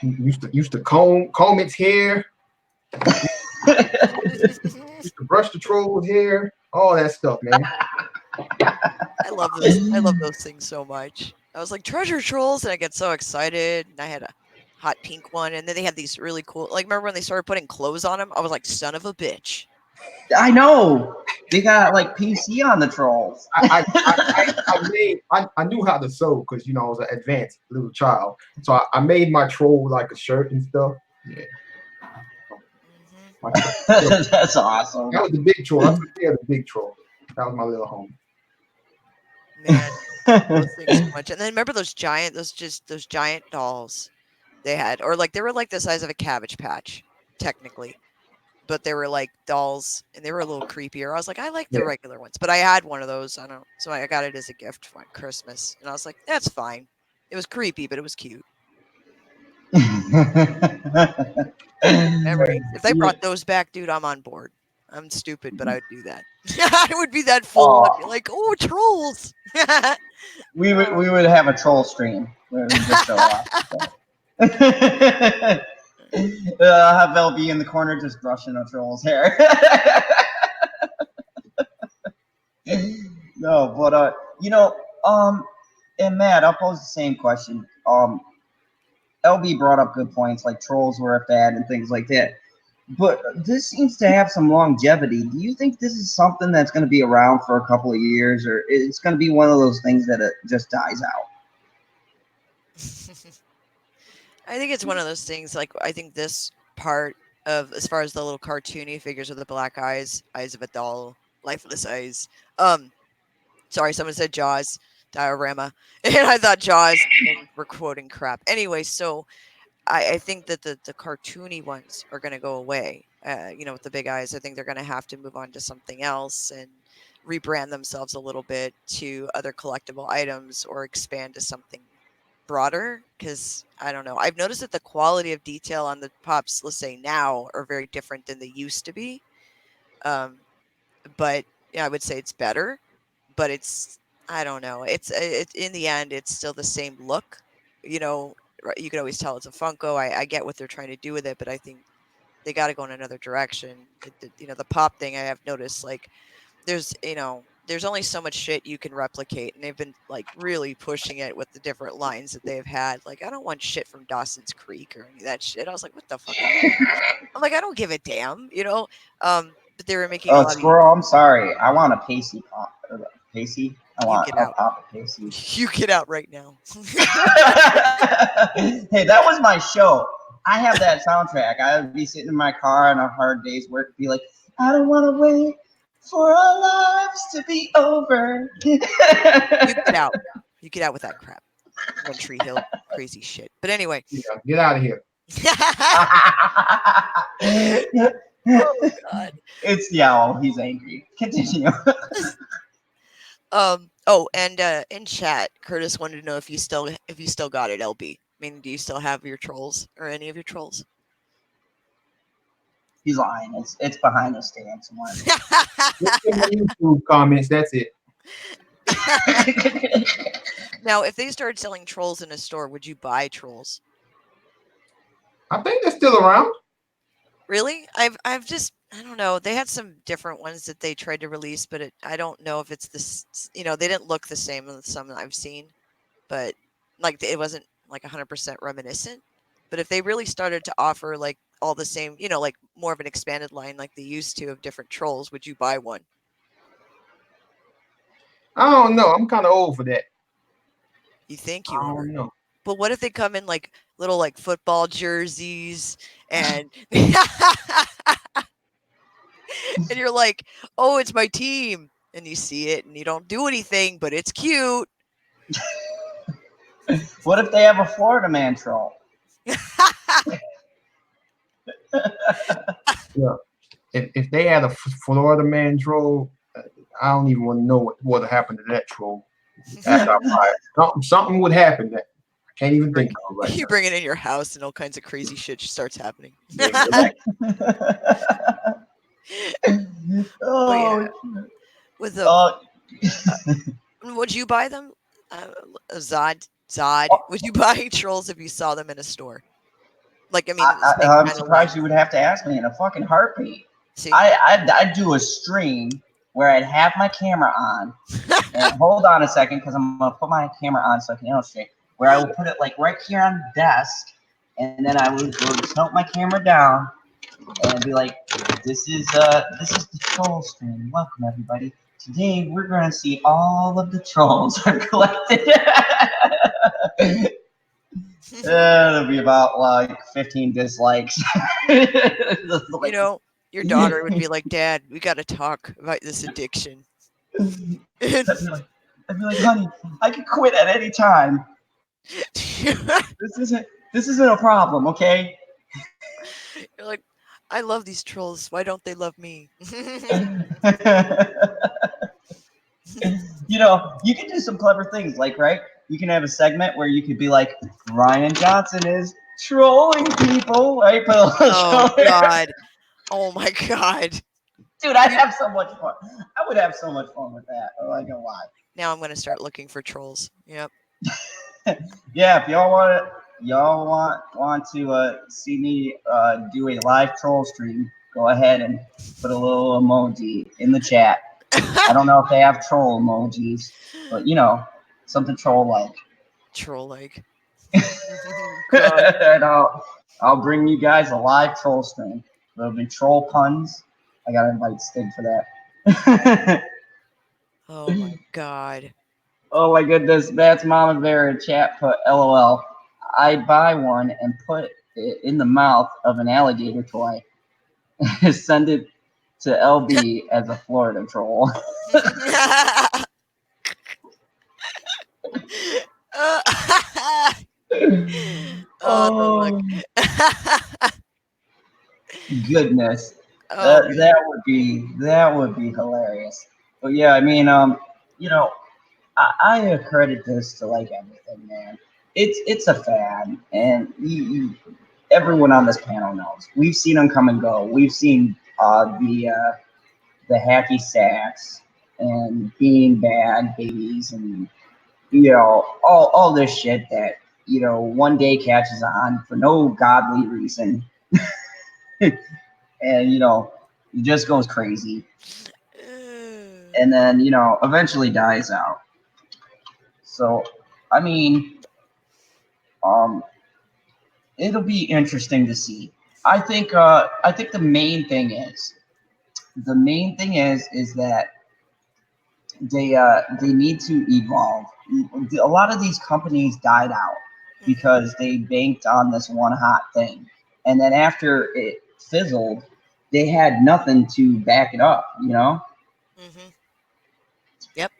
Used to comb its hair. Used to brush the troll's hair. All that stuff, man. I love those. I love those things so much. I was like treasure trolls, and I get so excited. And I had a hot pink one, and then they had these really cool. Like remember when they started putting clothes on them? I was like, son of a bitch. I know they got like PC on the trolls. I knew how to sew because I was an advanced little child, so I made my troll like a shirt and stuff. Yeah. Mm-hmm. That's awesome. That was the big troll. I took care of the big troll. That was my little home. Man, those things so much. And then remember those giant dolls they had, or like they were like the size of a Cabbage Patch, technically, but they were like dolls, and they were a little creepier. I was like, I like the regular ones, but I had one of those. I don't know, so I got it as a gift for Christmas, and I was like, that's fine. It was creepy, but it was cute. If they brought those back, dude, I'm on board. I'm stupid, but I would do that. I would be that full. I'd be like, oh, trolls. we would have a troll stream where we just show off. Have LB in the corner just brushing a troll's hair. No, but and Matt, I'll pose the same question. LB brought up good points, like trolls were a fad and things like that. but this seems to have some longevity. Do you think this is something that's going to be around for a couple of years, or it's going to be one of those things that it just dies out? I think it's one of those things. Like I think this part of, as far as the little cartoony figures with the black eyes, eyes of a doll, lifeless eyes. Sorry, someone said Jaws diorama, and I thought Jaws. And we're quoting crap. Anyway, so I think that the cartoony ones are going to go away. With the big eyes, I think they're going to have to move on to something else and rebrand themselves a little bit to other collectible items or expand to something broader. Because I don't know, I've noticed that the quality of detail on the pops, let's say now, are very different than they used to be. But yeah, I would say it's better. But it's, I don't know. It's in the end, it's still the same look. You know, you can always tell it's a Funko. I get what they're trying to do with it, but I think they got to go in another direction. The pop thing, I have noticed, like there's only so much shit you can replicate, and they've been like really pushing it with the different lines that they've had. Like, I don't want shit from Dawson's Creek or any of that shit. I was like, what the fuck? I'm like, I don't give a damn. But they were making a Oh, lot of. Squirrel, I'm sorry. I want a Pacey pop. Pacey? I want get a out. pop of Pacey. You get out right now. Hey, that was my show. I have that soundtrack. I would be sitting in my car on a hard day's work and be like, I don't want to wait for our lives to be over. You get out. You get out with that crap. One Tree Hill crazy shit. But anyway. Yeah, get out of here. Oh God. It's the owl. He's angry. Continue. And in chat, Curtis wanted to know if you still got it, LB. I mean, do you still have your trolls or any of your trolls? He's lying. It's behind the stand somewhere. Look in the YouTube comments. That's it. Now, if they started selling trolls in a store, would you buy trolls? I think they're still around. Really? I've just, I don't know. They had some different ones that they tried to release, but I don't know if it's this. They didn't look the same as some that I've seen, but like it wasn't like 100% reminiscent. But if they really started to offer like all the same, like more of an expanded line like they used to of different trolls, would you buy one? I don't know. I'm kind of old for that. You think you I are? don't know. But what if they come in like little like football jerseys and and you're like, oh, it's my team, and you see it and you don't do anything, but it's cute. What if they have a Florida man troll? Yeah. If they had a Florida man troll, I don't even want to know what would have happened to that troll. After I buy it. Something would happen that I can't even think of right You now. bring it in your house and all kinds of crazy shit starts happening. Oh, With the would you buy them? Zod, would you buy trolls if you saw them in a store? Like, I mean, I'm surprised you would have to ask me in a fucking heartbeat. See? I'd do a stream where I'd have my camera on. And hold on a second, because I'm gonna put my camera on so I can illustrate. Where I would put it like right here on the desk, and then I would tilt my camera down and be like, "This is the troll stream. Welcome everybody. Today we're gonna see all of the trolls are collected." It'll be about like 15 dislikes. Your daughter would be like, "Dad, we got to talk about this addiction." I'd be like, honey, I could quit at any time. This isn't a problem, okay? You're like, I love these trolls. Why don't they love me? You can do some clever things, like, right? You can have a segment where you could be like, Ryan Johnson is trolling people, right? Oh God. Oh my God. Dude, I'd have so much fun. I would have so much fun with that. I'm not gonna lie. Now I'm gonna start looking for trolls. Yep. Yeah, if y'all want to see me do a live troll stream, go ahead and put a little emoji in the chat. I don't know if they have troll emojis, but something troll-like. Troll-like. And I'll bring you guys a live troll stream. There'll be troll puns. I gotta invite Stig for that. Oh my god. Oh my goodness, that's Mama Bear in chat put LOL. I'd buy one and put it in the mouth of an alligator toy. Send it to LB as a Florida troll. Oh my. Goodness. Oh man. That would be hilarious. But yeah, I mean, you know, I accredit this to like everything, man. It's a fad, and everyone on this panel knows. We've seen them come and go. We've seen the hacky sacks and being bad babies, and all this shit that one day catches on for no godly reason, and it just goes crazy, and then eventually dies out. So, I mean, it'll be interesting to see. I think the main thing is that they need to evolve. A lot of these companies died out because they banked on this one hot thing, and then after it fizzled, they had nothing to back it up. Yep.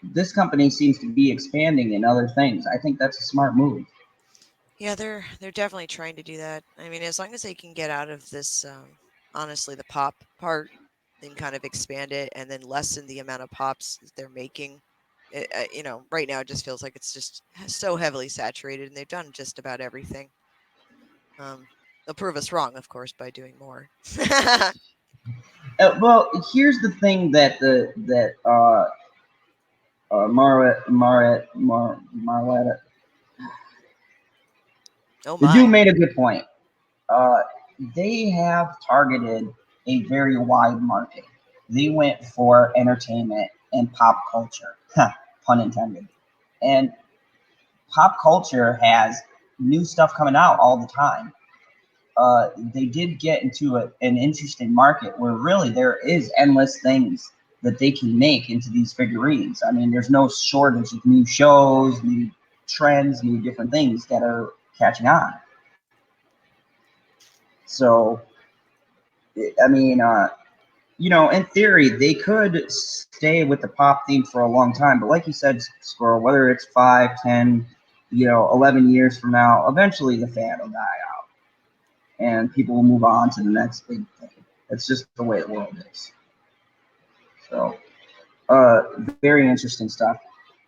This company seems to be expanding in other things. I think that's a smart move. Yeah, they're definitely trying to do that. I mean, as long as they can get out of this, honestly, the pop part, then kind of expand it and then lessen the amount of pops that they're making. Right now it just feels like it's just so heavily saturated, and they've done just about everything. They'll prove us wrong, of course, by doing more. Well, here's the thing that Marletta, Oh the dude my. made a good point. They have targeted a very wide market. They went for entertainment and pop culture, pun intended. And pop culture has new stuff coming out all the time. They did get into an interesting market where really there is endless things that they can make into these figurines. I mean, there's no shortage of new shows, new trends, new different things that are catching on. So, I mean, in theory, they could stay with the pop theme for a long time. But like you said, Squirrel, whether it's 5, 10, 11 years from now, eventually the fad will die out. And people will move on to the next big thing. That's just the way the world is. So, very interesting stuff.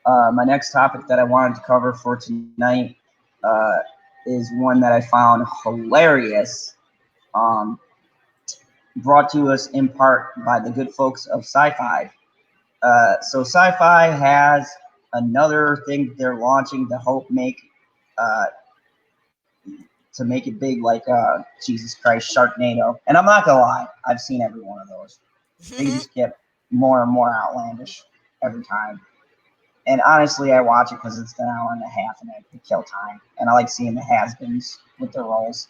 My next topic that I wanted to cover for tonight is one that I found hilarious. Brought to us in part by the good folks of Syfy. So Syfy has another thing they're launching to help make it big, like Jesus Christ, Sharknado. And I'm not gonna lie, I've seen every one of those. They just get more and more outlandish every time. And honestly, I watch it because it's an hour and a half and I can kill time. And I like seeing the has-beens with their roles.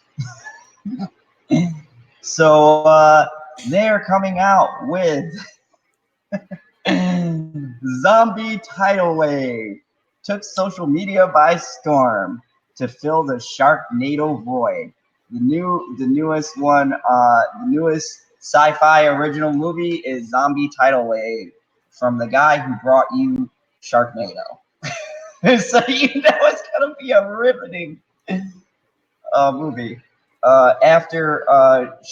So they're coming out with Zombie Tidal Wave. Took social media by storm to fill the Sharknado void. The newest one, the newest sci-fi original movie is Zombie Tidal Wave from the guy who brought you Sharknado. So it's gonna be a riveting movie. After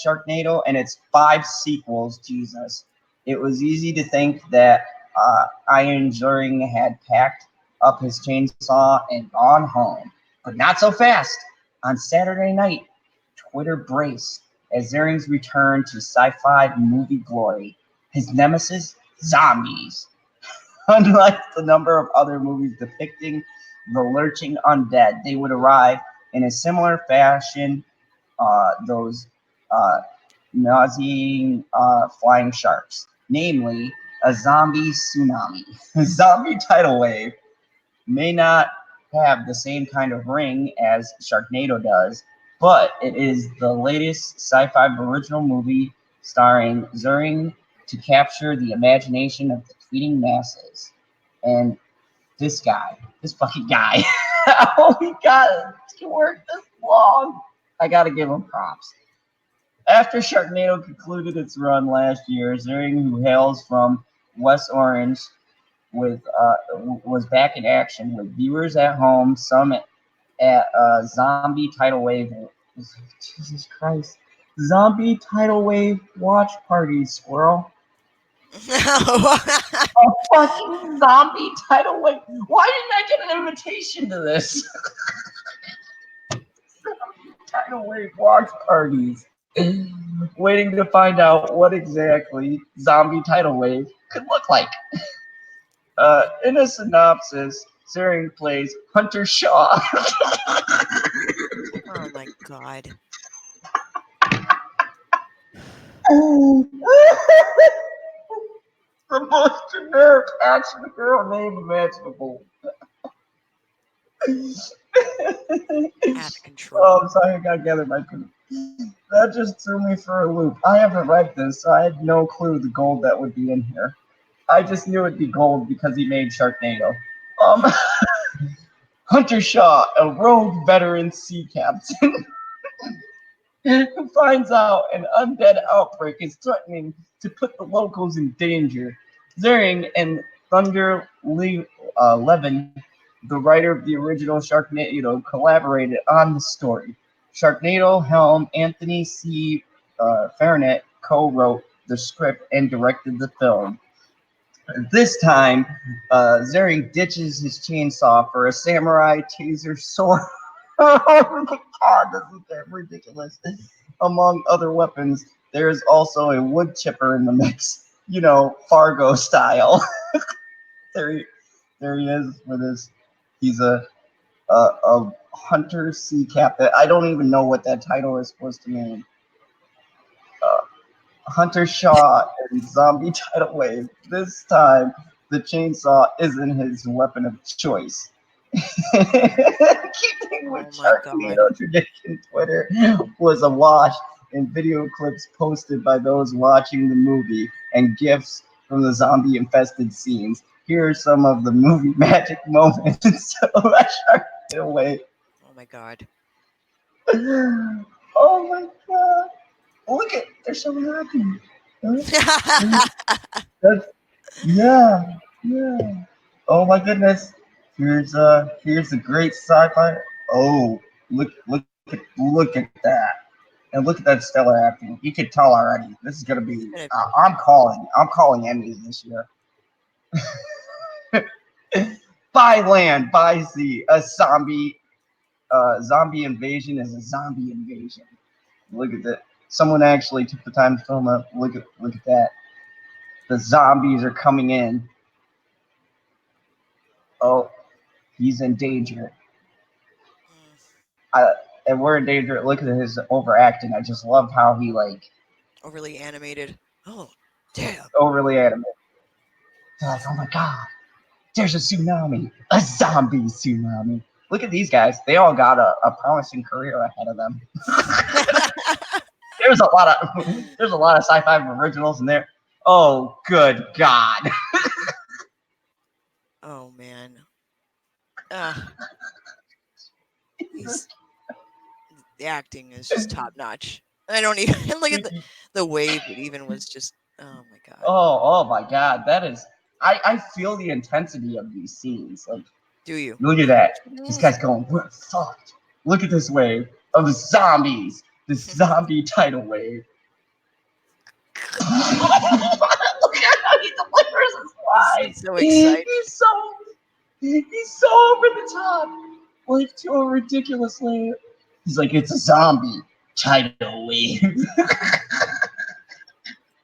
Sharknado and its 5 sequels, Jesus, it was easy to think that Iron Zuring had packed up his chainsaw and gone home. But not so fast. On Saturday night, Twitter braced as Zuring's return to sci-fi movie glory. His nemesis, zombies. Unlike the number of other movies depicting the lurching undead, they would arrive in a similar fashion. Those nauseating flying sharks, namely a zombie tsunami. Zombie tidal wave may not have the same kind of ring as Sharknado does, but it is the latest sci-fi original movie starring Zering to capture the imagination of the tweeting masses. And this fucking guy, how he got to work this long, I gotta give him props. After Sharknado concluded its run last year, Zering, who hails from West Orange, was back in action with viewers at home, some at zombie tidal wave. Jesus Christ. Zombie tidal wave watch parties, squirrel. A fucking zombie tidal wave. Why didn't I get an invitation to this? Tidal wave watch parties. Waiting to find out what exactly zombie tidal wave could look like. In a synopsis, Zering plays Hunter Shaw. Oh my god. The most generic action hero name imaginable. Out of control. Oh, I'm sorry, I gotta gather my group. That just threw me for a loop. I haven't read this, so I had no clue the gold that would be in here. I just knew it'd be gold because he made Sharknado. Hunter Shaw, a rogue veteran sea captain, who finds out an undead outbreak is threatening to put the locals in danger. Zering and Thunder Levin, the writer of the original Sharknado, collaborated on the story. Sharknado helm Anthony C. Farragut co-wrote the script and directed the film. This time, Zering ditches his chainsaw for a samurai taser sword. Oh my god, this is damn ridiculous. Among other weapons, there is also a wood chipper in the mix. You know, Fargo style. there he is with his. He's a hunter sea captain. I don't even know what that title is supposed to mean. Hunter Shaw and zombie tidal wave. This time, the chainsaw isn't his weapon of choice. Keeping with Sharknado tradition, Twitter was awash in video clips posted by those watching the movie and gifs from the zombie-infested scenes. Here are some of the movie magic moments of Sharknado wave. Oh my god. Oh my god. Look at, they're so happy. Yeah. Oh my goodness. Here's a great sci-fi. Oh, look at that. And look at that stellar acting. You can tell already. This is gonna be. I'm calling Emmys this year. By land, by sea, a zombie invasion is a zombie invasion. Look at that. Someone actually took the time to film it. Look at that. The zombies are coming in. Oh, he's in danger. And we're in danger. Look at his overacting. I just love how he overly animated. Oh, damn. Overly animated. Like, oh my god, there's a tsunami, a zombie tsunami. Look at these guys. They all got a promising career ahead of them. There's a lot of sci-fi originals in there. Oh, good God. Oh man. The acting is just top notch. I don't even look at the wave. It even was just. Oh my god. Oh my god. That is. I feel the intensity of these scenes. Like, do you? Look at that. This guy's going, we're fucked. Look at this wave of zombies. This zombie tidal wave. Look at how he delivers his lines. He's so excited. He's so over the top. Like, to a ridiculous layer. He's like, it's a zombie tidal wave.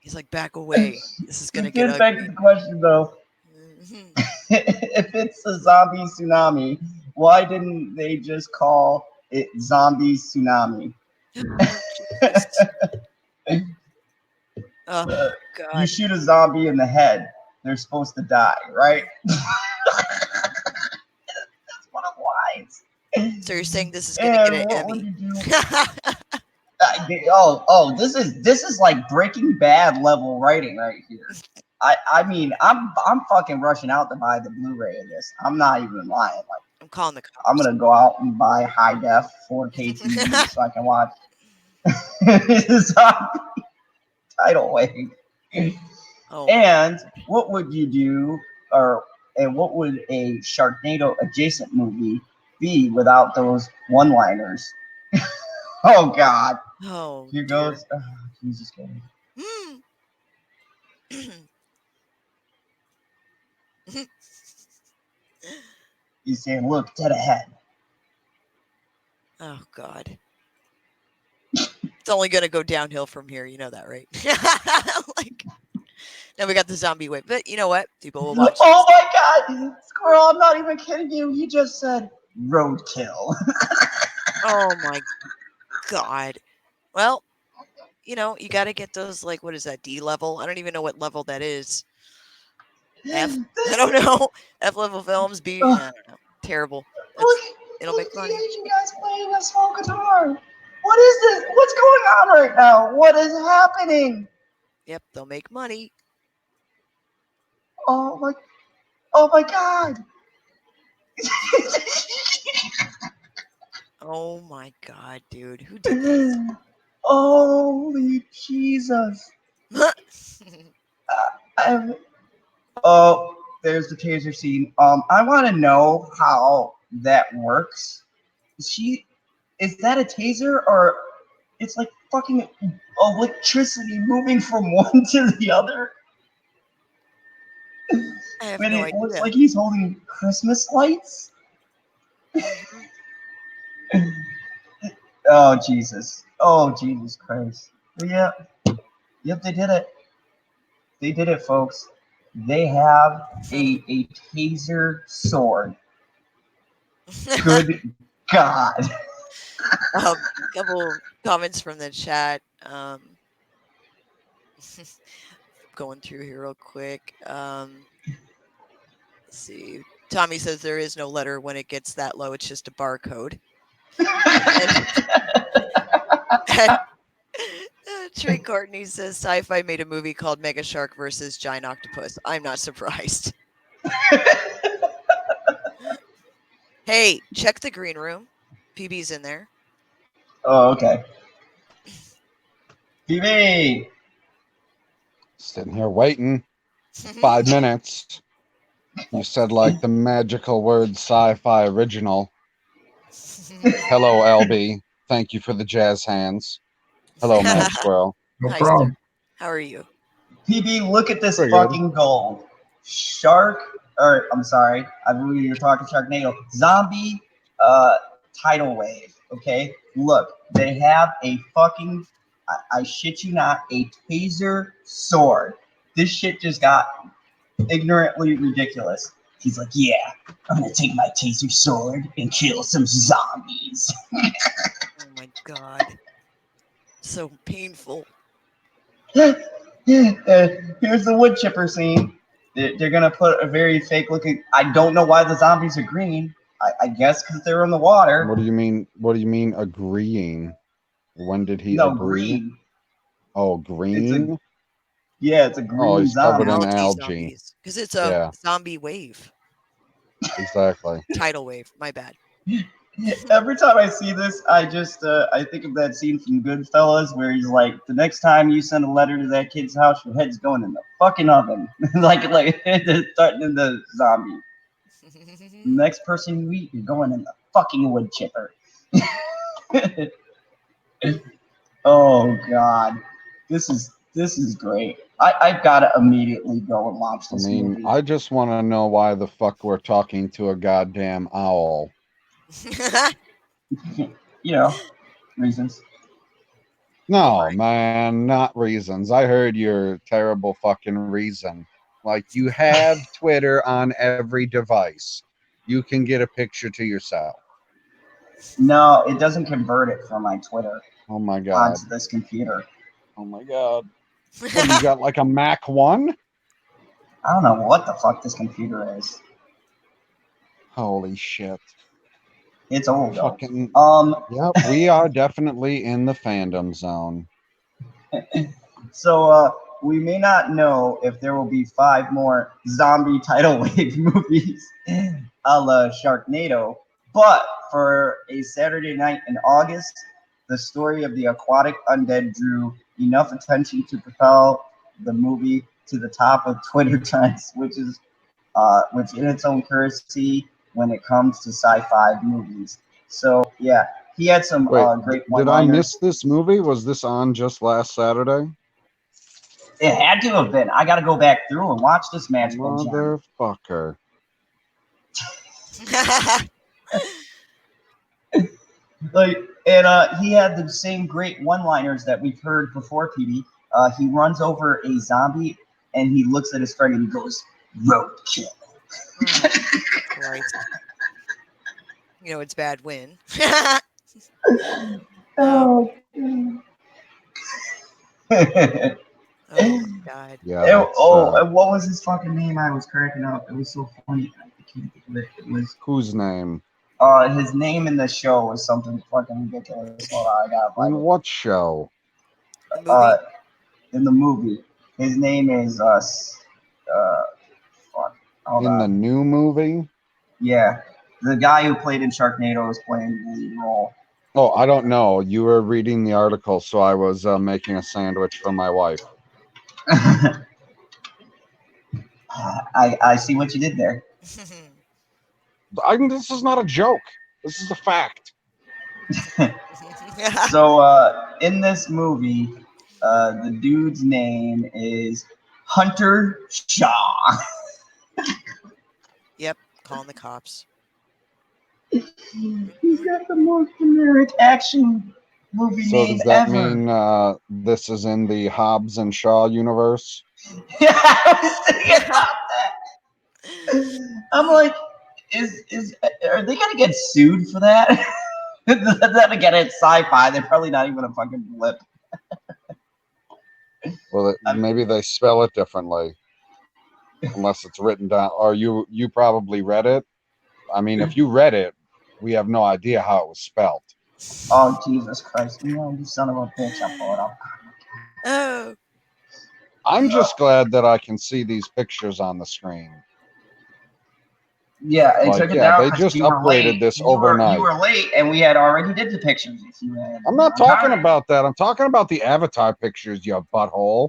He's like, back away. This is gonna get ugly. Back to the question though. If it's a zombie tsunami, why didn't they just call it zombie tsunami? Oh God. You shoot a zombie in the head, they're supposed to die, right? That's one of the lines. So you're saying this is gonna get an what would Emmy? you do? This is like Breaking Bad level writing right here. I mean, I'm fucking rushing out to buy the Blu-ray of this. I'm not even lying. Like, I'm calling the cops. I'm gonna go out and buy high def 4K TV so I can watch zombie tidal wave. Oh, And what would you do, and what would a Sharknado adjacent movie be without those one-liners? Oh God! oh, Here dear. goes. Oh, Jesus Christ. He's saying, "Look, dead ahead." Oh God. It's only gonna go downhill from here. You know that, right? Like, now we got the zombie wave, but you know what? People will watch. Oh my God, Squirrel! I'm not even kidding you. He just said roadkill. Oh my God. Well, you know, you got to get those, like, what is that, D level? I don't even know what level that is. F? I don't know. F level films, B? I don't know. Terrible. Look, It'll make money. The Asian guys playing a small guitar. What is this? What's going on right now? What is happening? Yep, they'll make money. Oh my God. Oh my God, dude. Who did this? Holy Jesus. Oh, there's the taser scene. I want to know how that works. Is that a taser, or it's like fucking electricity moving from one to the other? I have But no it looks idea. like he's holding Christmas lights. Oh Jesus! Oh Jesus Christ! Yep, they did it. They did it, folks. They have a taser sword. Good God! Couple comments from the chat. Going through here real quick. Let's see. Tommy says there is no letter when it gets that low. It's just a barcode. Trey Courtney says Syfy made a movie called Mega Shark versus Giant Octopus. I'm not surprised. Hey, check the green room. PB's in there. Oh, okay. PB! Sitting here waiting 5 minutes. You said like the magical word sci-fi original. Hello, LB. Thank you for the jazz hands. Hello, Mad Squirrel. No Hi, problem. sir. How are you? PB, look at this Pretty good. fucking gold. I'm sorry. I believe you're talking Sharknado. Zombie tidal wave. Okay? Look, they have a fucking, I shit you not, a taser sword. This shit just got ignorantly ridiculous. He's like, yeah, I'm gonna take my taser sword and kill some zombies. Oh my God. So painful. Here's the wood chipper scene. They're gonna put a very fake looking. I don't know why the zombies are green. I guess because they're in the water. What do you mean? What do you mean agreeing? When did he No, agree? green. Oh, green. It's a green Oh, he's zombie. covered in Algae algae. zombies. Because it's a zombie wave. Exactly. Tidal wave. My bad. Every time I see this, I just I think of that scene from Goodfellas where he's like, the next time you send a letter to that kid's house, your head's going in the fucking oven. like starting in the zombie. The next person you eat, you're going in the fucking wood chipper. Oh God, this is great. I've got to immediately go and watch this movie. I just want to know why the fuck we're talking to a goddamn owl. Reasons. No, man, not reasons. I heard your terrible fucking reason. Like, you have Twitter on every device. You can get a picture to yourself. No, it doesn't convert it from my Twitter. Oh my God. Onto this computer. Oh my God. What, you got like a Mac 1? I don't know what the fuck this computer is. Holy shit. It's old though. Fucking yeah, we are definitely in the fandom zone. So we may not know if there will be 5 more zombie tidal wave movies a la Sharknado, but for a Saturday night in August, the story of the aquatic undead drew enough attention to propel the movie to the top of Twitter trends, which in its own currency when it comes to sci-fi movies. So yeah, he had some Wait, great did I one-liners. miss this movie? Was this on just last Saturday? It had to have been. I got to go back through and watch this magical gem. Motherfucker. Like, and he had the same great one-liners that we've heard before, PD. He runs over a zombie and he looks at his friend and he goes, "Roadkill." Christ. You know it's bad when. Oh. Oh my god. Yeah. And what was his fucking name? I was cracking up. It was so funny. I can't think of it. It was Whose name? his name in the show was something fucking ridiculous. Hold on, I gotta In find it. what show? The movie? In the movie, his name is fuck. Hold In on. the new movie? Yeah, the guy who played in Sharknado is playing the lead role. Oh, I don't know. You were reading the article, so I was making a sandwich for my wife. I see what you did there. This is not a joke. This is a fact. So in this movie, the dude's name is Hunter Shaw. Yep, calling the cops. He's got the most generic action movie So name does that ever. mean this is in the Hobbs and Shaw universe? Yeah, I was thinking about that. I'm like, are they gonna get sued for that? Then again, it's sci-fi. They're probably not even a fucking blip. Well, maybe they spell it differently, unless it's written down. Or you probably read it. I mean, if you read it, we have no idea how it was spelled. Oh, Jesus Christ. You son of a bitch. I'll pull it up. Oh. I'm just glad that I can see these pictures on the screen. Yeah, it Like, took it yeah, down they 'cause just you were upgraded late. this You were overnight. late, and we had already did the pictures. If you had, I'm not talking about that. I'm talking about the Avatar pictures, you butthole.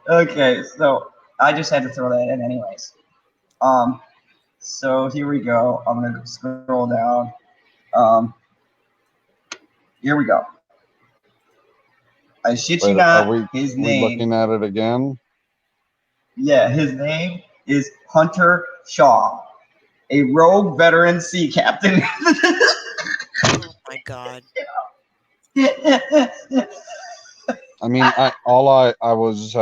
Okay, so I just had to throw that in anyways. So here we go. I'm gonna scroll down. Here we go. I shit you Wait, not. are His we name. looking at it again? Yeah, his name is Hunter Shaw, a rogue veteran sea captain. Oh my god. I mean, I was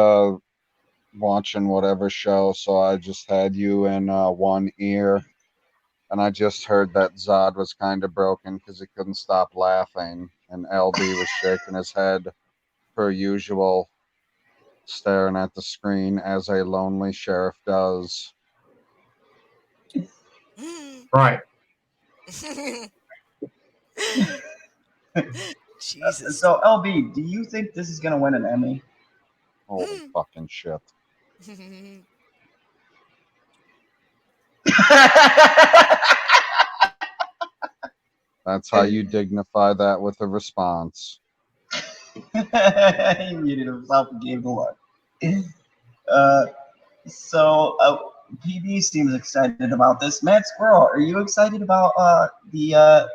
watching whatever show, so I just had you in one ear, and I just heard that Zod was kind of broken because he couldn't stop laughing, and LB was shaking his head per usual, staring at the screen as a lonely sheriff does. Right. Jesus. So LB, do you think this is gonna win an Emmy? Holy fucking shit. That's how you dignify that with a response. He muted himself and gave the look. So PB seems excited about this. Matt Squirrel, are you excited about the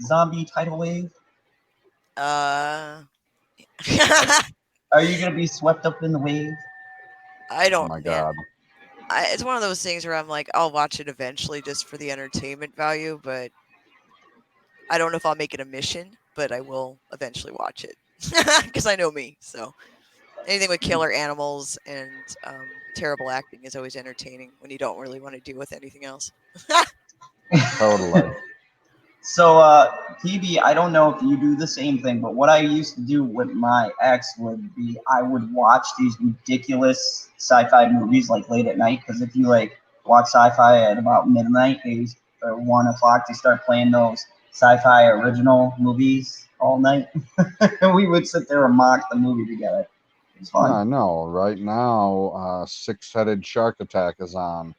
zombie tidal wave? I Are you gonna be swept up in the wave? don't. Oh my god. It's one of those things where I'm like, I'll watch it eventually just for the entertainment value, but I don't know if I'll make it a mission, but I will eventually watch it because I know me. So anything with killer animals and terrible acting is always entertaining when you don't really want to deal with anything else. Totally. PB, I don't know if you do the same thing, but what I used to do with my ex would be I would watch these ridiculous sci-fi movies like late at night, because if you like watch sci-fi at about midnight, or 1 o'clock, they start playing those sci-fi original movies all night. And we would sit there and mock the movie together. It was fun. I know. Right now, Six-Headed Shark Attack is on.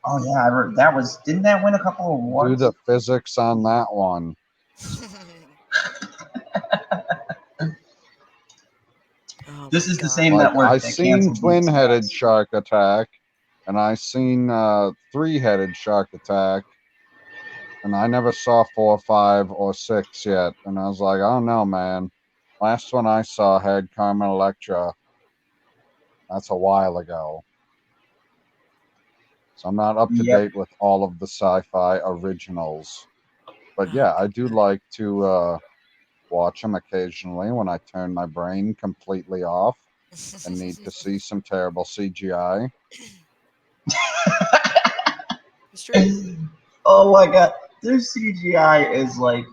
Oh yeah, I heard that was. Didn't that win a couple of awards? Do the physics on that one. Oh This my is the God. same Like, network I that seen canceled Twin-Headed Beats. Shark Attack, and I seen Three-Headed Shark Attack, and I never saw 4, 5, or 6 yet. And I was like, I don't know, man. Last one I saw had Carmen Electra. That's a while ago. So I'm not up to Yep. date with all of the sci-fi originals. But yeah, I do like to watch them occasionally when I turn my brain completely off and need to see some terrible CGI. It's true. Oh my god, their CGI is like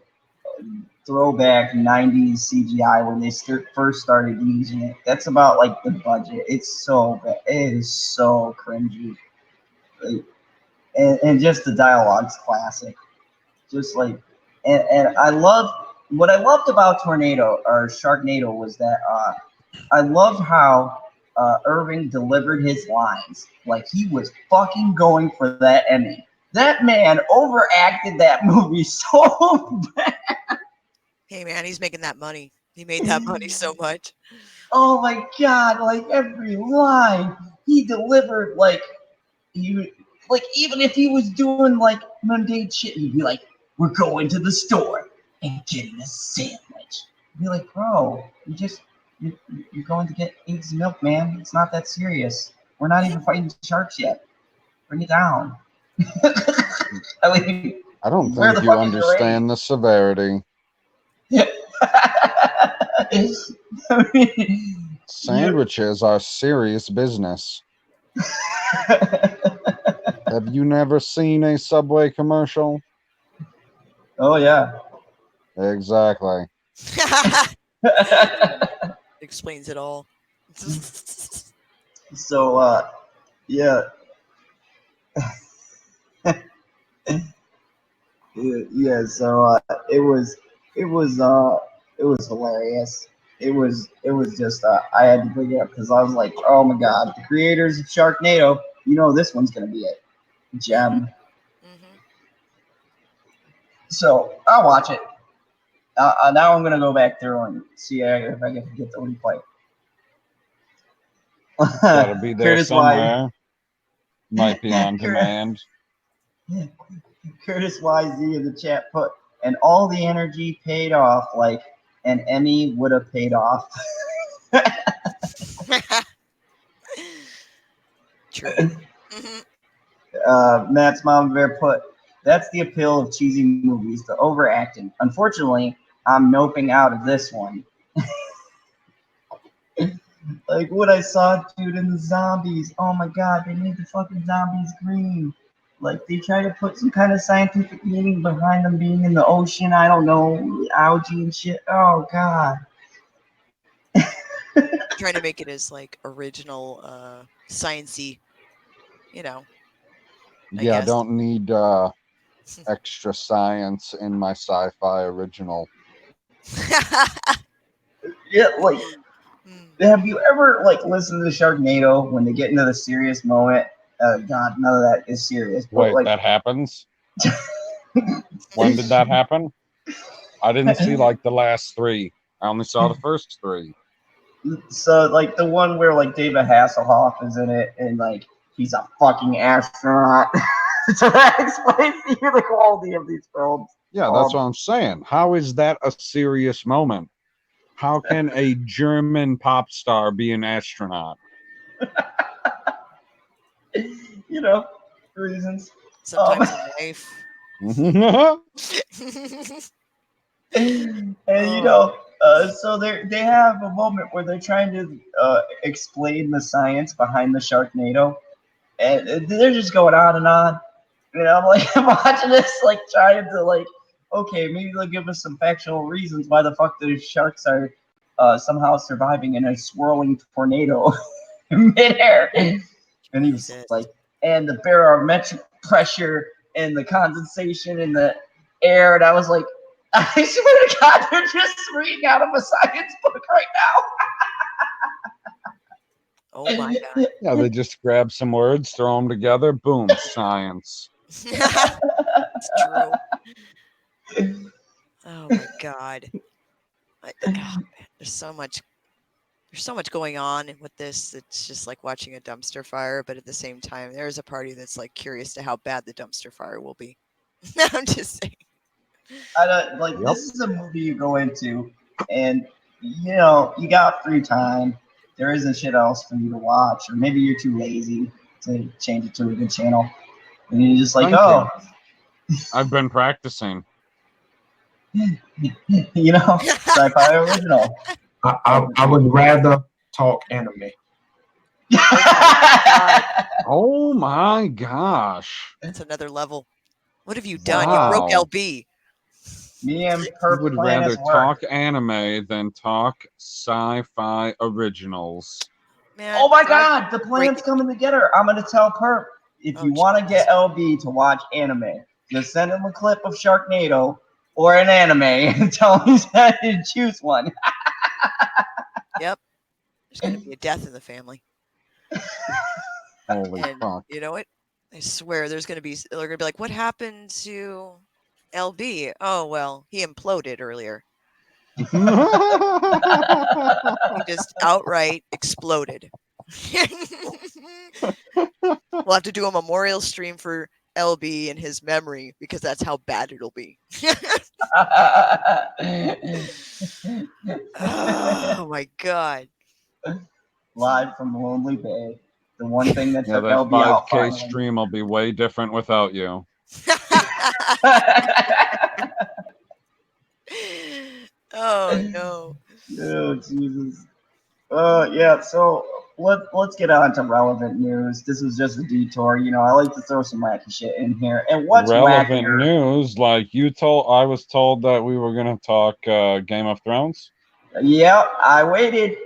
throwback 90s CGI when they first started using it. That's about like the budget. It's so bad. It is so cringy. Like, and just the dialogue's classic. Just like, and I love what I loved about Tornado or Sharknado was that I loved how Irving delivered his lines. Like he was fucking going for that Emmy. That man overacted that movie so bad. Hey man, he's making that money. He made that money so much. Oh my god! Like every line he delivered, like even if he was doing like mundane shit, he'd be like, "We're going to the store and getting a sandwich." I'd be like, "Bro, you're going to get eggs and milk, man. It's not that serious. We're not even fighting sharks yet. Bring it down." I mean, I don't where think the you fuck is your understand the severity. I mean, Sandwiches are serious business. Have you never seen a Subway commercial? Oh yeah. Exactly. Explains it all. So yeah. Yeah, so it was hilarious. It was just I had to bring it up because I was like, oh my god, the creators of Sharknado, this one's gonna be a gem. Mhm. So I'll watch it. Now I'm gonna go back through and see if I can get the replay. Gotta be there Curtis Wise. somewhere. Might be on Curtis- demand. Curtis YZ in the chat put, and all the energy paid off like an Emmy would have paid off. True. Mhm. Matt's mom bear put, that's the appeal of cheesy movies, the overacting. Unfortunately, I'm noping out of this one. Like what I saw, dude, in the zombies. Oh my god, they made the fucking zombies green. Like they try to put some kind of scientific meaning behind them being in the ocean. I don't know, algae and shit. Oh god. Trying to make it as like original, sciencey, you know. I Yeah, I guess. don't need extra science in my sci-fi original. Yeah, like Hmm. have you ever like listened to Sharknado when they get into the serious moment? God, none of that is serious. But Wait, like, that happens? When did that happen? I didn't see like the last 3. I only saw the first 3. so like the one where like David Hasselhoff is in it and like he's a fucking astronaut. So that explains the quality of these films. Yeah, that's what I'm saying. How is that a serious moment? How can a German pop star be an astronaut? Reasons. Sometimes in life. And so they have a moment where they're trying to explain the science behind the Sharknado, and they're just going on and on. And I'm like, I'm watching this, like trying to like, okay, maybe they'll give us some factual reasons why the fuck the sharks are somehow surviving in a swirling tornado midair. And he was Jesus. like, and the barometric pressure and the condensation in the air. And I was like, I swear to God, they're just reading out of a science book right Oh my God. Yeah, they just grab some words, throw them together, boom, science. It's true. Oh my God. There's so much going on with this. It's just like watching a dumpster fire, but at the same time, there's a party that's like curious to how bad the dumpster fire will be. I'm just saying. I don't, like, Yep. this is a movie you go into, and you know you got free time. There isn't shit else for you to watch, or maybe you're too lazy to change it to a good channel, and you're just like, Thank oh, I've been practicing. you know, sci-fi original. I would rather talk anime. Oh my gosh. That's another level. What have you done? You Wow. broke LB. Me and You her would plan rather is work. talk anime than talk sci-fi originals. Man, Oh my God, God, the break plan's it. coming together. I'm gonna tell Perp, if Oh, you want to get LB to watch anime, just send him a clip of Sharknado or an anime and tell him to choose one. Yep. There's going to be a death in the family. Holy And fuck. you know what? I swear they're going to be like, what happened to LB? Oh, well, he imploded earlier. He just outright exploded. We'll have to do a memorial stream for LB in his memory because that's how bad it'll be. Oh my God. Live from Lonely Bay. The one thing that Yeah, took that LB out 5K finally. stream will be way different without you. Oh no. Oh Jesus. Yeah, so let's get on to relevant news. This was just a detour, you know. I like to throw some wacky shit in here. And what's Relevant wackier? news, like I was told that we were gonna talk Game of Thrones. Yep, I waited.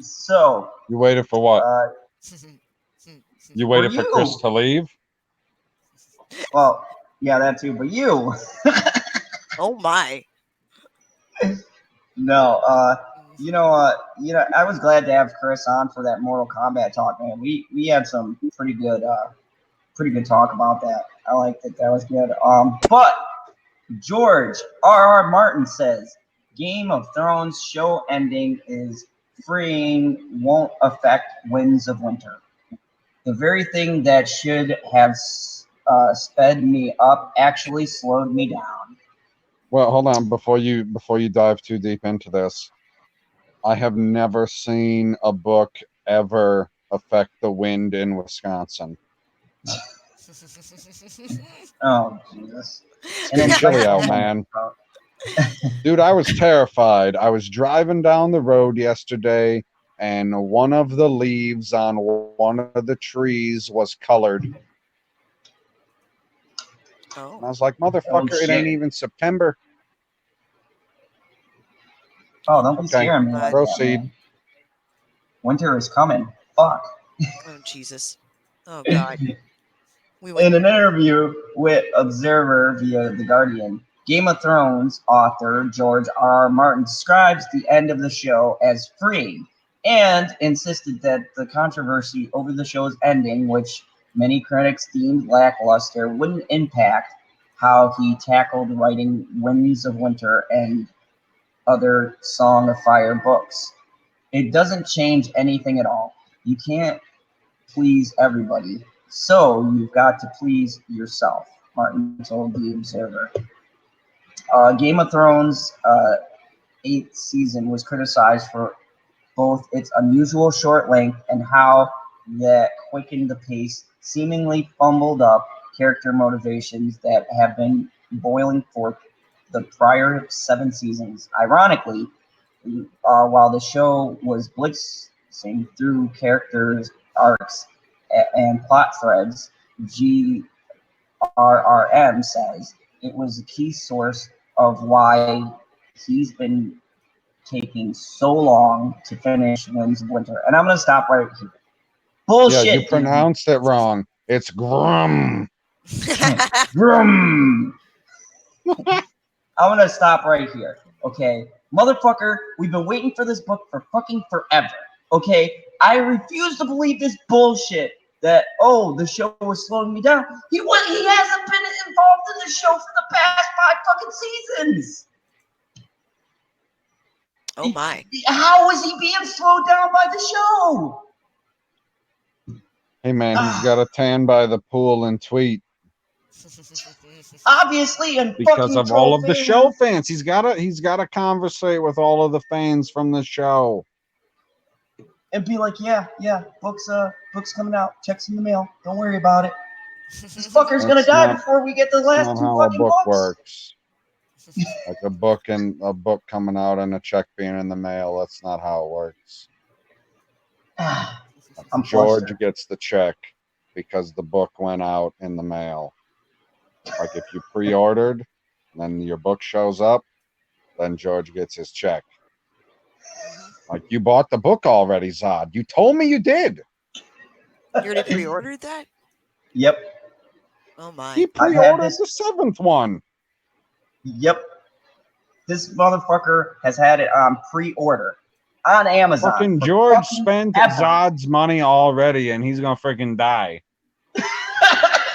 So You waited for what? You waited for you. Chris to leave? Well, yeah, that too, but you. Oh my. No, I was glad to have Chris on for that Mortal Kombat talk, man. We had some pretty good talk about that. I liked it. That was good. But George R.R. Martin says Game of Thrones show ending is freeing, won't affect Winds of Winter. The very thing that should have sped me up actually slowed me down. Well, hold on before you dive too deep into this. I have never seen a book ever affect the wind in Wisconsin. Oh Jesus! It's getting chilly out, man. Dude, I was terrified. I was driving down the road yesterday, and one of the leaves on one of the trees was colored. Oh. And I was like, motherfucker, it ain't even September. Oh, don't be Okay, scaring me like that, proceed. man. Winter is coming. Fuck. Oh Jesus. Oh God. In an interview with Observer via The Guardian, Game of Thrones author George R.R. Martin describes the end of the show as freeing and insisted that the controversy over the show's ending, which many critics deemed lackluster, wouldn't impact how he tackled writing Winds of Winter and other Song of Fire books. It doesn't change anything at all. You can't please everybody, so you've got to please yourself, Martin told The Observer. Game of Thrones' 8th season was criticized for both its unusual short length and how that quickened the pace, seemingly fumbled up character motivations that have been boiling for the prior 7 seasons. Ironically, while the show was blitzing through characters' arcs and plot threads, RRM says it was a key source of why he's been taking so long to finish Winds of Winter. And I'm going to stop right here. Bullshit. Yeah, you pronounced it wrong. It's Grum. Grum. I'm going to stop right here. Okay. Motherfucker, we've been waiting for this book for fucking forever. Okay. I refuse to believe this bullshit that, oh, the show was slowing me down. He hasn't been involved in the show for the past 5 fucking seasons. Oh my. How is he being slowed down by the show? Hey man, he's got a tan by the pool and tweet. Obviously, and Because of all of the show fans. He's gotta conversate with all of the fans from the show. And be like, yeah, books coming out. Checks in the mail. Don't worry about it. This fucker's gonna die before we get the last 2 fucking books. Works. Like a book coming out and a check being in the mail. That's not how it works. George gets the check because the book went out in the mail. Like if you pre-ordered, then your book shows up, then George gets his check. Like you bought the book already, Zod. You told me you did. You already pre-ordered that? Yep. Oh my. He pre-ordered the 7th one. Yep. This motherfucker has had it on pre-order on Amazon. Fucking George spent Zod's money already, and he's gonna freaking die.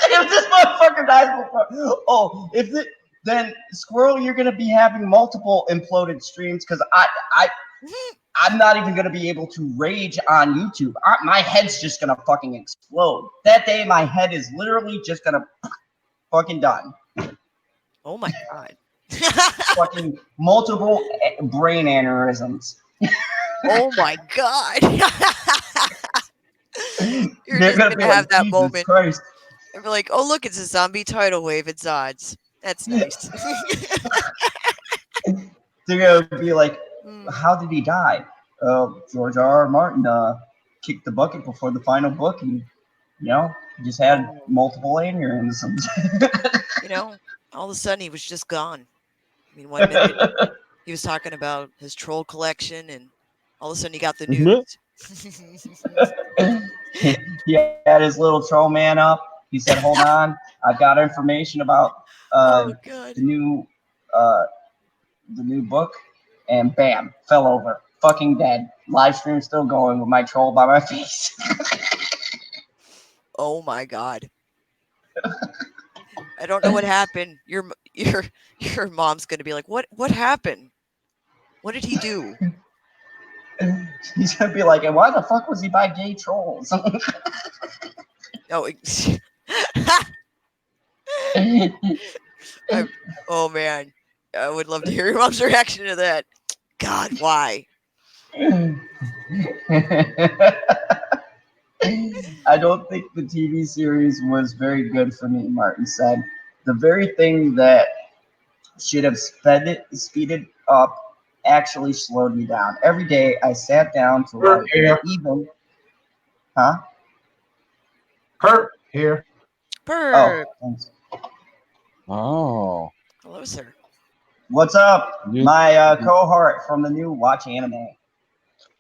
If this motherfucker dies before, then Squirrel, you're gonna be having multiple imploded streams because I'm not even gonna be able to rage on YouTube. My head's just gonna fucking explode. That day, my head is literally just gonna fucking done. Oh my god. Fucking multiple brain aneurysms. Oh my god. You're just gonna have like, that Jesus moment. Christ. And be like, oh look, it's a zombie tidal wave. It's odds. That's nice. They're gonna be like, how did he die? George R.R. Martin kicked the bucket before the final book, and he just had multiple aneurysms. All of a sudden he was just gone. I mean, 1 minute he was talking about his troll collection, and all of a sudden he got the news. He had his little troll man up. He said, hold on, I've got information about the new book, and bam, fell over. Fucking dead. Live stream still going with my troll by my face. Oh my god. I don't know what happened. Your mom's gonna be like, what happened? What did he do? He's gonna be like, and why the fuck was he by gay trolls? Oh man, I would love to hear your mom's reaction to that. God, why? I don't think the TV series was very good for me, Martin said. The very thing that should have speeded up actually slowed me down. Every day I sat down to write even. Huh? Perp here. Perp. Oh, thanks. Oh. Hello, sir. What's up? My cohort from the new Watch Anime.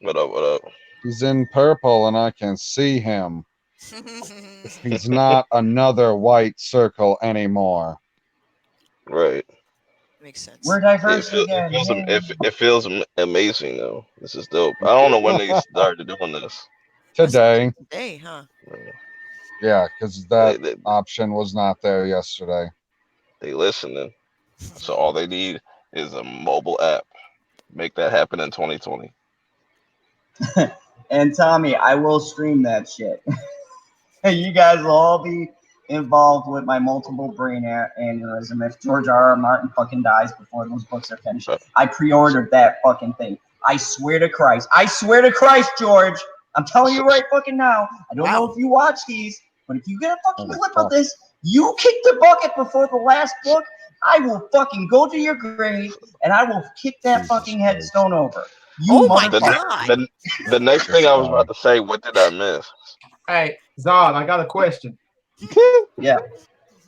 What up? He's in purple and I can see him. He's not another white circle anymore. Right. Makes sense. We're diverse again. It feels amazing though. This is dope. I don't know when they started doing this. Today. Today, huh? Yeah, because that option was not there yesterday. They listening. So all they need is a mobile app. Make that happen in 2020. And Tommy, I will stream that shit. You guys will all be involved with my multiple brain aneurysm if George R.R. Martin fucking dies before those books are finished. I pre-ordered that fucking thing. I swear to Christ, George. I'm telling you right fucking now. I don't know if you watch these, but if you get a fucking clip of this, you kick the bucket before the last book, I will fucking go to your grave and I will kick that fucking headstone over. Oh my god! The next thing I was about to say, what did I miss? Hey, Zod, I got a question. Yeah.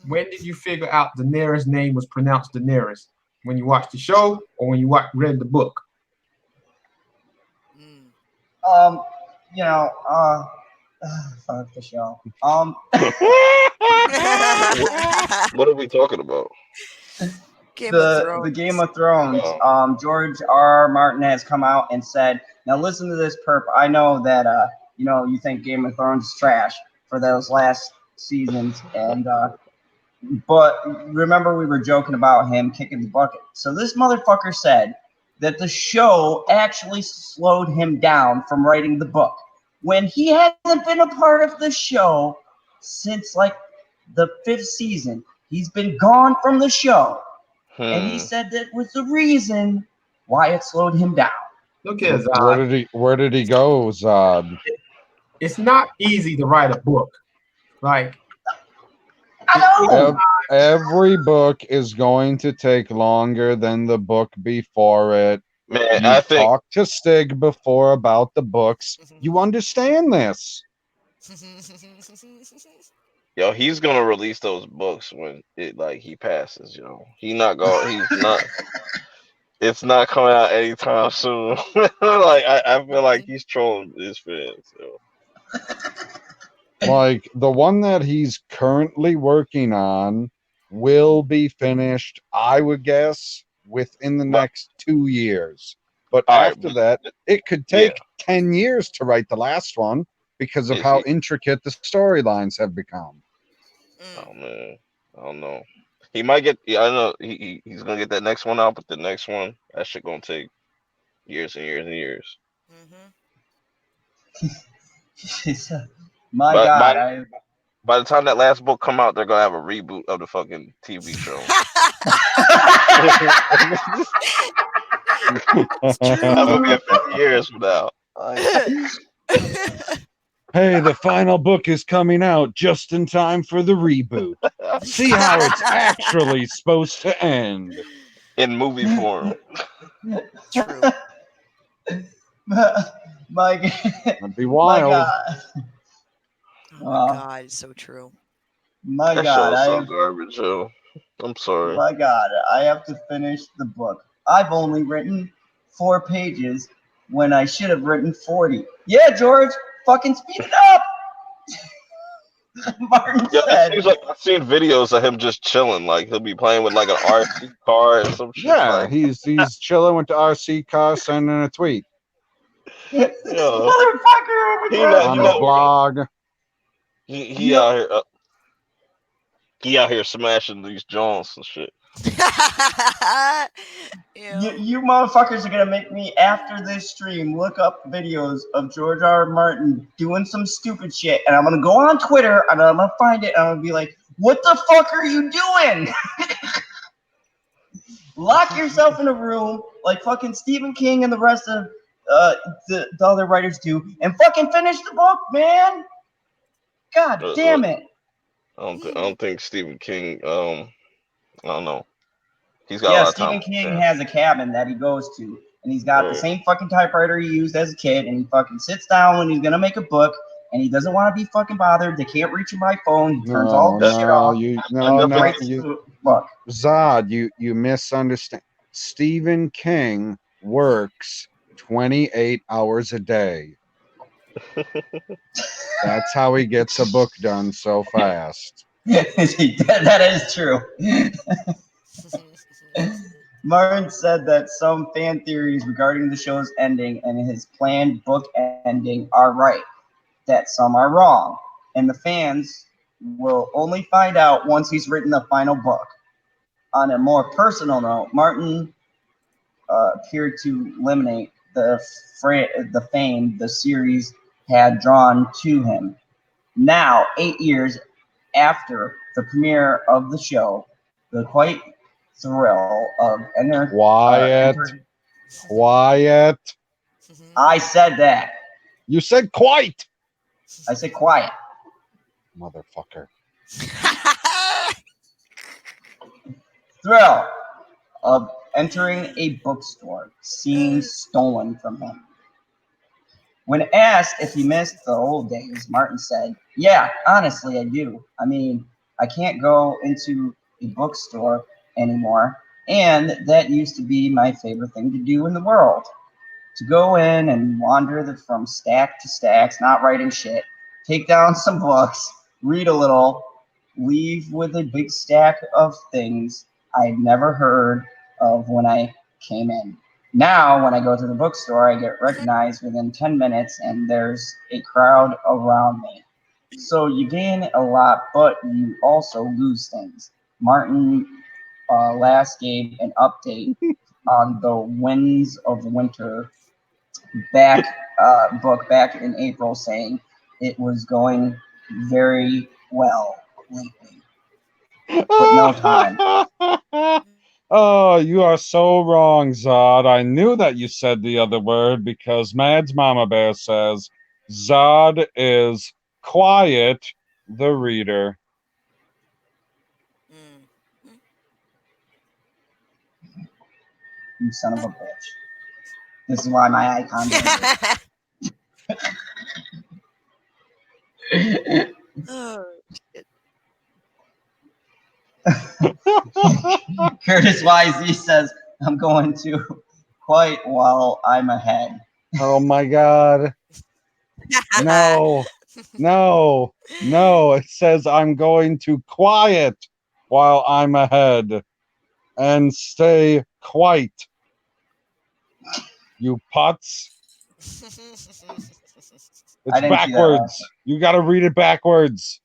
when did you figure out Daenerys' name was pronounced Daenerys? When you watched the show or when you read the book? You know, fuck the show. What are we talking about? Game of the Thrones. Game of Thrones. Oh. George R. Martin has come out and said, "Now listen to this, perp. I know that you know you think Game of Thrones is trash for those last seasons, and but remember we were joking about him kicking the bucket. So this motherfucker said that the show actually slowed him down from writing the book when he hasn't been a part of the show since like the 5th season. He's been gone from the show." And he said that was the reason why it slowed him down. Look at Zod. Where did he go, Zod? It's not easy to write a book. Like, I know. Every book is going to take longer than the book before it. Man, You I think talked to Stig before about the books. You understand this. he's gonna release those books when he passes, He's not it's not coming out anytime soon. I feel like he's trolling his fans, Like the one that he's currently working on will be finished, I would guess, within the next 2 years. But All right, after that, it could take 10 years to write the last one because of how intricate the storylines have become. Oh man, I don't know. He might get. I know he's gonna get that next one out, but the next one, that shit gonna take years and years and years. My But God. by the time that last book come out, they're gonna have a reboot of the fucking TV show. That will be 50 years from now. Hey, the final book is coming out just in time for the reboot. See how it's actually supposed to end. In movie form. True. My That'd be wild. God. Oh my God, it's so true. My That God, show's so garbage, yo. I'm sorry. My God, I have to finish the book. I've only written 4 pages when I should have written 40. Yeah, George, fucking speed it up. Martin said. It seems like I've seen videos of him just chilling. Like he'll be playing with like an RC car and some shit. Yeah, he's chilling with the RC car, sending a tweet. This motherfucker over there on the blog. He out here. He out here smashing these joints and shit. You motherfuckers are gonna make me after this stream look up videos of George R. Martin doing some stupid shit, and I'm gonna go on Twitter and I'm gonna find it and I'm gonna be like, "What the fuck are you doing?" Lock yourself in a room like fucking Stephen King and the rest of the other writers do, and fucking finish the book, man. God damn it. I don't think Stephen King. I don't know. He's got a lot of time. Stephen King has a cabin that he goes to, and he's got the same fucking typewriter he used as a kid, and he fucking sits down when he's gonna make a book, and he doesn't want to be fucking bothered. They can't reach him by phone. He turns all the shit off. Zod, you misunderstand. Stephen King works 28 hours a day. That's how he gets a book done so fast. That is true. Martin said that some fan theories regarding the show's ending and his planned book ending are right, that some are wrong, and the fans will only find out once he's written the final book. On a more personal note, Martin appeared to eliminate the fame the series had drawn to him. Now, 8 years after the premiere of the show, the quite thrill of Quiet. I said that. You said quite. I said quiet. Motherfucker. Thrill of entering a bookstore, seeing stolen from him. When asked if he missed the old days, Martin said, "Yeah, honestly, I do. I mean, I can't go into a bookstore anymore. And that used to be my favorite thing to do in the world. To go in and wander from stack to stacks, not writing shit, take down some books, read a little, leave with a big stack of things I'd never heard of when I came in. Now, when I go to the bookstore, I get recognized within 10 minutes and there's a crowd around me. So you gain a lot, but you also lose things. Martin last gave an update on the Winds of Winter book back in April, saying it was going very well lately. But no time. Oh, you are so wrong, Zod. I knew that you said the other word because Mad's Mama Bear says Zod is quiet, the reader. You son of a bitch. This is why my icon. Oh, shit. Curtis YZ says, I'm going to quite while I'm ahead. Oh my God. No, no, no. It says I'm going to quiet while I'm ahead and stay quiet. You putz. It's backwards. You got to read it backwards.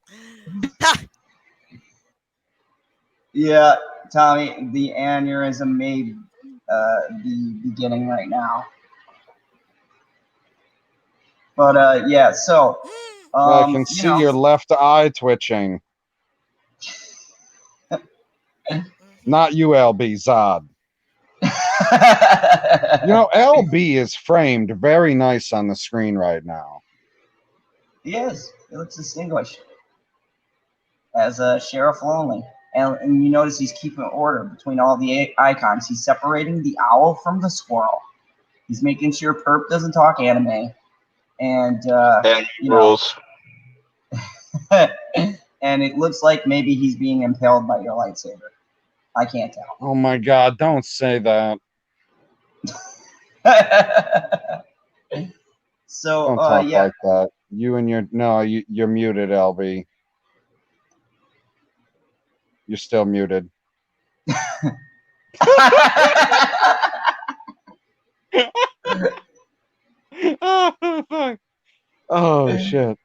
Yeah, Tommy, the aneurysm may be beginning right now. But yeah, so I can see your left eye twitching. Not you, LB, Zod. You know, LB is framed very nice on the screen right now. He is. He looks distinguished as a Sheriff Lonely. And you notice he's keeping order between all the icons. He's separating the owl from the squirrel. He's making sure Perp doesn't talk anime. And you know, and it looks like maybe he's being impaled by your lightsaber. I can't tell. Oh my God! Don't say that. So don't talk yeah. like that. You and your you're muted, LB. You're still muted. Oh shit.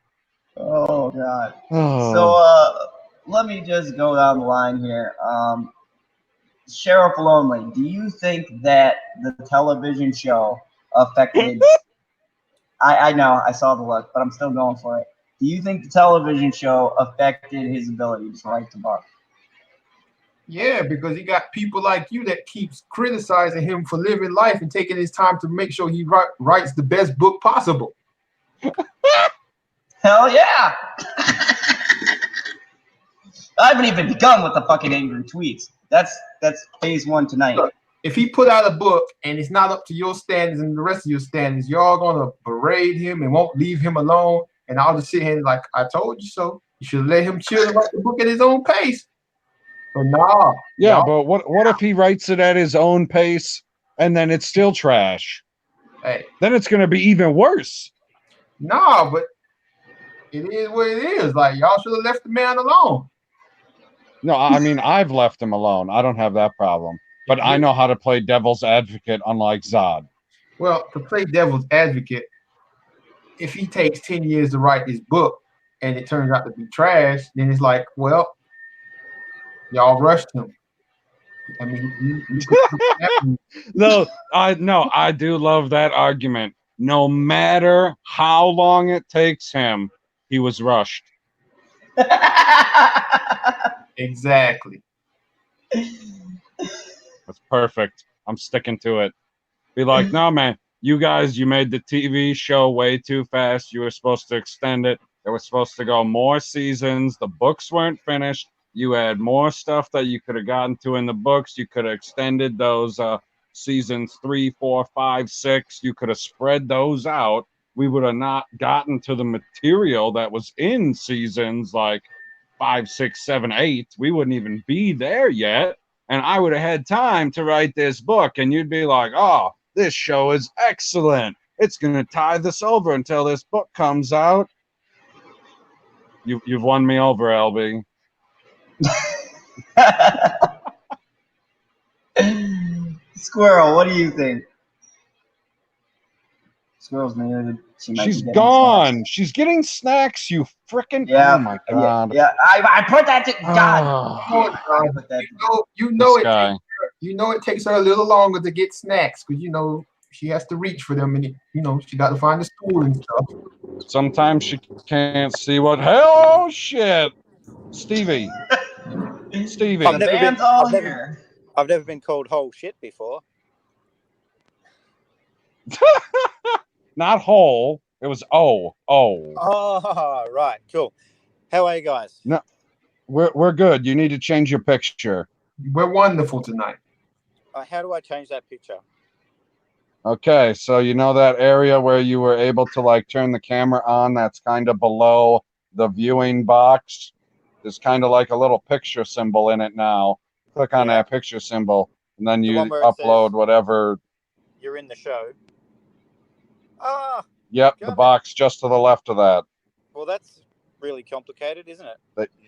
Oh God. Oh. So let me just go down the line here. Sheriff Lonely, do you think that the television show affected I know, I saw the look, but I'm still going for it. Do you think the television show affected his ability to write the book? Yeah, because he got people like you that keeps criticizing him for living life and taking his time to make sure he writes the best book possible. Hell yeah! I haven't even begun with the fucking angry tweets. That's phase one tonight. Look, if he put out a book and it's not up to your standards and the rest of your standards, y'all gonna berate him and won't leave him alone. And I'll just sit here and like, I told you so. You should let him chill and write the book at his own pace. So nah. Yeah, but what if he writes it at his own pace and then it's still trash? Hey. Then it's gonna be even worse. Nah, but it is what it is. Like, y'all should have left the man alone. No, I mean, I've left him alone. I don't have that problem. But I know how to play devil's advocate, unlike Zod. Well, to play devil's advocate, if he takes 10 years to write his book and it turns out to be trash, then it's like, well, y'all rushed him. I mean, No, I do love that argument. No matter how long it takes him, he was rushed. Exactly. That's perfect. I'm sticking to it. Be like, no, man, you guys, you made the TV show way too fast. You were supposed to extend it. It was supposed to go more seasons. The books weren't finished. You had more stuff that you could have gotten to in the books. You could have extended those seasons 3, 4, 5, 6. You could have spread those out. We would have not gotten to the material that was in seasons like 5, 6, 7, 8, we wouldn't even be there yet. And I would have had time to write this book. And you'd be like, oh, this show is excellent. It's going to tide this over until this book comes out. You've won me over, LB. Squirrel, what do you think? Squirrel's muted. She's gone. She's getting snacks, you frickin'. Yeah. Oh my God. Yeah. I put that to God. Oh, I put that you know it takes her a little longer to get snacks because you know she has to reach for them and you know she got to find the stool and stuff. Sometimes she can't see what. Hell, shit, Stevie. Stevie. I've never been called whole shit before. Not whole. It was O. Oh, right, cool. How are you guys? No, we're good. You need to change your picture. We're wonderful tonight. How do I change that picture? Okay, so you know that area where you were able to like turn the camera on? That's kind of below the viewing box. There's kind of like a little picture symbol in it now. Click on that picture symbol, and then you upload whatever. You're in the show. Ah. Yep, the box just to the left of that. Well, that's really complicated, isn't it?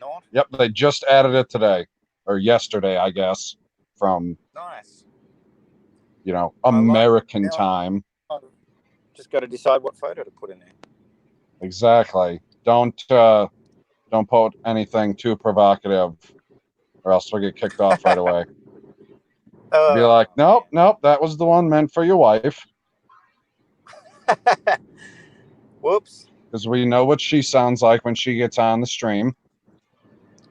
Not. Yep, they just added it today or yesterday, I guess, from nice. You know, American time. Just got to decide what photo to put in there. Exactly. Don't put anything too provocative, or else we'll get kicked off right away. Be like, nope, that was the one meant for your wife. Whoops. Because we know what she sounds like when she gets on the stream.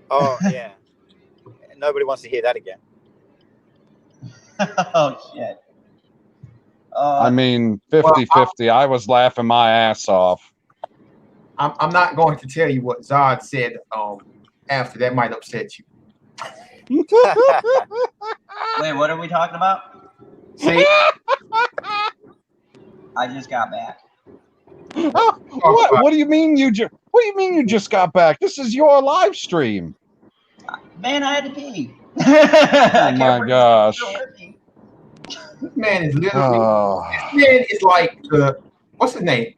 Oh, yeah. Nobody wants to hear that again. Oh, shit. I mean, 50-50. I was laughing my ass off. I'm not going to tell you what Zod said after. That might upset you. Wait, what are we talking about? See? I just got back. What do you mean what do you mean you just got back? This is your live stream. Man, I had to pee. Oh my gosh. This man is literally this man is like what's his name?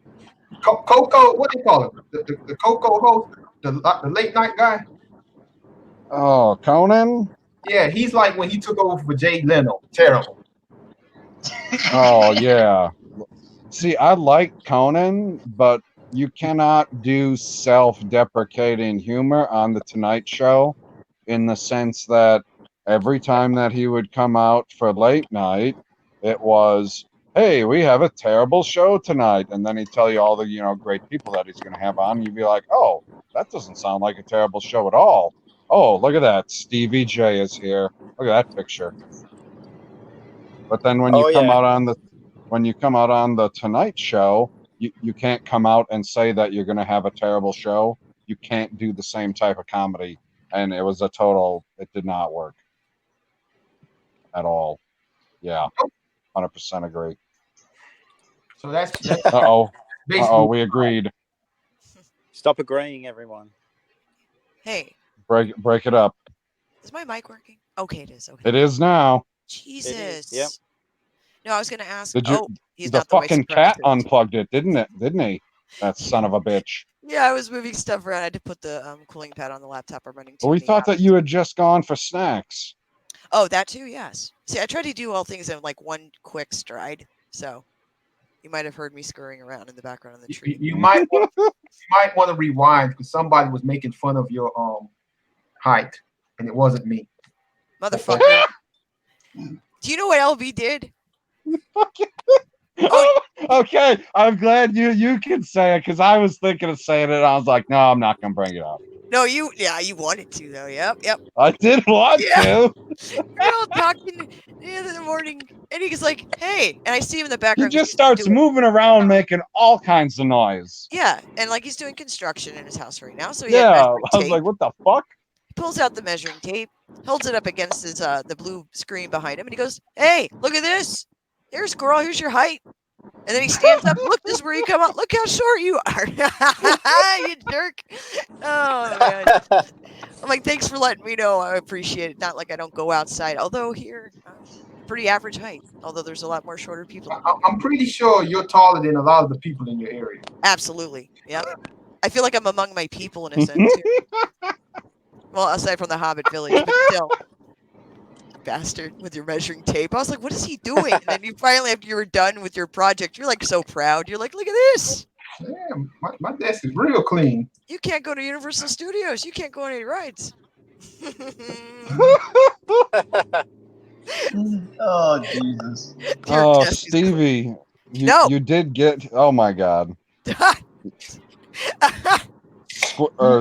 Coco, what do you call him? The Coco host, the late night guy? Oh, Conan? Yeah, he's like when he took over for Jay Leno. Terrible. Oh yeah. See, I like Conan, but you cannot do self-deprecating humor on the Tonight Show, in the sense that every time that he would come out for late night, it was, hey, we have a terrible show tonight. And then he'd tell you all the, great people that he's going to have on. And you'd be like, oh, that doesn't sound like a terrible show at all. Oh, look at that. Stevie J is here. Look at that picture. But then when you come out on the Tonight Show, you can't come out and say that you're going to have a terrible show. You can't do the same type of comedy. And it was it did not work at all. Yeah, 100% agree. So that's we agreed. Stop agreeing, everyone. Hey. Break it up. Is my mic working? Okay, it is. Okay. It is now. Jesus. Yep. No, I was going to ask. He's the not fucking cat unplugged it, didn't he? That son of a bitch. Yeah, I was moving stuff around. I had to put the cooling pad on the laptop. I'm running. We thought that you had just gone for snacks. Oh, that too. Yes. See, I try to do all things in like one quick stride. So you might have heard me scurrying around in the background of the tree. You might want to rewind because somebody was making fun of your height, and it wasn't me. Motherfucker. Do you know what LB did? Okay, I'm glad you can say it, because I was thinking of saying it and I was like, no, I'm not gonna bring it up. No, you wanted to though. Yep. I did want to. We're all talking in the morning, and he's like, "Hey," and I see him in the background. He just starts moving around, making all kinds of noise. Yeah, and like he's doing construction in his house right now. So I was like, "What the fuck?" He pulls out the measuring tape, holds it up against his the blue screen behind him, and he goes, "Hey, look at this! Here's squirrel. Here's your height." And then he stands up. Look, this is where you come out. Look how short you are. You jerk. Oh, man. I'm like, thanks for letting me know. I appreciate it. Not like I don't go outside. Although here, pretty average height. Although there's a lot more shorter people than me. I'm pretty sure you're taller than a lot of the people in your area. Absolutely. Yep. I feel like I'm among my people in a sense, too. Well, aside from the Hobbit village, but still. Bastard with your measuring tape. I was like, what is he doing? And then you finally, after you were done with your project, you're like so proud. You're like, look at this. Yeah, my desk is real clean. You can't go to Universal Studios. You can't go on any rides. Oh, Jesus. Your Oh, desk is Stevie, No. you did get. Oh my God,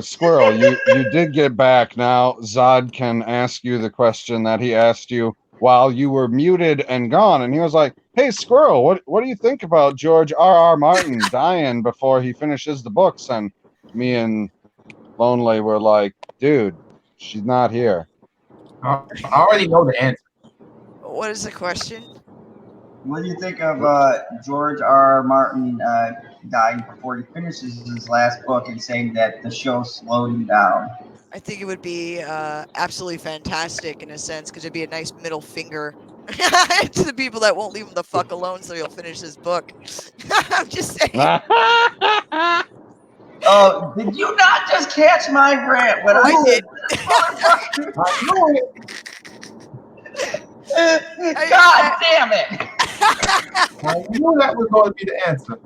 Squirrel, you did get back. Now Zod can ask you the question that he asked you while you were muted and gone, and he was like, "Hey, Squirrel, what do you think about George R.R. Martin dying before he finishes the books?" And me and Lonely were like, "Dude, she's not here." I already know the answer. What is the question? What do you think of George R. Martin dying before he finishes his last book and saying that the show slowed him down? I think it would be absolutely fantastic in a sense because it'd be a nice middle finger to the people that won't leave him the fuck alone so he'll finish his book. I'm just saying. Oh, did you not just catch my rant? When I did. I knew it. God damn it! I knew that was going to be the answer.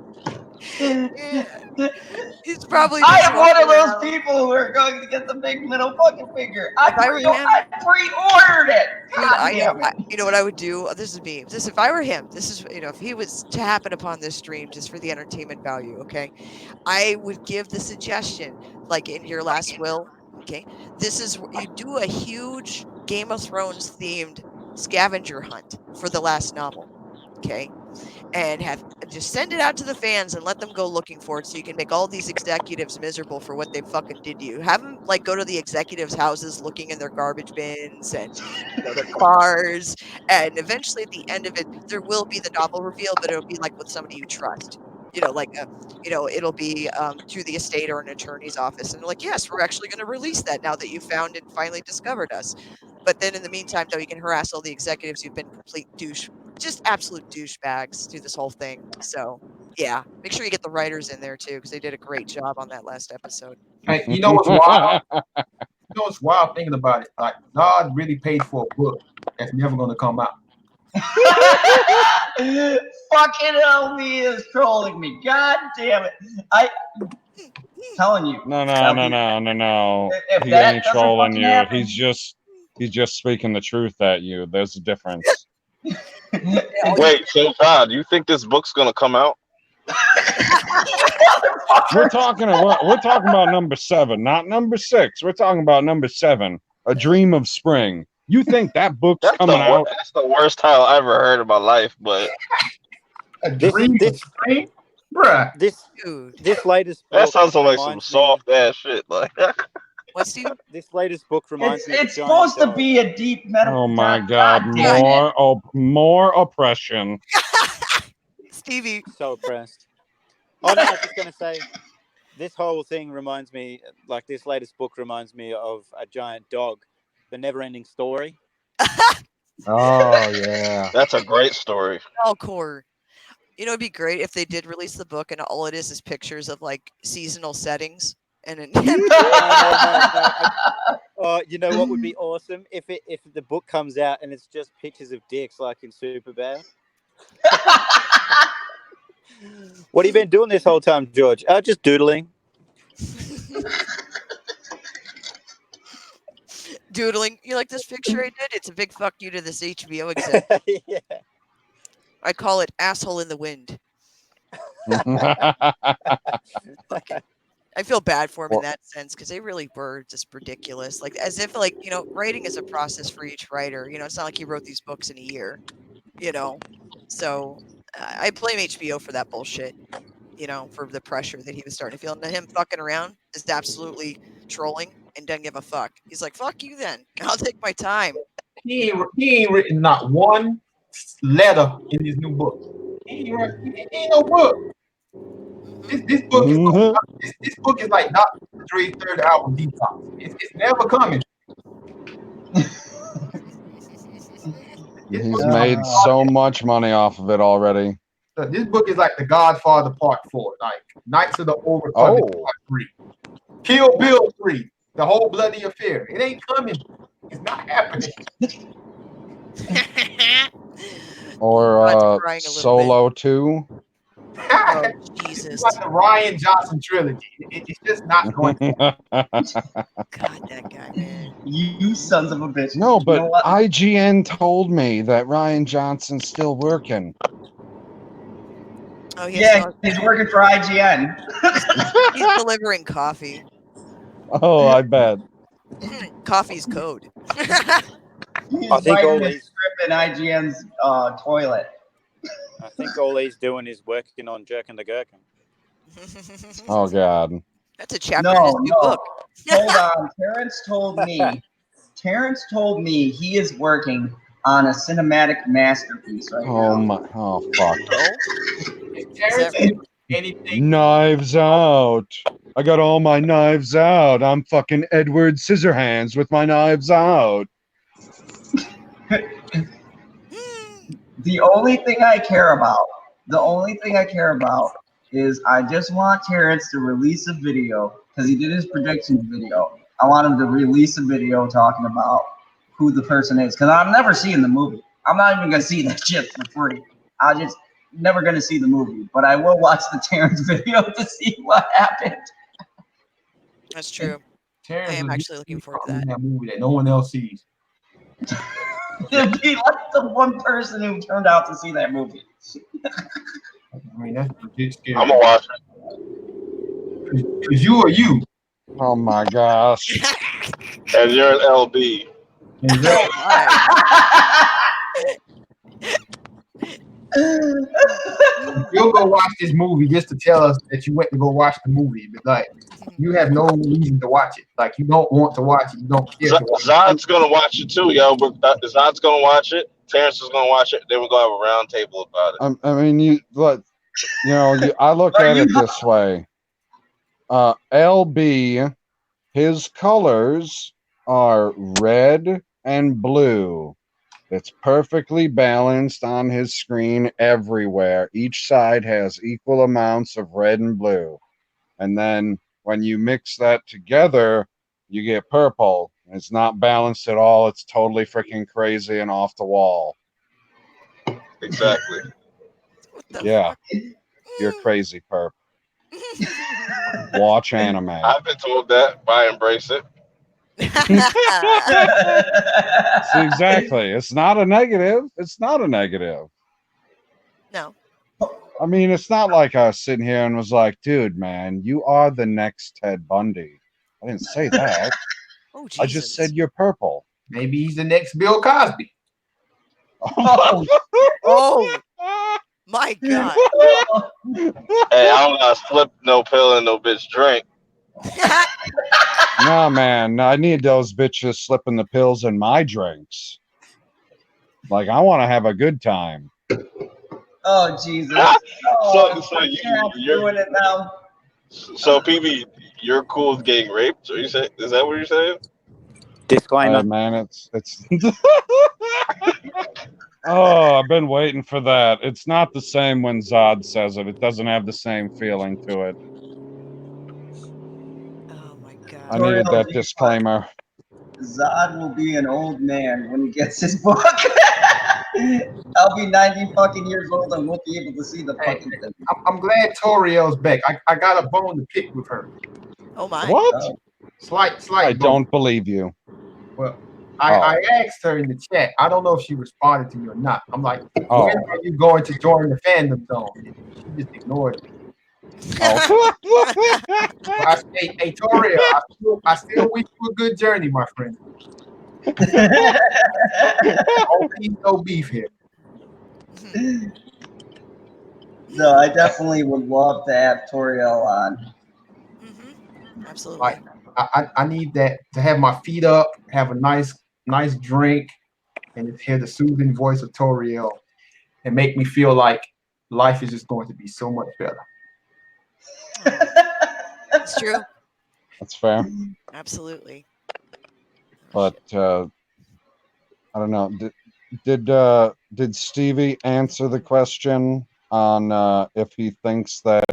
He's probably. I just am one of walking those around. people who are going to get the big middle fucking finger. I If I were him- pre-ordered it. Dude, God I know. damn it. You know what I would do? This is me. This if I were him. This is if he was to happen upon this stream just for the entertainment value. Okay, I would give the suggestion like in your last will. Okay, this is you do a huge Game of Thrones themed scavenger hunt for the last novel. Okay, and just send it out to the fans and let them go looking for it so you can make all these executives miserable for what they fucking did to you. Have them like go to the executives' houses looking in their garbage bins and their cars, and eventually at the end of it there will be the novel reveal, but it'll be like with somebody you trust. It'll be through the estate or an attorney's office, and they're like, yes, we're actually going to release that now that you found and finally discovered us. But then in the meantime, though, you can harass all the executives who've been complete just absolute douchebags through this whole thing. So yeah, make sure you get the writers in there too because they did a great job on that last episode. Hey, you know what's wild? You know what's wild thinking about it? Like, God really paid for a book that's never going to come out. Fucking LB is trolling me. God damn it. Telling you. No. If He that ain't doesn't trolling fucking you. happen- He's just speaking the truth at you. There's a difference. Wait, so God, you think this book's gonna come out? We're talking about number 7, not number 6. We're talking about number 7, A Dream of Spring. You think that book's coming out? That's the worst title I ever heard in my life, but A dream of spring? Bruh. This latest book that sounds like some reminds soft ass shit. Like, What's Steve? This latest book reminds me of It's a giant supposed to dog. be a deep medical. Oh my God! damn it. More oppression. Stevie. So oppressed. Oh no, I was just gonna say, this whole thing reminds me, like this latest book reminds me of a giant dog, The Never-Ending Story. Oh yeah. that's a great story. Oh, core. You know, it'd be great if they did release the book and all it is pictures of like seasonal settings and it. Oh, you know what would be awesome if the book comes out and it's just pictures of dicks like in Superbad. What have you been doing this whole time, George? Just doodling. Doodling. You like this picture I did? It's a big fuck you to this HBO exec. Yeah. I call it asshole in the wind. I feel bad for him in that sense because they really were just ridiculous. Like as if like, you know, writing is a process for each writer. You know, it's not like he wrote these books in a year, you know. So I blame HBO for that bullshit, you know, for the pressure that he was starting to feel. And him fucking around is absolutely trolling and doesn't give a fuck. He's like, fuck you then. I'll take my time. He ain't written not one letter in his new book. He ain't no book. This book is this book is like Dr. Dre's third album Detox. It's never coming. He's made so much money off of it already. This book is like The Godfather Part 4, like Knights of the Old Republic Part 3, Kill Bill 3, The Whole Bloody Affair. It ain't coming. It's not happening. Or Solo 2. Oh, Jesus. It's like the Ryan Johnson trilogy. It's just not going to God, that guy, man. You sons of a bitch. No, but you know what? IGN told me that Ryan Johnson's still working. Oh, Yeah, he's working for IGN. He's delivering coffee. Oh, I bet. Coffee's code. He's I think all writing a these- script in IGN's toilet. I think all he's doing is working on Jerk and the Gherkin. Oh, God. That's a chapter in his new book. Hold on. Terrence told me he is working on a cinematic masterpiece right now. Oh, fuck. anything. Knives Out. I got all my knives out. I'm fucking Edward Scissorhands with my knives out. The only thing I care about is I just want Terrence to release a video because he did his predictions video. I want him to release a video talking about who the person is because I'm never seeing the movie. I'm not even gonna see that shit for free. I just never gonna see the movie, but I will watch the Terrence video to see what happened. That's true. Terrence I am was actually looking forward to in that movie that no one else sees. It'd be like the one person who turned out to see that movie. I mean, that's legit scary. I'm gonna watch it. Cause you are you. Oh, my gosh. And you're an LB. You'll go watch this movie just to tell us that you went to go watch the movie, but like you have no reason to watch it. Like you don't want to watch it. You don't care. To watch Zod's gonna watch it too, yo. Zod's gonna watch it. Terrence is gonna watch it. Then we're gonna have a round table about it. I mean, I look at it this way. LB, his colors are red and blue. It's perfectly balanced on his screen everywhere. Each side has equal amounts of red and blue. And then when you mix that together, you get purple. It's not balanced at all. It's totally freaking crazy and off the wall. Exactly. Yeah. You're crazy, perp. Watch anime. I've been told that, but I embrace it. See, exactly. It's not a negative. It's not a negative. No. I mean, it's not like I was sitting here and was like, dude, man, you are the next Ted Bundy. I didn't say that. Oh, I just said you're purple. Maybe he's the next Bill Cosby. Oh, my God. Hey, I don't gotta slip no pill in no bitch drink. Nah, man, I need those bitches slipping the pills in my drinks. Like, I want to have a good time. Oh, Jesus. So you're doing it now. So, PB, you're cool with getting raped? Are you saying? Is that what you're saying? Disclaimer. Man, it's. Oh, I've been waiting for that. It's not the same when Zod says it. It doesn't have the same feeling to it. Oh my God. I needed that disclaimer. Zod will be an old man when he gets his book. I'll be 90 fucking years old and won't be able to see the fucking thing. I'm glad Toriel's back. I got a bone to pick with her. Oh my. What? Slight. I don't believe you. Well, I asked her in the chat. I don't know if she responded to me or not. I'm like, when are you going to join the fandom zone? She just ignored me. Oh. I say, hey, Toriel, I still wish you a good journey, my friend. No beef here. No, I definitely would love to have Toriel on. Absolutely. Like, I need that to have my feet up, have a nice drink, and just hear the soothing voice of Toriel and make me feel like life is just going to be so much better. It's true. That's fair. Absolutely. But I don't know. Did Stevie answer the question on if he thinks that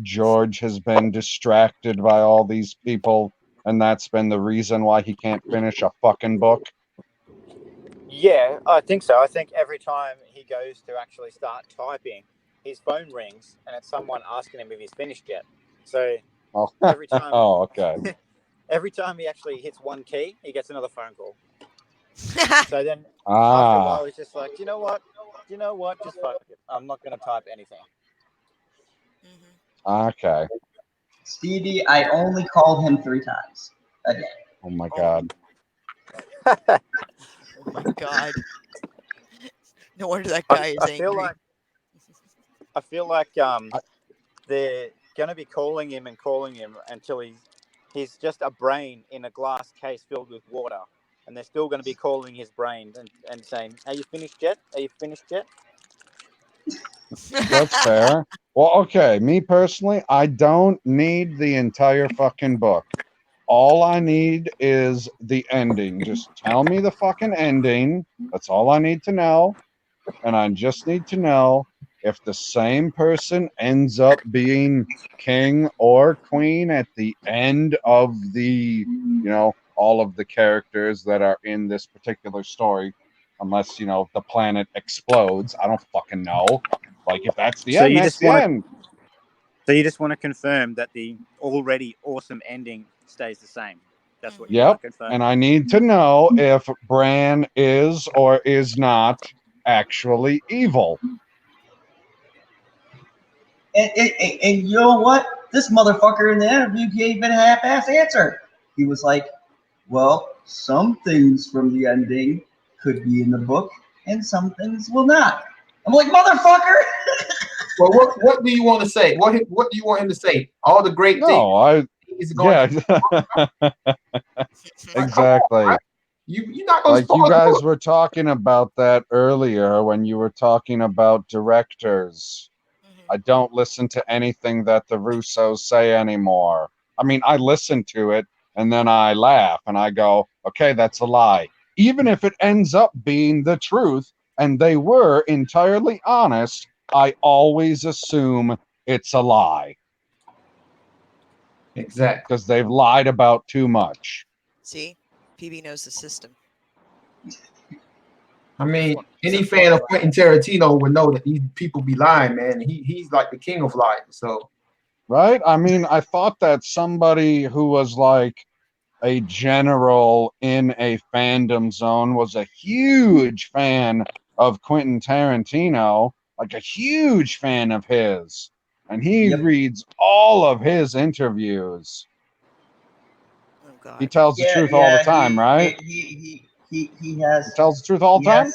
George has been distracted by all these people, and that's been the reason why he can't finish a fucking book? Yeah, I think so. I think every time he goes to actually start typing, his phone rings and it's someone asking him if he's finished yet. So Oh, every time, oh, okay. every time he actually hits one key, he gets another phone call. So then after a while, he's just like, you know what? Just fuck it. I'm not going to type anything. Okay. Stevie, I only called him 3 times a day. Oh my god. Oh my god. No wonder that guy is angry. I feel like they're going to be calling him until he's just a brain in a glass case filled with water. And they're still going to be calling his brain and saying, are you finished yet? Are you finished yet? That's fair. Well, okay, me personally, I don't need the entire fucking book. All I need is the ending. Just tell me the fucking ending. That's all I need to know. And I just need to know if the same person ends up being king or queen at the end of the, all of the characters that are in this particular story. Unless, the planet explodes. I don't fucking know. Like, if that's the end, that's the end. So you just want to confirm that the already awesome ending stays the same. That's what you want to confirm. And I need to know if Bran is or is not actually evil. And you know what? This motherfucker in the interview gave it a half-ass answer. He was like, well, some things from the ending could be in the book and some things will not. I'm like, motherfucker! Well, what do you want to say? What do you want him to say? All the great things. Exactly. You're not going to you guys were talking about that earlier when you were talking about directors. I don't listen to anything that the Russos say anymore. I mean, I listen to it and then I laugh and I go, okay, that's a lie. Even if it ends up being the truth and they were entirely honest, I always assume it's a lie. Exactly. Because they've lied about too much. See? PB knows the system. I mean, any fan of Quentin Tarantino would know that these people be lying, man. He's like the king of lying. So, right? I mean, I thought that somebody who was like a general in a fandom zone was a huge fan of Quentin Tarantino, like a huge fan of his. And he reads all of his interviews. Oh, God. He tells the truth all the time, right? He tells the truth all the time?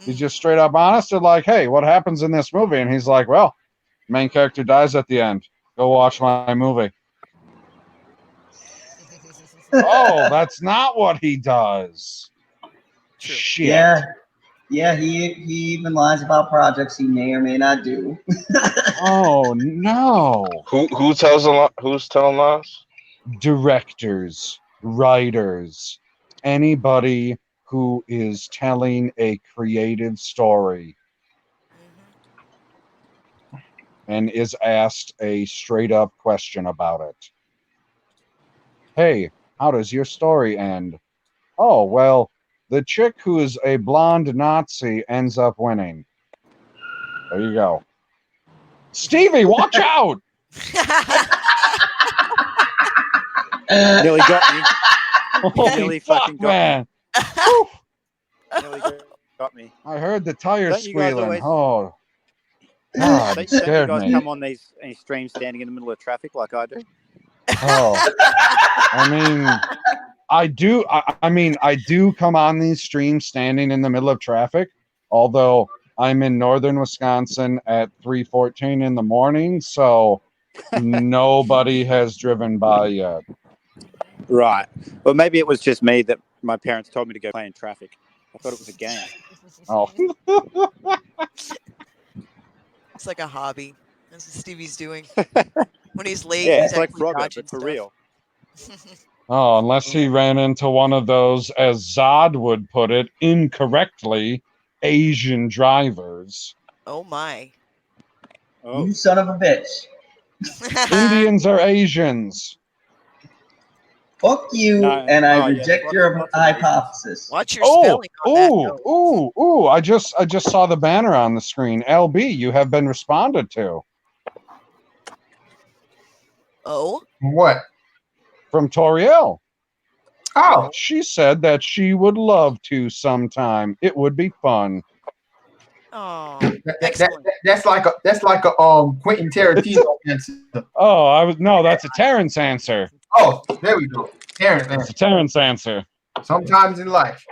He's just straight up honest. They're like, hey, what happens in this movie? And he's like, well, main character dies at the end. Go watch my movie. Oh, that's not what he does. True. Shit. Yeah, he even lies about projects he may or may not do. Oh no. Who's telling lies? Directors, writers, anybody who is telling a creative story and is asked a straight up question about it. Hey, how does your story end? Oh, well, the chick who is a blonde Nazi ends up winning. There you go. Stevie, watch out! Nearly got me. Holy Nearly fuck, fucking got man. me. Nearly got me. I heard the tires Don't you guys squealing. always- Oh, God, it scared don't you guys me. come on these streams standing in the middle of traffic like I do? Oh, I mean, I do. I mean, I do come on these streams standing in the middle of traffic, although I'm in northern Wisconsin at 3:14 in the morning, so nobody has driven by yet. Right. Well, maybe it was just me that my parents told me to go play in traffic. I thought it was a game. Oh, It's like a hobby. That's what Stevie's doing. When he's late, Yeah, he's it's like actually Frogger, dodging but for stuff. real. oh, unless he ran into one of those, as Zod would put it, incorrectly, Asian drivers. Oh my. Oh, You son of a bitch. Indians are Asians. Fuck you, No. and I Oh, yeah, reject there's your lots of Asians. hypothesis. Watch your Oh, spelling on that. ooh, ooh! I just saw the banner on the screen. LB, you have been responded to Oh, What? from Toriel. Oh, She said that she would love to sometime. It would be fun. oh, Excellent. That's like a Quentin Tarantino answer. Oh, no, that's a Terrence answer. Oh, there we go. Terrence It's a answer. Terrence answer. Sometimes in life.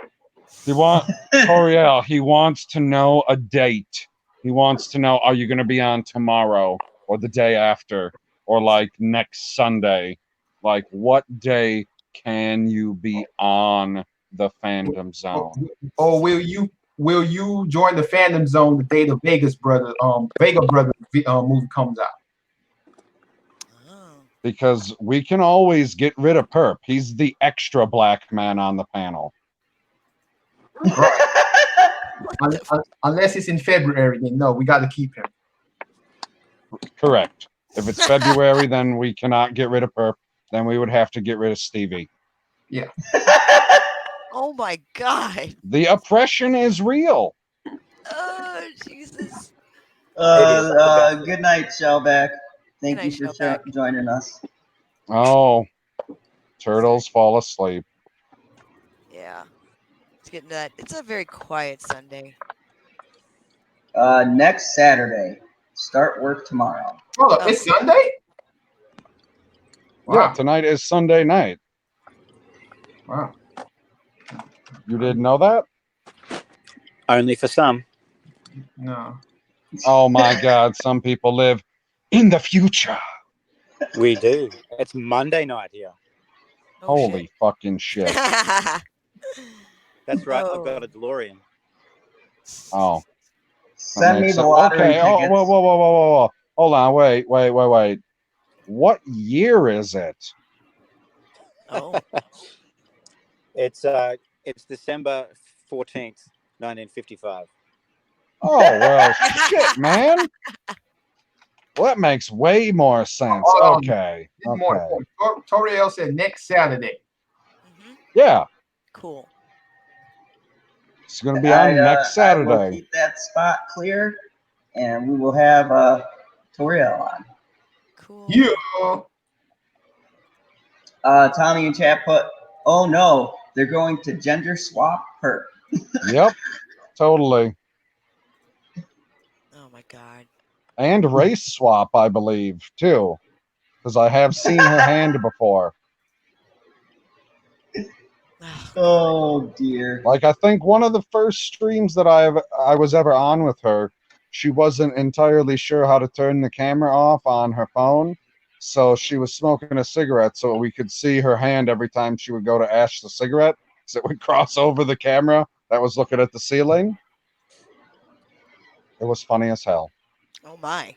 Toriel, he wants to know a date. He wants to know, are you going to be on tomorrow or the day after or like next Sunday? Like, what day can you be on the Fandom Zone? Or will you join the Fandom Zone the day the Vega Brothers movie comes out? oh. Because we can always get rid of Perp. He's the extra black man on the panel. Unless it's in February, then no, we got to keep him. Correct. If it's February, then we cannot get rid of Perp. Then we would have to get rid of Stevie. Yeah. Oh my God. The oppression is real. Oh Jesus. Good night, Shellback. Thank Good you night, for Shellback. joining us. Oh, turtles fall asleep. Yeah. It's getting that. It's a very quiet Sunday. Next Saturday. Start work tomorrow. Hold up, it's Sunday? Yeah, Wow. tonight is Sunday night. Wow. You didn't know that? Only for some. No. Oh my God, some people live in the future. We do. It's Monday night here. Oh, Holy fucking shit. shit. That's right. Oh. I've got a DeLorean. Oh. Send me makes the sense. lottery Okay. Oh, tickets. whoa. Hold on. Wait. What year is it? Oh. It's December 14th, 1955. Oh, well, shit, man. Well, that makes way more sense. Okay. This is more important. Toriel said next Saturday. Mhm. Yeah, Cool. it's going to be on next I will Saturday. keep that spot clear, and we will have Toriel on. Cool. Yeah. Tommy and chat put, oh no, they're going to gender swap her. Yep, totally. Oh my God. And race swap, I believe, too. Because I have seen her hand before. Oh dear. Like, I think one of the first streams that I was ever on with her, she wasn't entirely sure how to turn the camera off on her phone. So she was smoking a cigarette so we could see her hand every time she would go to ash the cigarette. So it would cross over the camera that was looking at the ceiling. It was funny as hell. Oh my.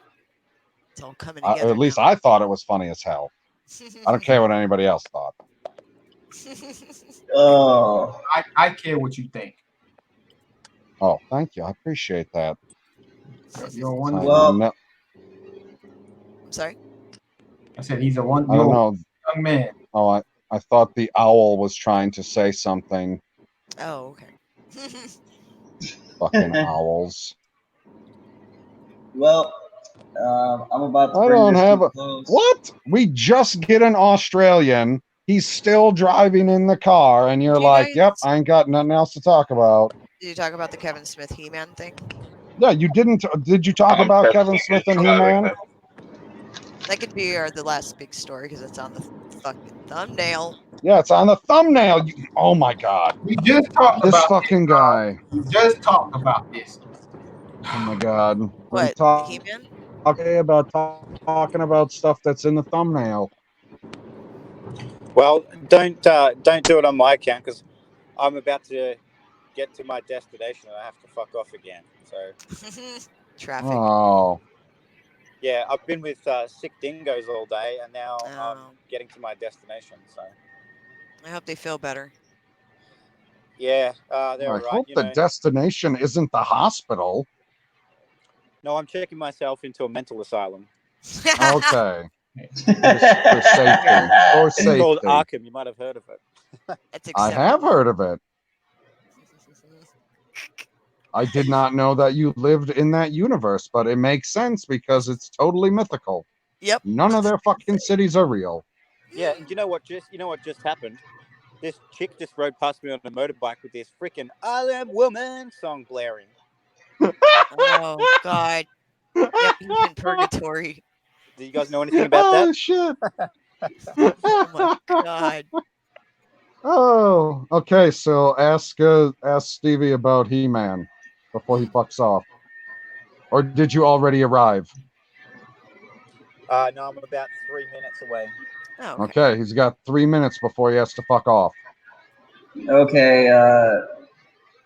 It's all coming Or together. at least I thought it was funny as hell. I don't care what anybody else thought. Oh. I care what you think. Oh, thank you. I appreciate that. You're a I, wonderful. Well- I'm sorry. I said he's a I don't wonderful know. young man. Oh, I thought the owl was trying to say something. Oh, okay. Fucking owls. Well, I'm about to I bring don't this have to a... a close. What? We just get an Australian. He's still driving in the car, and you're Did you like, guys- yep, I ain't got nothing else to talk about. Did you talk about the Kevin Smith He-Man thing? Yeah, you didn't... Did you talk about Kevin Smith and He-Man? That could be the last big story because it's on the fucking thumbnail. Yeah, it's on the thumbnail. Oh, my God. We just talked This about fucking guy. We just talked about this. Oh, my God. What? We talk He-Man? about talking about stuff that's in the thumbnail. Well, don't do it on my account because I'm about to get to my destination and I have to fuck off again. So Traffic. Oh, yeah, I've been with sick dingoes all day, and now I'm Oh. getting to my destination. So I hope they feel better. yeah, they're I all right. hope You the know, destination isn't the hospital. no, I'm checking myself into a mental asylum. Okay. For safety. For It's called safety. Arkham. You might have heard of it. That's I have acceptable. heard of it. I did not know that you lived in that universe, but it makes sense because it's totally mythical. Yep. None of their fucking cities are real. Yeah, and you know what just happened? This chick just rode past me on a motorbike with this freaking "I Am Woman" song blaring. Oh God. Yep, he's in purgatory. Do you guys know anything about Oh that? shit. Oh my God. Oh, okay. So ask Stevie about He-Man before he fucks off. Or did you already arrive? No, I'm about 3 minutes away. Oh, okay. Okay, he's got 3 minutes before he has to fuck off. Okay, I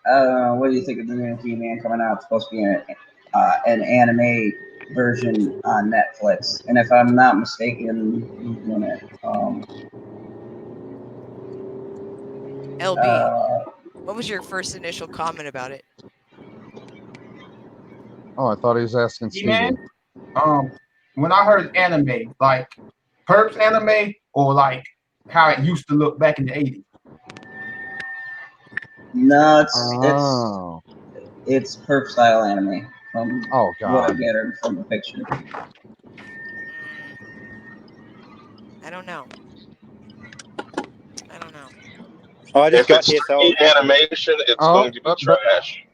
don't know. What do you think of the new He-Man coming out? It's supposed to be an anime version on Netflix, and if I'm not mistaken, who's doing it? LB, what was your first initial comment about it? Oh, I thought he was asking Stevie. He-Man, when I heard anime, like Perps anime, or like how it used to look back in the 80s. No, Oh. it's perp style anime from Oh what I God. gathered from the picture. I don't know. I don't know. Oh, I just If got it's here, so 3D animation, it's going to be trash.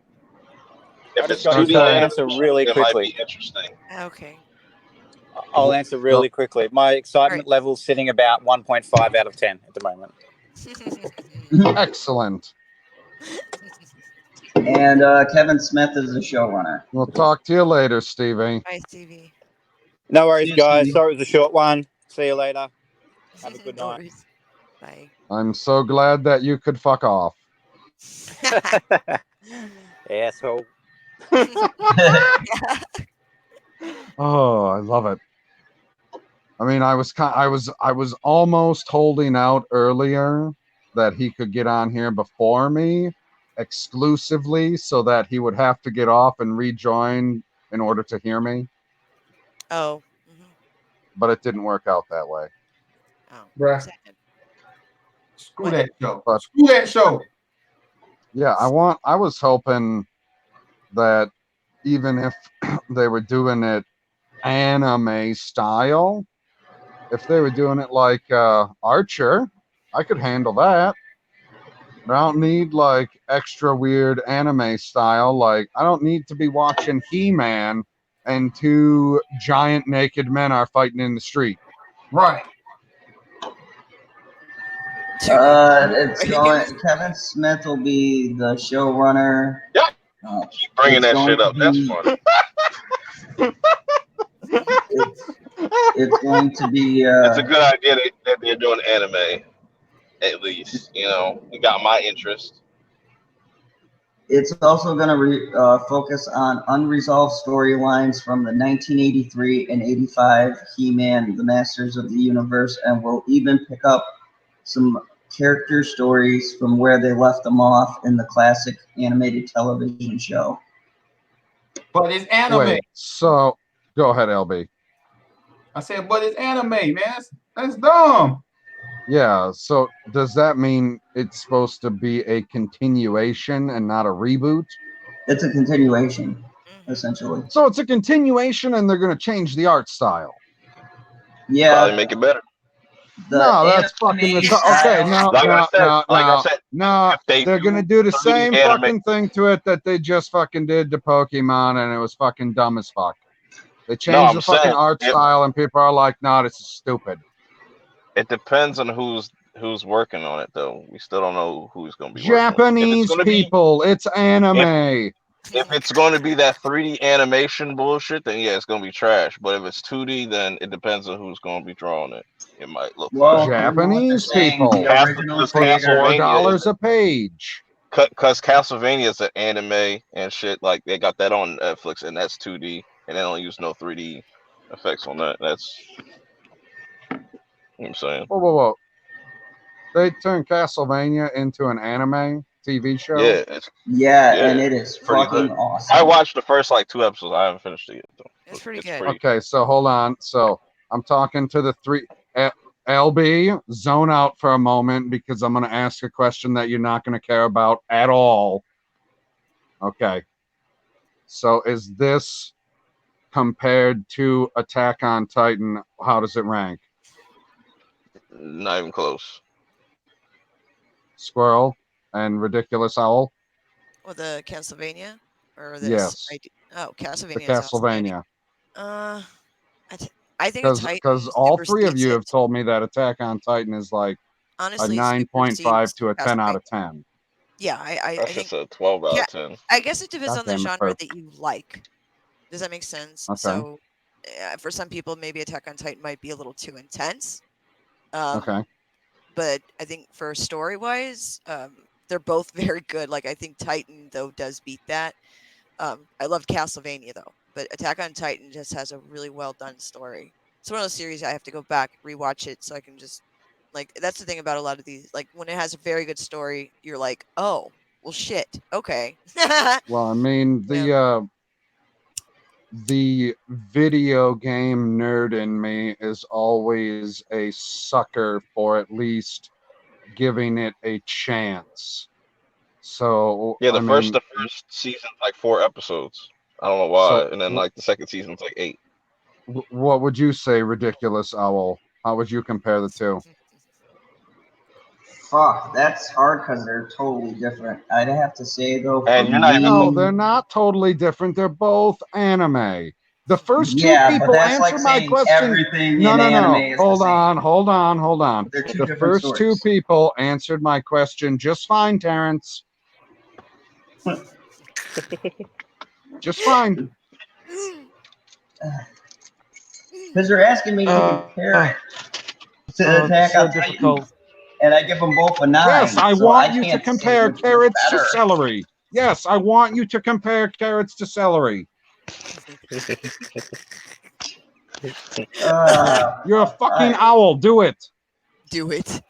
If it's 2D answer animation, really it might quickly. be interesting. Okay. I'll answer really quickly. My excitement level's sitting about 1.5 out of 10 at the moment. Excellent. And Kevin Smith is the showrunner. We'll talk to you later, Stevie. Bye, Stevie. No worries, Yes, guys. Stevie. Sorry it was a short one. See you later. Have a good No night. worries. Bye. I'm so glad that you could fuck off. Asshole. Oh, I love it. I mean, I was almost holding out earlier that he could get on here before me exclusively so that he would have to get off and rejoin in order to hear me. Oh. But it didn't work out that way. Oh. Bruh. Screw that show. But- Screw that show. Yeah, I was hoping that even if they were doing it anime style, if they were doing it like Archer, I could handle that. But I don't need like extra weird anime style. Like I don't need to be watching He-Man and two giant naked men are fighting in the street. Right. It's going. Kevin Smith will be the showrunner. Yep. Keep bringing that shit up. That's funny. It's going to be. It's a good idea that they're doing anime. At least, it got my interest. It's also going to focus on unresolved storylines from the 1983 and 85 He-Man, the Masters of the Universe, and will even pick up some character stories from where they left them off in the classic animated television show. But it's anime. Wait, so go ahead, LB. I said, but it's anime, man. That's dumb. Yeah, so does that mean it's supposed to be a continuation and not a reboot? It's a continuation, essentially. So it's a continuation and they're going to change the art style. Yeah. Probably make it better. No, that's fucking okay. No, they're gonna do the same fucking thing to it that they just fucking did to Pokemon, and it was fucking dumb as fuck. They changed the fucking art style, and people are like, "No, this is stupid." It depends on who's working on it, though. We still don't know who's gonna be Japanese people. It's anime. If it's going to be that 3D animation bullshit, then yeah, it's going to be trash. But if it's 2D, then it depends on who's going to be drawing it. It might look Japanese people. The original $4 a page. Cause Castlevania is an anime and shit. Like they got that on Netflix, and that's 2D, and they don't use no 3D effects on that. That's what I'm saying. Whoa. They turned Castlevania into an anime TV show. Yeah, and it is pretty fucking lit. awesome. I watched the first like 2 episodes. I haven't finished it yet though. It's pretty It's good. Okay, so hold on. So I'm talking to the three. LB, zone out for a moment because I'm going to ask a question that you're not going to care about at all. Okay. So is this compared to Attack on Titan? How does it rank? Not even close. Squirrel and Ridiculous Owl? Or the Castlevania? Or this? Yes. Oh, The Castlevania is outstanding. Castlevania. I think it's Because all three of you have told me that Attack on Titan is like honestly a 9.5 to a 10 out of 10. Yeah, I That's think just a 12 out of 10. I guess it depends on the Goddamn genre perp. that you like. Does that make sense? Okay. So, for some people, maybe Attack on Titan might be a little too intense. Okay. But I think for story-wise, they're both very good. Like I think Titan though does beat that. I loved Castlevania though, but Attack on Titan just has a really well done story. It's one of those series I have to go back rewatch it so I can just like that's the thing about a lot of these. Like when it has a very good story, you're like, oh well, shit, okay. Well, I mean the video game nerd in me is always a sucker for at least giving it a chance. So Yeah, the I first mean, season's like 4 episodes. I don't know why, so and then like the second season's like 8. what would you say, Ridiculous Owl? How would you compare the two? Fuck, that's hard because they're totally different. I'd have to say though, for And you're not even- No, they're not totally different. They're both anime. The first two yeah, but people that's answered like my saying question. everything No. in anime is Hold the same. on. They're two The different first two stories. people answered my question just fine, Terrence. Just fine. Because they're asking me to compare it to Attack so on Titan, difficult. and I give them both a 9. Yes, I so want I you to can't say compare which one's carrots to better. celery. Yes, I want you to compare carrots to celery. You're a fucking owl. Do it. Do it.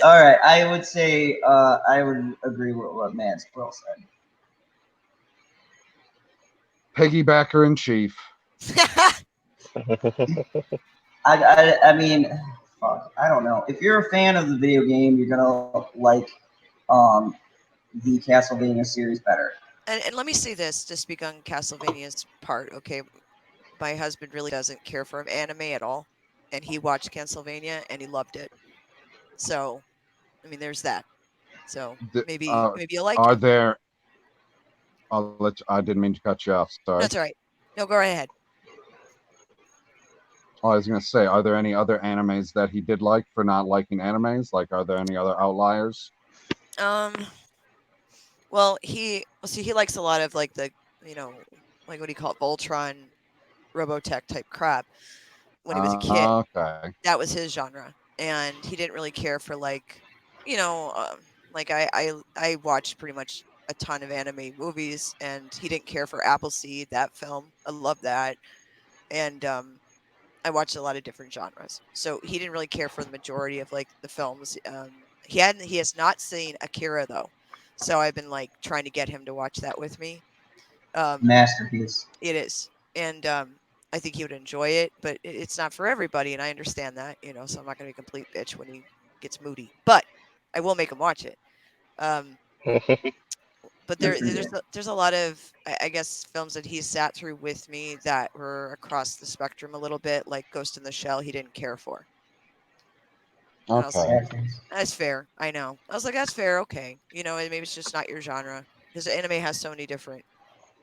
All right, I would say I would agree with what Matt Squirrel said. Piggybacker in chief. I mean, fuck, I don't know. If you're a fan of the video game, you're gonna like the Castlevania series better. And let me say this to speak on Castlevania's part. Okay, my husband really doesn't care for anime at all, and he watched Castlevania and he loved it. So, I mean, there's that. So maybe you like Are it. there? I didn't mean to cut you off. Sorry. That's all right. No, go right ahead. Oh, I was gonna say, are there any other animes that he did like for not liking animes? Like, are there any other outliers? Well, he likes a lot of like the like what do you call it, Voltron, Robotech type crap. When he was a kid, Okay. that was his genre, and he didn't really care for like, like I watched pretty much a ton of anime movies, and he didn't care for Appleseed, that film. I love that, and I watched a lot of different genres, so he didn't really care for the majority of like the films. He has not seen Akira though, so I've been like trying to get him to watch that with me. Masterpiece. It is, and I think he would enjoy it, but it's not for everybody, and I understand that, so I'm not going to be a complete bitch when he gets moody, but I will make him watch it. But there's a lot of, I guess, films that he sat through with me that were across the spectrum a little bit, like Ghost in the Shell. He didn't care for. And I was like, Okay. that's fair. I know. I was like, that's fair. Okay, and maybe it's just not your genre because anime has so many different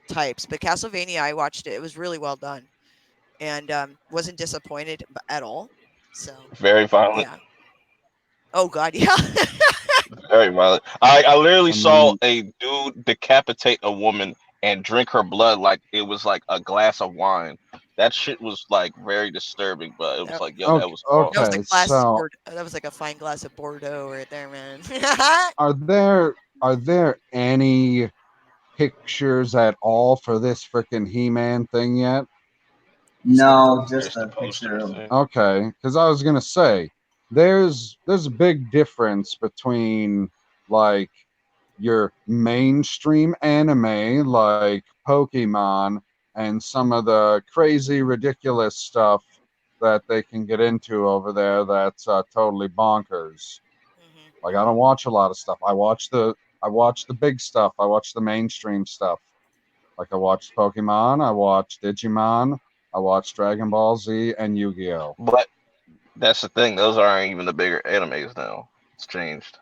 types. But Castlevania, I watched it. It was really well done, and wasn't disappointed at all. So Very violent. yeah. Oh God, yeah. Very violent. I literally saw mean- a dude decapitate a woman and drink her blood like it was like a glass of wine. That shit was like very disturbing, but it was like, yo, that was Okay. That was a glass. so- That was like a fine glass of Bordeaux right there, man. Are there are there any pictures at all for this freaking He-Man thing yet? No, just the a picture posters. of. Yeah. Okay, because I was gonna say there's a big difference between like your mainstream anime like Pokemon and some of the crazy ridiculous stuff that they can get into over there that's totally bonkers. Like I don't watch a lot of stuff. I watch the big stuff. I watch the mainstream stuff. Like I watched Pokemon, I watched Digimon, I watched Dragon Ball Z and Yu-Gi-Oh. But that's the thing; those aren't even the bigger animes now. It's changed.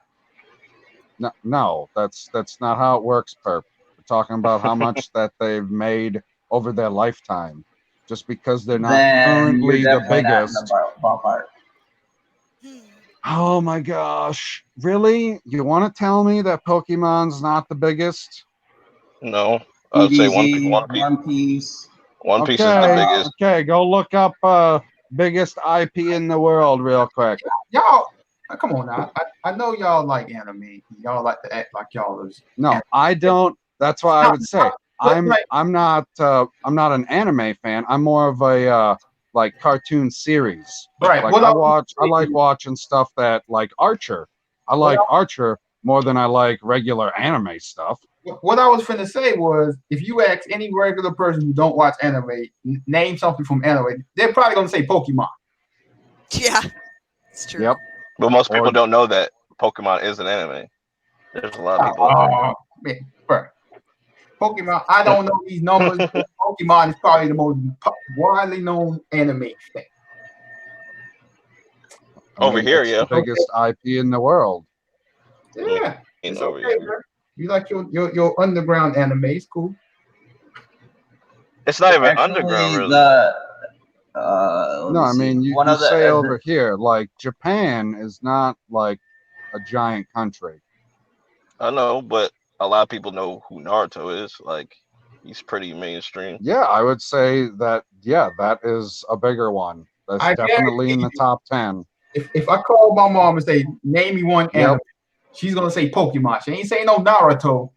No, that's not how it works, Perp. We're talking about how much that they've made over their lifetime. Just because they're not Then currently you're the definitely not in biggest. the ballpark. Oh my gosh. Really? You want to tell me that Pokemon's not the biggest? No, I would say DBZ, One Piece is the Okay, biggest. okay, go look up biggest IP in the world real quick. Y'all, come on now. I know y'all like anime. Y'all like to act like y'all is. No, I don't. That's why I would say I'm not an anime fan. I'm more of a like cartoon series. Right. Like I like watching stuff that like Archer. I like Archer more than I like regular anime stuff. What I was finna say was, if you ask any regular person who don't watch anime, name something from anime, they're probably gonna say Pokemon. Yeah, it's true. Yep. But most people don't know that Pokemon is an anime. There's a lot of people. Man, bro. Pokemon, I don't know these numbers. Pokemon is probably the most widely known anime thing. Over here, yeah. The biggest IP in the world. Yeah. In It's over okay, here. bro. You like your underground anime, it's cool. It's not even Actually, underground, really. No, I mean you say over here, like Japan is not like a giant country. I know, but a lot of people know who Naruto is. Like, he's pretty mainstream. Yeah, I would say that. Yeah, that is a bigger one. That's definitely in the top 10. If I call my mom and say, name me one anime, she's gonna say Pokemon. She ain't saying no Naruto.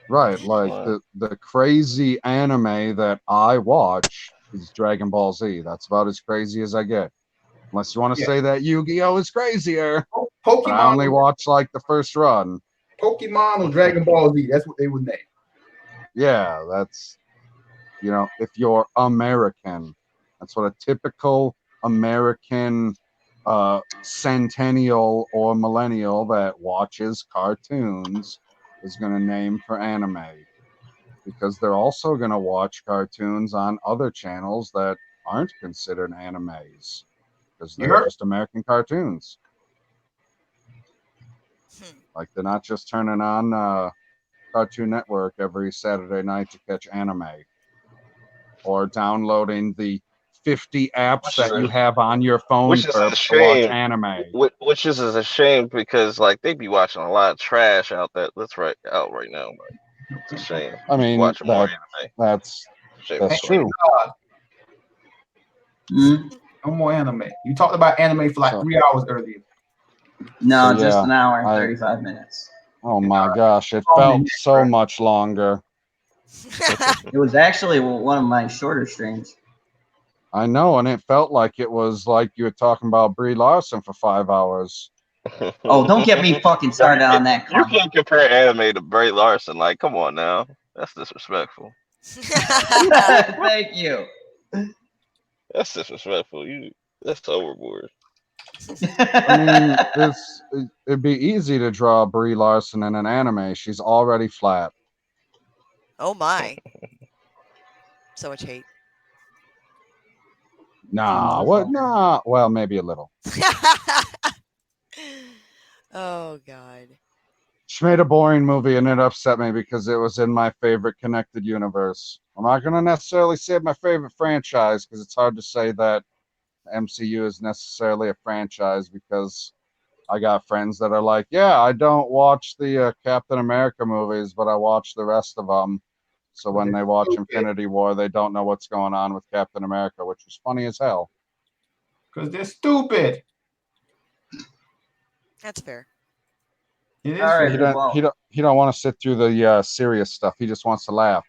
Right, like the crazy anime that I watch is Dragon Ball Z. That's about as crazy as I get. Unless you want to say that Yu-Gi-Oh is crazier. Pokemon. But I only watch like the first run. Pokemon or Dragon Ball Z. That's what they would name. Yeah, that's, you know, if you're American, that's what a typical American centennial or millennial that watches cartoons is going to name for anime. Because they're also going to watch cartoons on other channels that aren't considered animes. Because they're just American cartoons. Like they're not just turning on Cartoon Network every Saturday night to catch anime. Or downloading the 50 apps that you have on your phone to watch anime. Which is a shame because like they be watching a lot of trash out there. That's right out right now. Like, it's a shame. I mean, watching more anime. That's true. No more anime. You talked about anime for like 3 hours earlier. No, just an hour and 35 minutes. Oh my gosh, it felt so much longer. It was actually one of my shorter streams. I know, and it felt like it was like you were talking about Brie Larson for 5 hours. Oh, don't get me fucking started on that. You can't compare anime to Brie Larson. Like, come on now. That's disrespectful. Thank you. That's disrespectful. That's overboard. I mean, it'd be easy to draw Brie Larson in an anime. She's already flat. Oh my. So much hate. Nah, what? Nah. Well, maybe a little. Oh God. She made a boring movie and it upset me because it was in my favorite connected universe. I'm not going to necessarily say my favorite franchise because it's hard to say that MCU is necessarily a franchise because I got friends that are like, yeah, I don't watch the Captain America movies, but I watch the rest of them. So when they watch Infinity War, they don't know what's going on with Captain America, which is funny as hell. Because they're stupid. That's fair. It is All right, fair. He don't want to sit through the serious stuff. He just wants to laugh.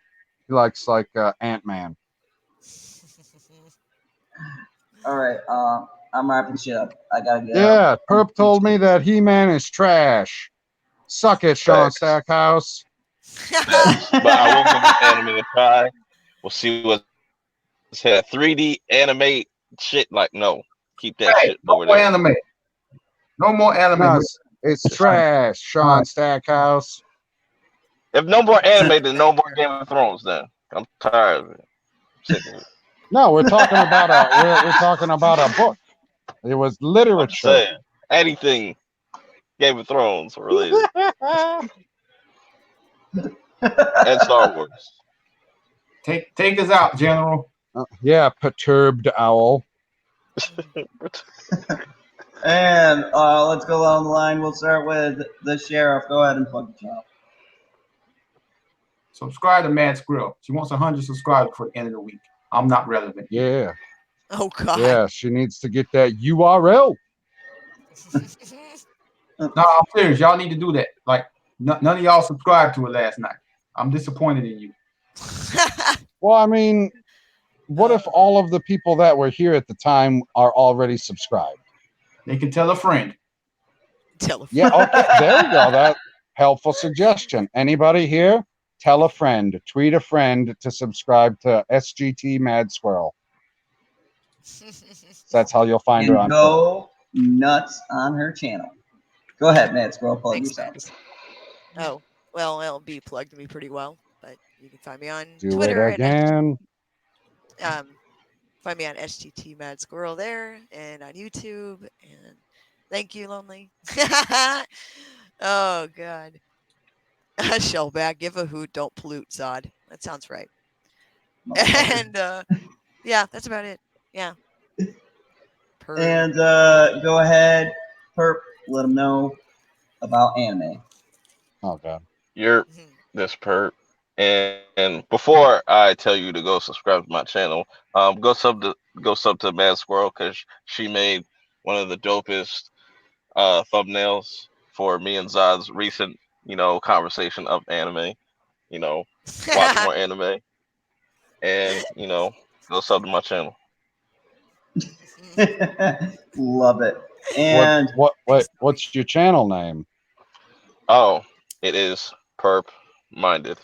He likes like Ant-Man. All right. I'm wrapping shit up. I gotta get out. Yeah, Perp told me that He-Man is trash. Suck it, Sean Facts. Stackhouse. Facts. But I will give the anime a try. We'll see what's here. 3D animate shit. Like, no, keep that Hey, shit no over more there. anime. No more anime. No, it's trash, Sean Stackhouse. If no more anime, then no more Game of Thrones. Then I'm tired of it. Sick of it. No, we're talking about we're talking about a book. It was I'm literature. saying anything Game of Thrones related and Star Wars. Take us out, General. Yeah, perturbed owl. And let's go along the line. We'll start with the sheriff. Go ahead and plug the channel. Subscribe to Mad Squirrel. She wants 100 subscribers before the end of the week. I'm not relevant. Yeah, Oh God. yeah. She needs to get that URL. No, I'm serious. Y'all need to do that. Like, none of y'all subscribed to it last night. I'm disappointed in you. Well, I mean, what if all of the people that were here at the time are already subscribed? They can tell a friend. Tell a Yeah, okay, there we go. That helpful suggestion. Anybody here? Tell a friend, tweet a friend to subscribe to SGT Mad Squirrel. That's how you'll find her on And Twitter. go nuts on her channel. Go ahead, Matt Squirrel. Plug Thanks, yourself. Max. Oh, well, LB plugged me pretty well, but you can find me on Do Twitter it again. find me on SGT Mad Squirrel there and on YouTube. And thank you, Lonely. Oh God. Shellback, give a hoot, don't pollute, Zod. That sounds right. And yeah, that's about it. Yeah. And go ahead, Perp. Let them know about anime. Oh God. You're this perp. And before I tell you to go subscribe to my channel, go sub to Mad Squirrel because she made one of the dopest thumbnails for me and Zod's recent, conversation of anime. Watch more anime, and go sub to my channel. Love it. And What's your channel name? Oh, it is Perp Minded.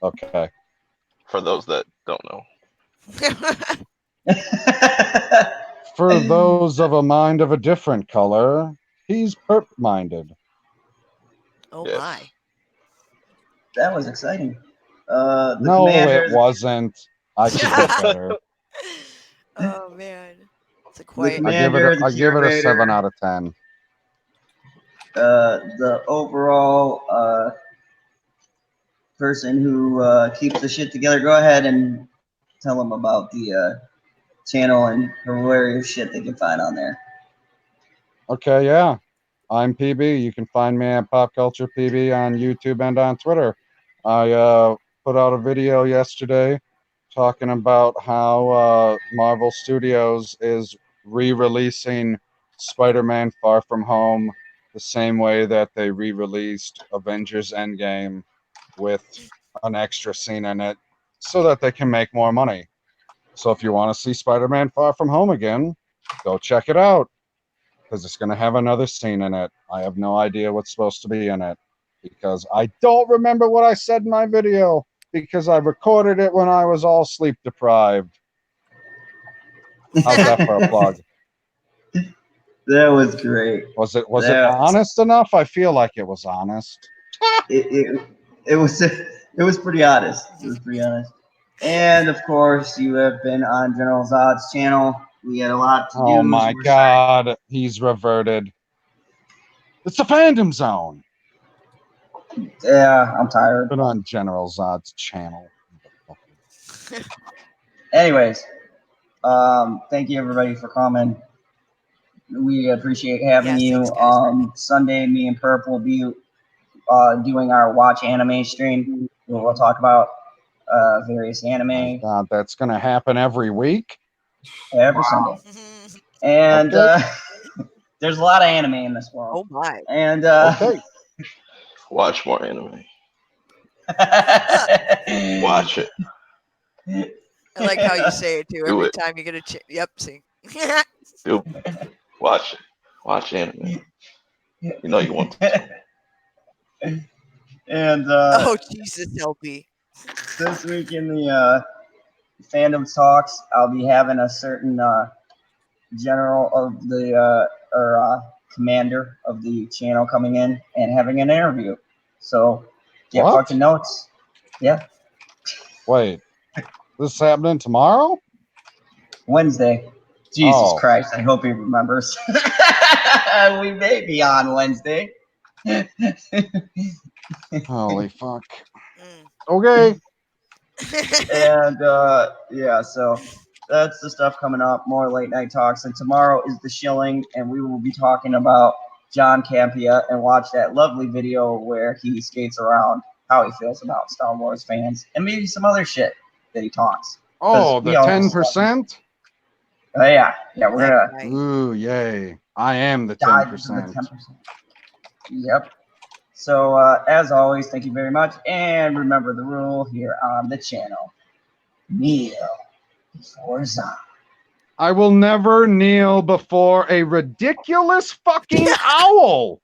Okay. For those that don't know. For those of a mind of a different color, he's perp-minded. Oh Yes. my. That was exciting. No, it wasn't. I could do better. Oh man. It's a quiet. I give it a 7 out of 10. The overall person who keeps the shit together. Go ahead and tell them about the channel and hilarious shit they can find on there. Okay, yeah. I'm PB. You can find me at Pop Culture PB on YouTube and on Twitter. I put out a video yesterday talking about how Marvel Studios is re-releasing Spider-Man Far From Home the same way that they re-released Avengers Endgame with an extra scene in it so that they can make more money. So if you want to see Spider-Man Far From Home again, go check it out because it's going to have another scene in it. I have no idea what's supposed to be in it because I don't remember what I said in my video because I recorded it when I was all sleep deprived. How's that for a plug? That was great. Was it honest enough? I feel like it was honest. It was pretty honest. It was pretty honest. And of course, you have been on General Zod's channel. We had a lot to do. Oh my God, he's reverted. It's the Fandom Zone. Yeah, I'm tired. Been on General Zod's channel. Anyways, thank you everybody for coming. We appreciate having you. Thanks, guys. Sunday, me and Perp will be doing our watch anime stream. We'll talk about various anime. Oh my God, that's gonna happen every week. Every Sunday. And There's a lot of anime in this world. Oh my. And Okay. Watch more anime. Watch it. I like how you say it too. Do Every it. time you get a chance. Yep, see. Do watch it. Watch anime. You know you want to. And Oh Jesus, LB. this week in the fandom talks, I'll be having a certain general of the commander of the channel coming in and having an interview. So get What? fucking notes. Yeah, Wait. This is happening tomorrow? Wednesday. Jesus Oh. Christ! I hope he remembers. We may be on Wednesday. Holy fuck. Mm. Okay. And yeah, so that's the stuff coming up. More late night talks, and tomorrow is the shilling, and we will be talking about John Campea and watch that lovely video where he skates around how he feels about Star Wars fans and maybe some other shit that he talks. Oh, we the all 10%? Oh yeah, we're gonna Right. Ooh, yay. I am the dive into the 10%. 10%. Yep. So as always, thank you very much, and remember the rule here on the channel: kneel before Zon. I will never kneel before a ridiculous fucking owl.